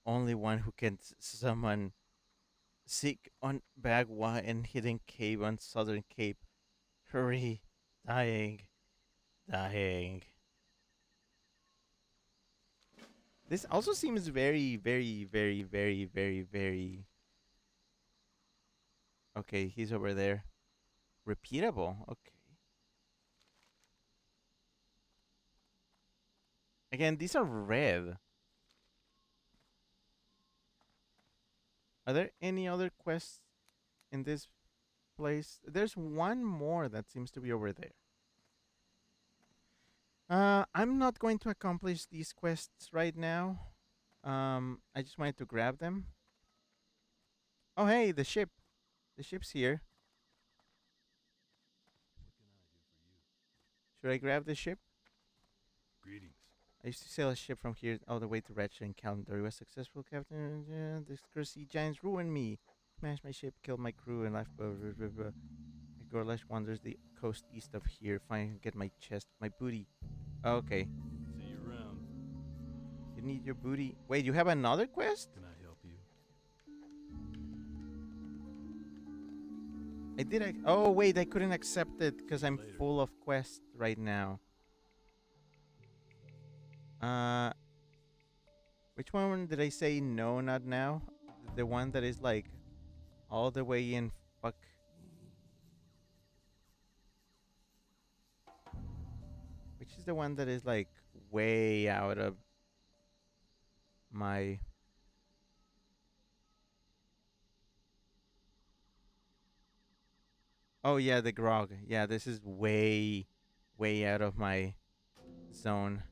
only one who can summon. Seek on Bagwa and hidden cave on Southern Cape. Hurry, dying, dying. This also seems very, very, very, very, very, very. Okay, he's over there. Repeatable. Okay. Again, these are red. Are there any other quests in this place? There's one more that seems to be over there. I'm not going to accomplish these quests right now. I just wanted to grab them. Oh, hey, the ship. The ship's here. Should I grab the ship? Greetings. I used to sail a ship from here all the way to Ratchet and Calendar. He was successful, Captain. The cursey giants ruined me. Smashed my ship, killed my crew, and lifeboat. Gorlash wanders the coast east of here. Find get my chest, my booty. Oh, okay. See you around. You need your booty. Wait, you have another quest? Can I help you? I did. Oh, wait, I couldn't accept it because I'm Later. full of quests right now. Which one did I say no, not now? The one that is like all the way in. Fuck. Which is the one that is like way out of my. Oh yeah, the grog. Yeah, this is way, way out of my zone.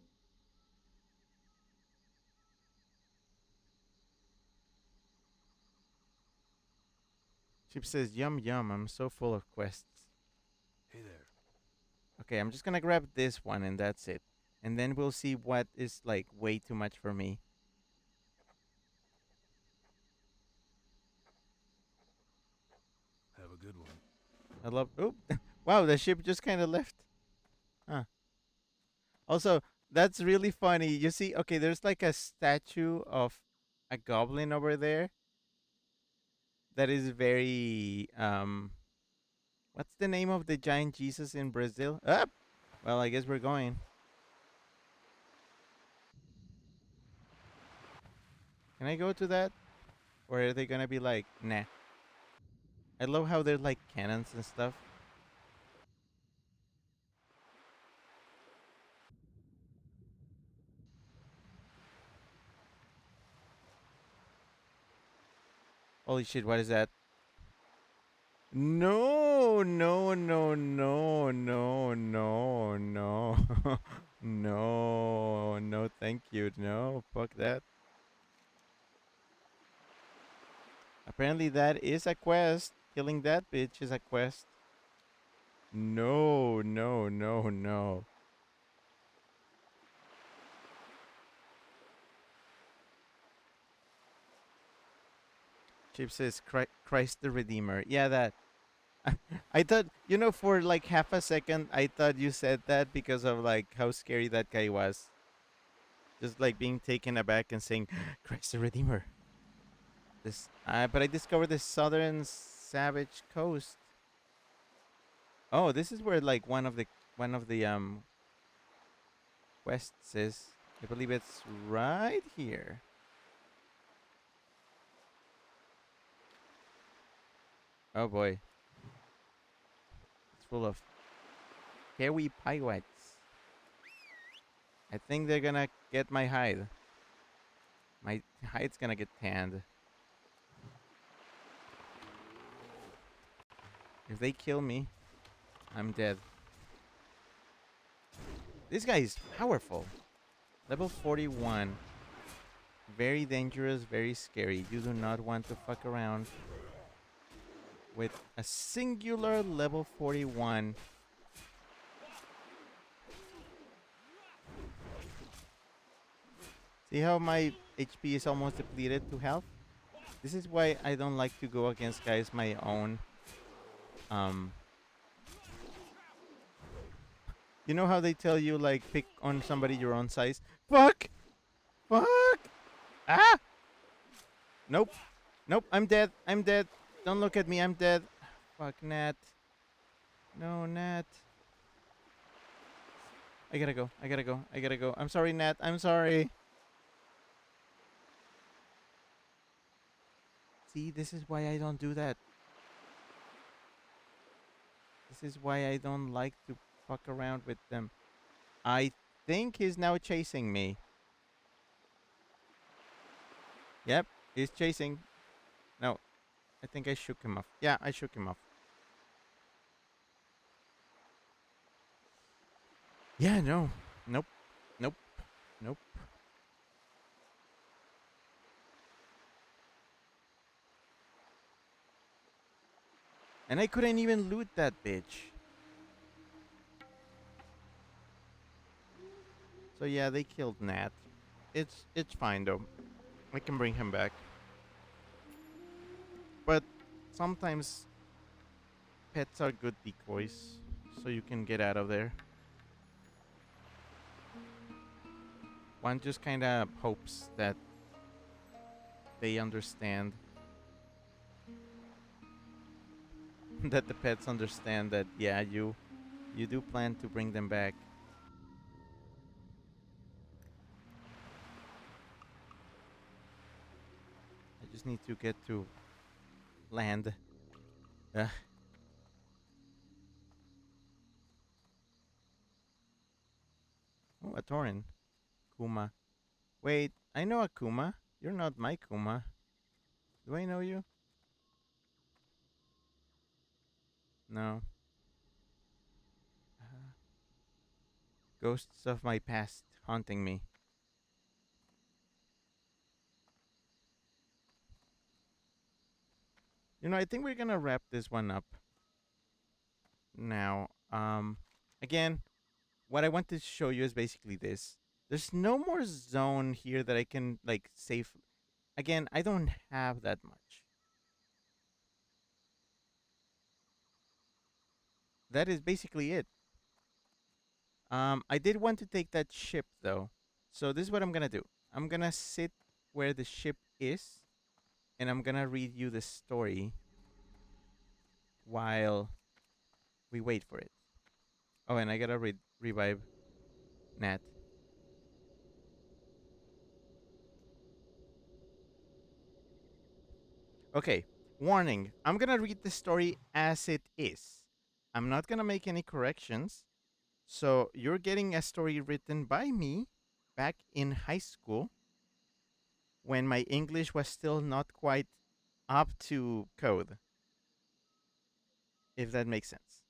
Chip says, yum yum, I'm so full of quests. Hey there. Okay, I'm just gonna grab this one and that's it. And then we'll see what is like way too much for me. Have a good one. I love. Oop! Wow, the ship just kind of left. Huh. Also, that's really funny. You see, okay, there's like a statue of a goblin over there. That is very What's the name of the giant Jesus in Brazil? Up. Well, I guess we're going. Can I go to that? Or are they gonna be like, nah? I love how there's like cannons and stuff. Holy shit, what is that? No, no, no, no, no, no, no. No, no, thank you. No, fuck that. Apparently that is a quest. Killing that bitch is a quest. No, no, no, no. Chip says Christ the Redeemer. Yeah, that. I thought, for like half a second, I thought you said that because of like how scary that guy was. Just like being taken aback and saying, Christ the Redeemer. But I discovered the southern Savage Coast. Oh, this is where like one of the quests is. I believe it's right here. Oh boy, it's full of hairy pirates. I think they're gonna get my hide. My hide's gonna get tanned. If they kill me, I'm dead. This guy is powerful. Level 41. Very dangerous, very scary. You do not want to fuck around with a singular level 41. See how my HP is almost depleted to health? This is why I don't like to go against guys my own. You know how they tell you, like, pick on somebody your own size? Fuck! Fuck! Ah! Nope. Nope, I'm dead. I'm dead. Don't look at me, I'm dead. Fuck, Nat. No, Nat. I gotta go. I gotta go. I gotta go. I'm sorry, Nat. I'm sorry. See, this is why I don't do that. This is why I don't like to fuck around with them. I think he's now chasing me. Yep, he's chasing. No, I think I shook him off. Yeah, I shook him off. Yeah, no. Nope. Nope. Nope. And I couldn't even loot that bitch. So yeah, they killed Nat. It's fine though. I can bring him back. But sometimes pets are good decoys, so you can get out of there. One just kind of hopes that they understand. That the pets understand that, yeah, you do plan to bring them back. I just need to get to land. Ugh. Oh, a Torin. Kuma. Wait, I know a Kuma. You're not my Kuma. Do I know you? No. Ghosts of my past haunting me. I think we're gonna wrap this one up now. Again, what I want to show you is basically this. There's no more zone here that I can like save. Again, I don't have that much. That is basically it. I did want to take that ship though. So this is what I'm gonna do. I'm gonna sit where the ship is, and I'm gonna read you the story while we wait for it. Oh, and I gotta revive Nat. Okay, warning. I'm gonna read the story as it is. I'm not gonna make any corrections. So you're getting a story written by me back in high school when my English was still not quite up to code, if that makes sense.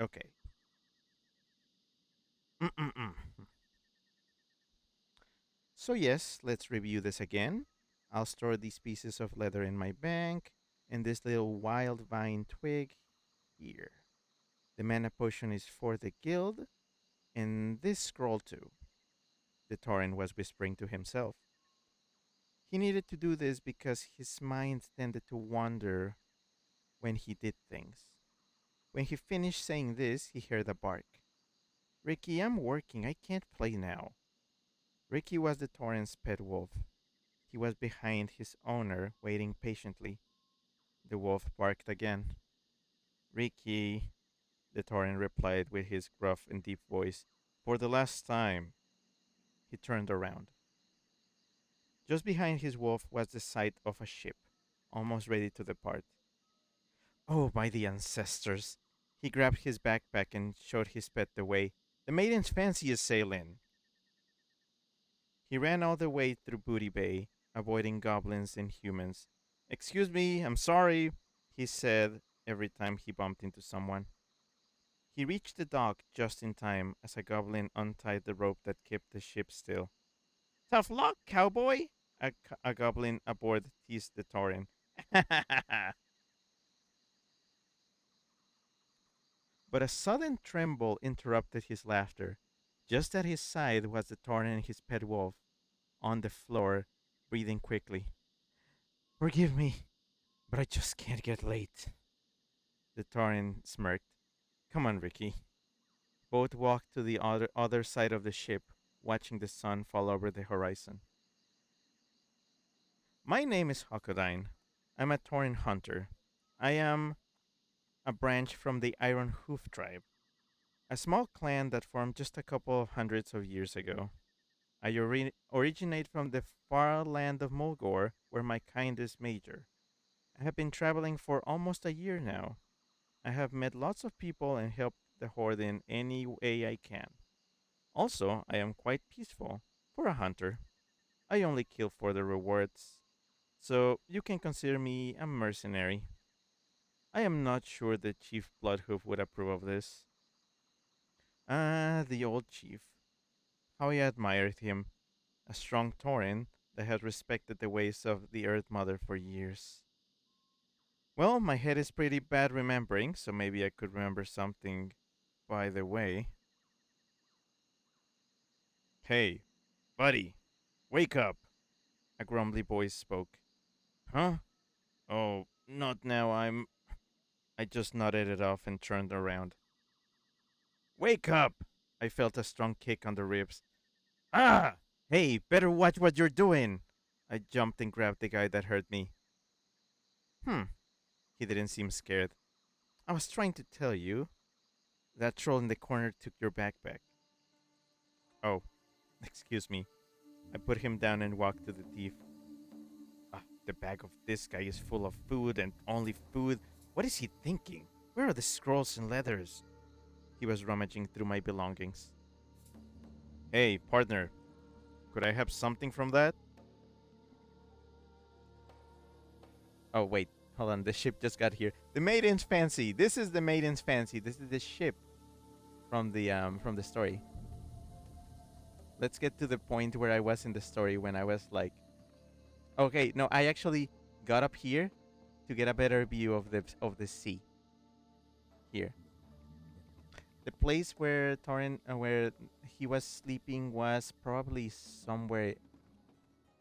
Okay. Mm-mm-mm. So yes, let's review this again. I'll store these pieces of leather in my bank and this little wild vine twig here. The mana potion is for the guild, and this scroll too. The Tauren was whispering to himself. He needed to do this because his mind tended to wander when he did things. When he finished saying this, he heard a bark. Ricky, I'm working. I can't play now. Ricky was the Torrent's pet wolf. He was behind his owner, waiting patiently. The wolf barked again. Ricky, the Torrent replied with his gruff and deep voice, for the last time. He turned around. Just behind his wolf was the sight of a ship, almost ready to depart. Oh, by the ancestors! He grabbed his backpack and showed his pet the way. The maiden's fancy is sailing. He ran all the way through Booty Bay, avoiding goblins and humans. Excuse me, I'm sorry, he said every time he bumped into someone. He reached the dock just in time as a goblin untied the rope that kept the ship still. Tough luck, cowboy! A goblin aboard teased the Tauren. But a sudden tremble interrupted his laughter. Just at his side was the Tauren and his pet wolf, on the floor, breathing quickly. Forgive me, but I just can't get late. The Tauren smirked. Come on, Ricky. Both walked to the other side of the ship, watching the sun fall over the horizon. My name is Hakodine. I'm a Tauren hunter. I am a branch from the Iron Hoof tribe, a small clan that formed just a couple of hundreds of years ago. I originate from the far land of Mulgore, where my kind is major. I have been traveling for almost a year now. I have met lots of people and helped the Horde in any way I can. Also, I am quite peaceful for a hunter. I only kill for the rewards, so you can consider me a mercenary. I am not sure the Chief Bloodhoof would approve of this. Ah, the old chief. How I admired him. A strong Tauren that had respected the ways of the Earth Mother for years. Well, my head is pretty bad remembering, so maybe I could remember something by the way. Hey, buddy, wake up! A grumbly voice spoke. Huh? Oh, not now, I just nodded it off and turned around. Wake up! I felt a strong kick on the ribs. Ah! Hey, better watch what you're doing! I jumped and grabbed the guy that hurt me. He didn't seem scared. I was trying to tell you. That troll in the corner took your backpack. Oh, excuse me. I put him down and walked to the thief. The bag of this guy is full of food and only food. What is he thinking? Where are the scrolls and letters? He was rummaging through my belongings. Hey, partner. Could I have something from that? Oh, wait. Hold on. The ship just got here. The Maiden's Fancy. This is the Maiden's Fancy. This is the ship from the story. Let's get to the point where I was in the story when I was like... Okay, no, I actually got up here to get a better view of the sea. Here. The place where where he was sleeping was probably somewhere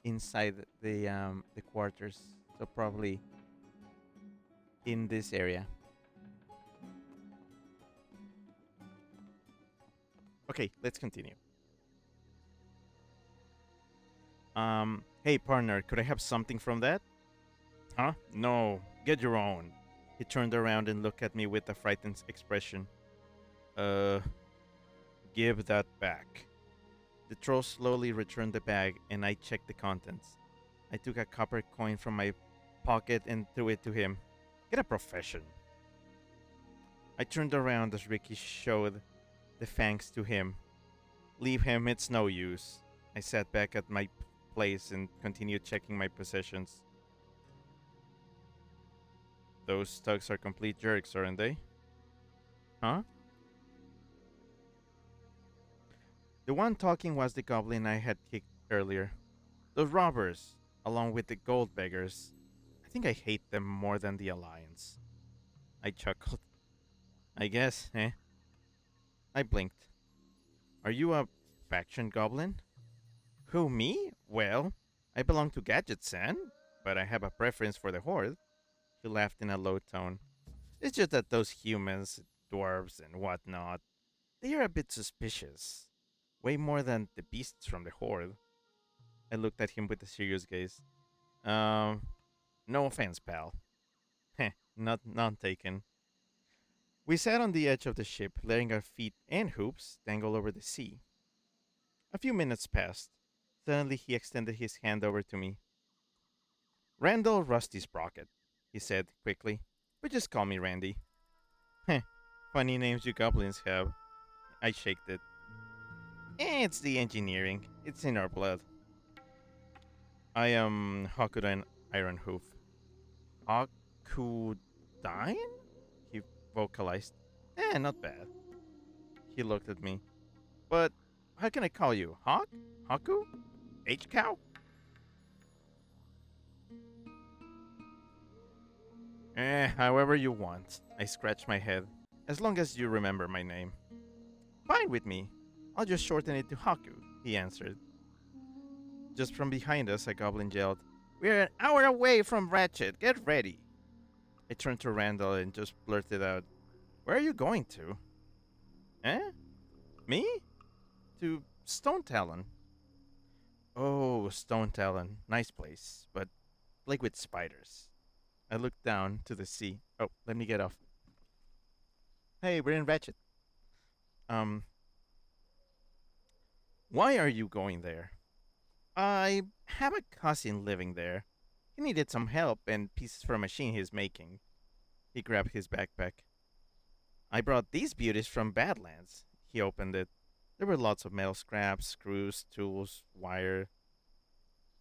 inside the quarters. So probably in this area. Okay, let's continue. Hey partner, could I have something from that? Huh? No, get your own. He turned around and looked at me with a frightened expression. Give that back. The troll slowly returned the bag and I checked the contents. I took a copper coin from my pocket and threw it to him. Get a profession. I turned around as Ricky showed the fangs to him. Leave him, it's no use. I sat back at my place and continued checking my possessions. Those thugs are complete jerks, aren't they? Huh? The one talking was the goblin I had kicked earlier. Those robbers, along with the gold beggars. I think I hate them more than the Alliance. I chuckled. I guess, eh? I blinked. Are you a faction goblin? Who, me? Well, I belong to Gadgetsan, but I have a preference for the Horde. He laughed in a low tone. It's just that those humans, dwarves, and whatnot, they are a bit suspicious. Way more than the beasts from the Horde. I looked at him with a serious gaze. Um, no offense, pal. Heh, not none taken. We sat on the edge of the ship, letting our feet and hoops dangle over the sea. A few minutes passed. Suddenly, he extended his hand over to me. Randall Rusty Sprocket, he said quickly. But just call me Randy. Heh, funny names you goblins have. I shaked it. It's the engineering. It's in our blood. I am Hakudan Ironhoof. Hakudain? He vocalized. Not bad. He looked at me. But how can I call you? Hawk? Haku? H-cow? However you want. I scratched my head. As long as you remember my name. Fine with me. I'll just shorten it to Haku, he answered. Just from behind us, a goblin yelled, We're an hour away from Ratchet. Get ready. I turned to Randall and just blurted out, Where are you going to? Eh? Me? To Stone Talon. Oh, Stone Talon. Nice place, but like with spiders. I looked down to the sea. Oh, let me get off. Hey, we're in Ratchet. Why are you going there? I have a cousin living there. He needed some help and pieces for a machine he's making. He grabbed his backpack. I brought these beauties from Badlands. He opened it. There were lots of metal scraps, screws, tools, wire.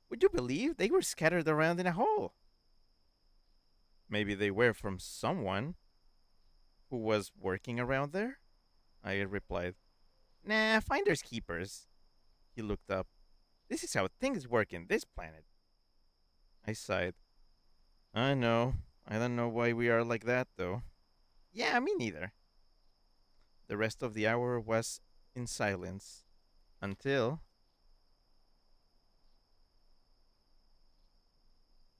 Would you believe they were scattered around in a hole? Maybe they were from someone who was working around there? I replied. Nah, finders keepers. He looked up. This is how things work in this planet. I sighed. I know. I don't know why we are like that, though. Yeah, me neither. The rest of the hour was in silence. Until...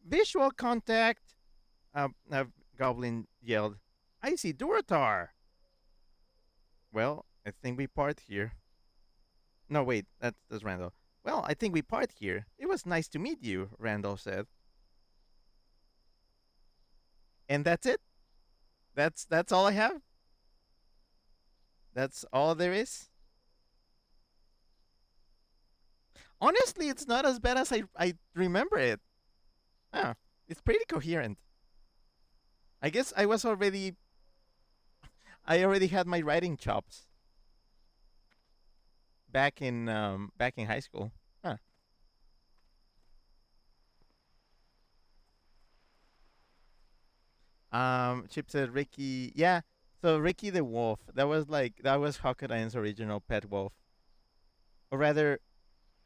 Visual contact! A goblin yelled. I see Duratar! Well, I think we part here. No, wait, that's Randall. Well, I think we part here. It was nice to meet you, Randall said. And that's it? That's all I have? That's all there is? Honestly, it's not as bad as I remember it. Ah, it's pretty coherent. I guess I already had my writing chops back in high school. Huh. Chip said Ricky. Yeah. So Ricky the wolf. That was Hokudain's original pet wolf. Or rather,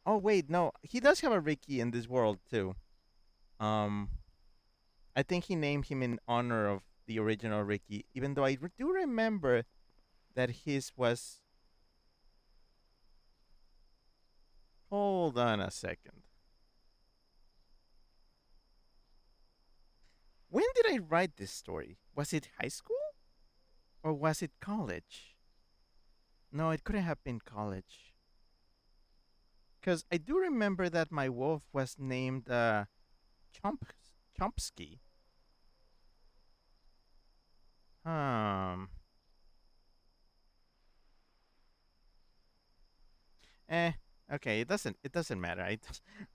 oh wait, no, he does have a Ricky in this world too. Um, I think he named him in honor of the original Ricky. Even though do remember that his was. Hold on a second. When did I write this story? Was it high school? Or was it college? No, it couldn't have been college. Because I do remember that my wolf was named Chompsky. Eh, okay, it doesn't matter.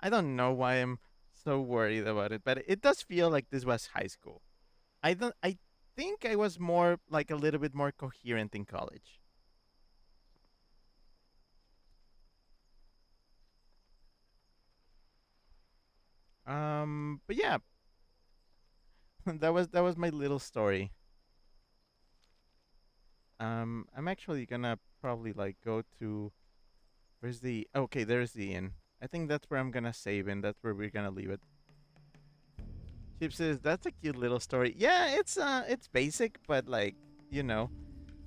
I don't know why I'm so worried about it, but it does feel like this was high school. I think I was more like a little bit more coherent in college. But yeah, that was my little story. I'm actually gonna probably like go to where's the okay, there's the inn. I think that's where I'm gonna save and that's where we're gonna leave it. Chip says that's a cute little story. Yeah, it's basic, but like, you know,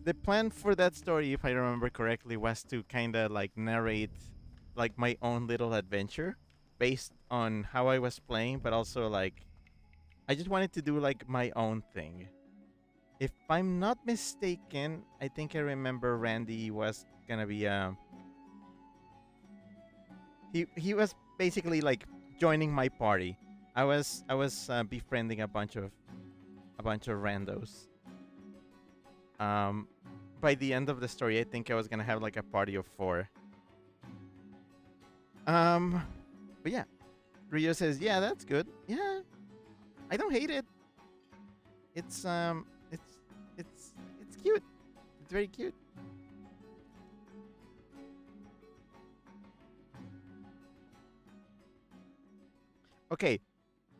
the plan for that story, if I remember correctly, was to kinda like narrate like my own little adventure based on how I was playing, but also like I just wanted to do like my own thing. If I'm not mistaken, I think I remember Randy was gonna be he was basically like joining my party. I was befriending a bunch of randos. Um, by the end of the story, I think I was gonna have like a party of 4. Um, but yeah, Rio says, "Yeah, that's good. Yeah, I don't hate it. It's it's cute. It's very cute." Okay,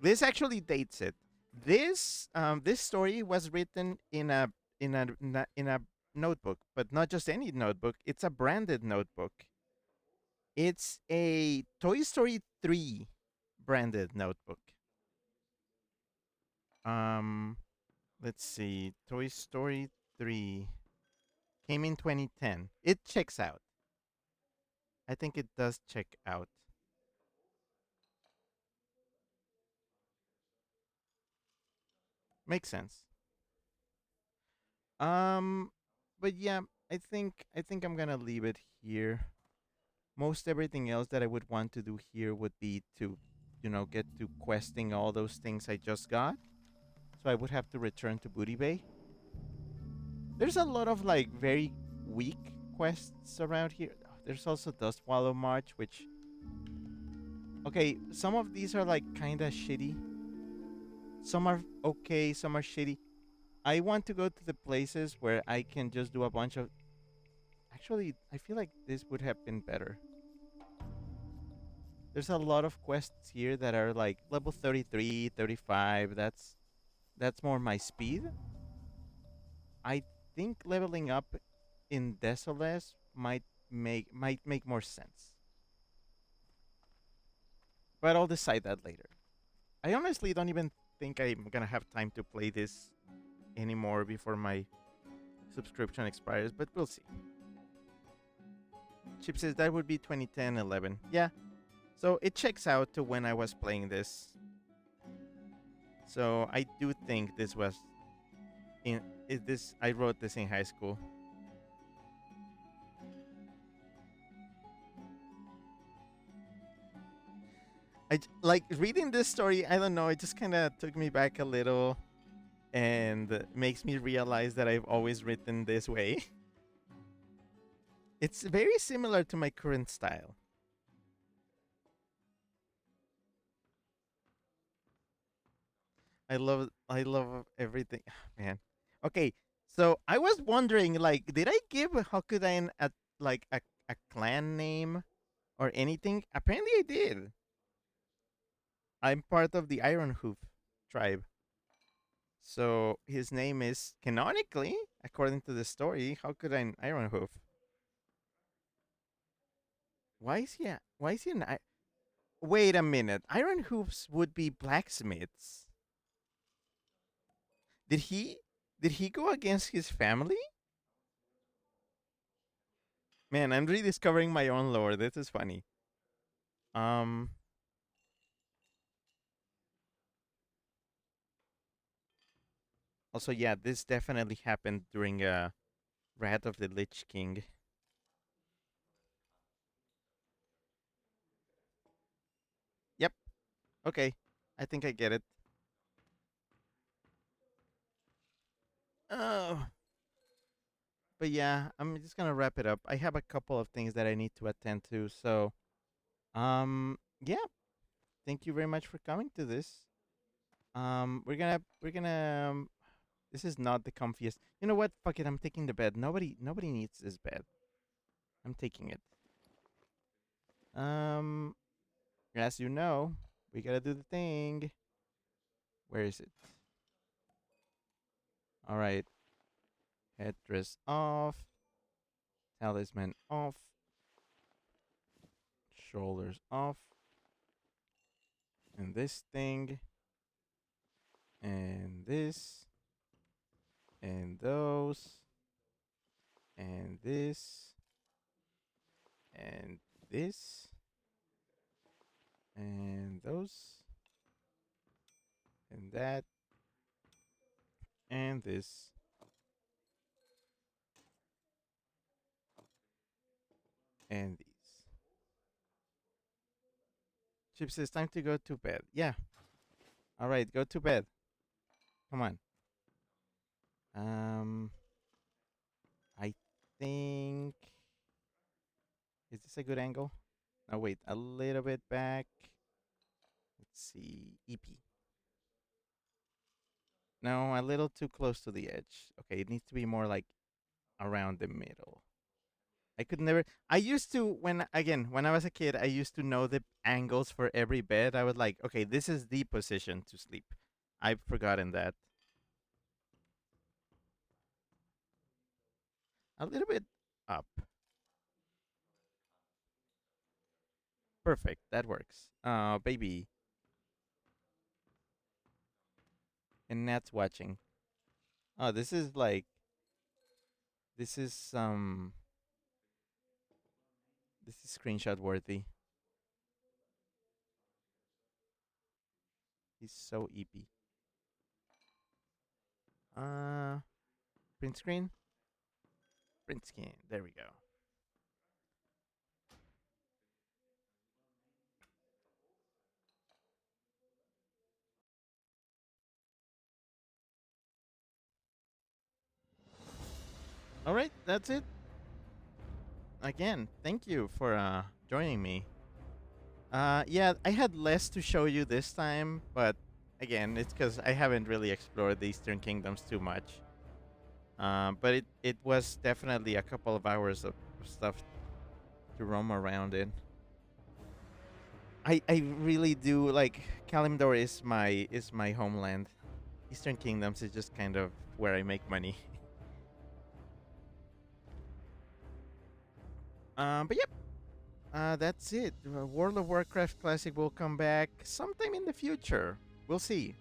this actually dates it. This story was written in a notebook, but not just any notebook. It's a branded notebook. It's a Toy Story 3 branded notebook. Um, let's see. Toy Story 3 came in 2010. It checks out. I think it does check out. Makes sense. Um, but yeah, I think I'm gonna leave it here. Most everything else that I would want to do here would be to, get to questing all those things I just got. So I would have to return to Booty Bay. There's a lot of like very weak quests around here. There's also Dust Wallow March, which, okay, some of these are like kind of shitty. Some are okay, some are shitty. I want to go to the places where I can just do a bunch of. Actually, I feel like this would have been better. There's a lot of quests here that are like level 33, 35. That's more my speed. I think leveling up in Desoles might make more sense. But I'll decide that later. I honestly don't even think I'm gonna have time to play this anymore before my subscription expires, but we'll see. Chip says that would be 2010, 11. Yeah. So it checks out to when I was playing this. So I do think this was I wrote this in high school. Like reading this story, I don't know, it just kind of took me back a little and makes me realize that I've always written this way. It's very similar to my current style. I love everything. Man. Okay. So I was wondering, like, did I give Hokudan a clan name or anything? Apparently I did. I'm part of the Iron Hoof tribe. So his name is canonically, according to the story, Hokudan Iron Hoof. Why is he an Wait a minute. Iron Hoofs would be blacksmiths. Did he did he go against his family? Man, I'm rediscovering my own lore. This is funny. Um Also, yeah, this definitely happened during Wrath of the Lich King. Yep. Okay. I think I get it. Oh, but yeah, I'm just gonna wrap it up. I have a couple of things that I need to attend to. So, yeah. Thank you very much for coming to this. We're gonna. This is not the comfiest. You know what? Fuck it. I'm taking the bed. Nobody needs this bed. I'm taking it. Um, as you know, we gotta do the thing. Where is it? All right. Headdress off. Talisman off. Shoulders off. And this thing. And this. And those. And this. And this. And those. And that. And this. and these. Chip says time to go to bed. Yeah. All right, go to bed. Come on. I think is this a good angle? Oh wait, a little bit back. Let's see. EP. No, a little too close to the edge. Okay, it needs to be more like around the middle. I could never. I used to when I was a kid. I used to know the angles for every bed. I was like, okay, this is the position to sleep. I've forgotten that. A little bit up. Perfect. That works. Baby. And Nat's watching. Oh, this is like this is this is screenshot worthy. He's so eepy. Uh, print screen. Print screen. There we go. All right, that's it. Again, thank you for joining me. Yeah, I had less to show you this time, but again, it's because I haven't really explored the Eastern Kingdoms too much. But it was definitely a couple of hours of stuff to roam around in. I really do like Kalimdor is my homeland. Eastern Kingdoms is just kind of where I make money. But yep, that's it. World of Warcraft Classic will come back sometime in the future. We'll see.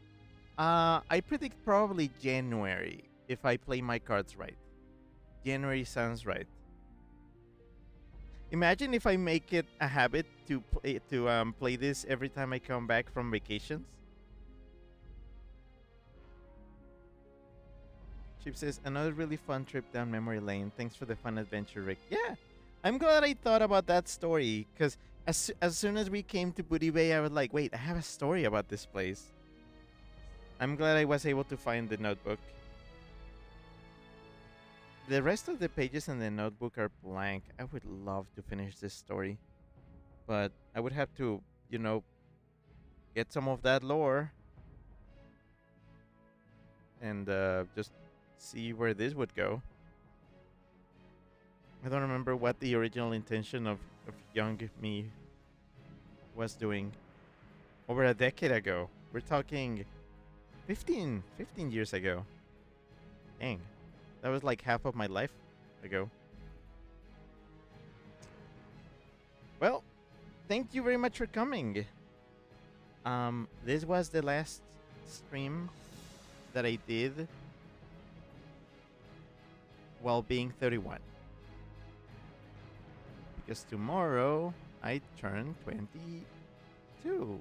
I predict probably January if I play my cards right. January sounds right. Imagine if I make it a habit to play this every time I come back from vacations. Chip says another really fun trip down memory lane. Thanks for the fun adventure, Rick. Yeah, I'm glad I thought about that story because as soon as we came to Booty Bay, I was like, wait, I have a story about this place. I'm glad I was able to find the notebook. The rest of the pages in the notebook are blank. I would love to finish this story, but I would have to, get some of that lore and just see where this would go. I don't remember what the original intention of young me was doing over a decade ago. We're talking 15 years ago. Dang. That was like half of my life ago. Well, thank you very much for coming. This was the last stream that I did while being 31. Because tomorrow I turn 22.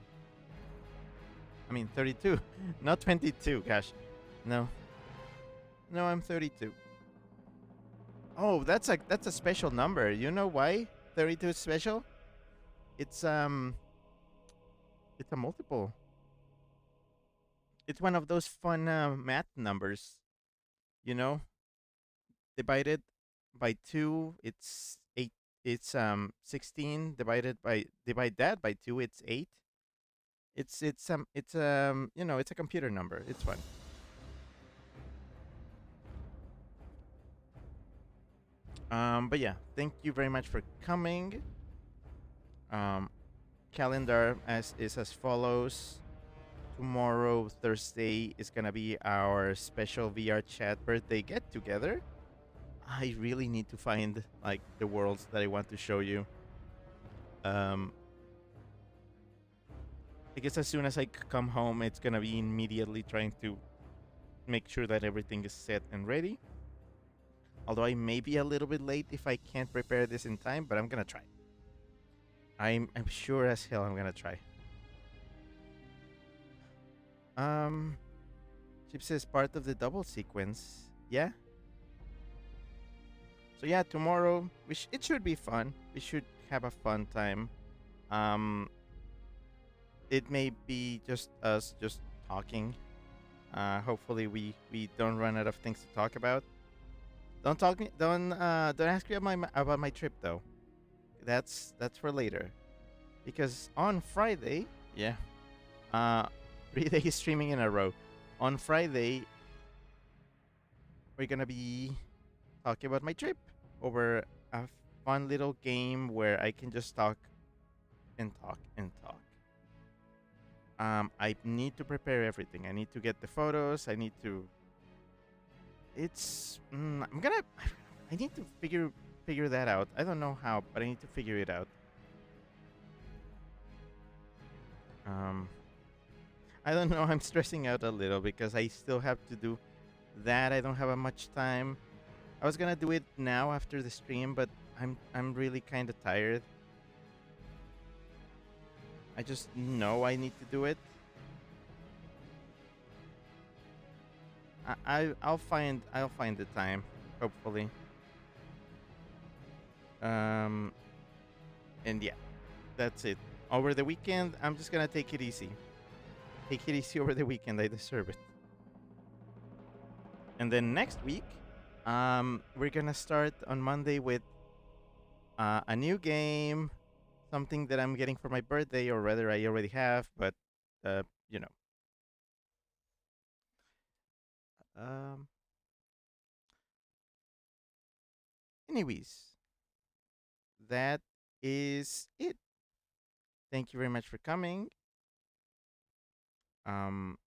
I mean 32, not 22, gosh. No, I'm 32. Oh, that's a special number. You know why 32 is special? It's a multiple. It's one of those fun math numbers. You know, divided by 2, it's 8. It's 16 divide that by 2, it's 8. It's it's a computer number. It's fun. But yeah, thank you very much for coming. Calendar is as follows. Tomorrow, Thursday, is gonna be our special VR chat birthday get together. I really need to find like the worlds that I want to show you. I guess as soon as I come home, it's gonna be immediately trying to make sure that everything is set and ready. Although I may be a little bit late if I can't prepare this in time, but I'm gonna try. I'm sure as hell I'm gonna try. Chip says part of the double sequence. Yeah. So yeah, tomorrow it should be fun. We should have a fun time. Um, it may be just us just talking. Hopefully we don't run out of things to talk about. Don't ask me about my trip though. That's for later. Because on Friday, yeah, uh, 3 days streaming in a row. On Friday, we're gonna be talking about my trip over a fun little game where I can just talk and talk and talk. I need to prepare everything. I need to get the photos. I need to. I'm gonna. I need to figure that out. I don't know how, but I need to figure it out. Um, I don't know. I'm stressing out a little because I still have to do that. I don't have much time. I was gonna do it now after the stream, but I'm really kind of tired. I just know I need to do it. I'll find the time, hopefully. And yeah, that's it. Over the weekend, I'm just gonna take it easy. Take it easy over the weekend. I deserve it. And then next week, we're gonna start on Monday with a new game, something that I'm getting for my birthday, or rather, I already have. But you know, um, anyways, that is it. Thank you very much for coming. Um,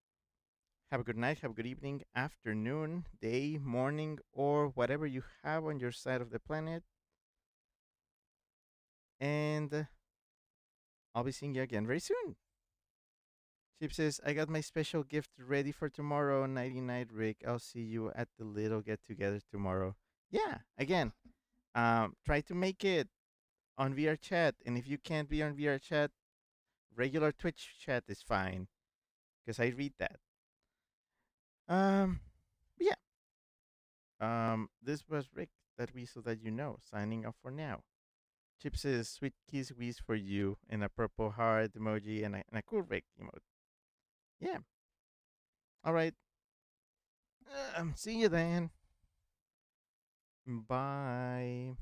have a good night, have a good evening, afternoon, day, morning, or whatever you have on your side of the planet. And I'll be seeing you again very soon. Chip says, I got my special gift ready for tomorrow. Nighty night, Rick. I'll see you at the little get together tomorrow. Yeah, again, try to make it on VR chat. And if you can't be on VR chat, regular Twitch chat is fine because I read that. Um, yeah. This was Rick, that we so that you know, signing off for now. Chip says, sweet kiss wheeze for you, and a purple heart emoji, and a cool Rick emote. Yeah. All right. See you then. Bye.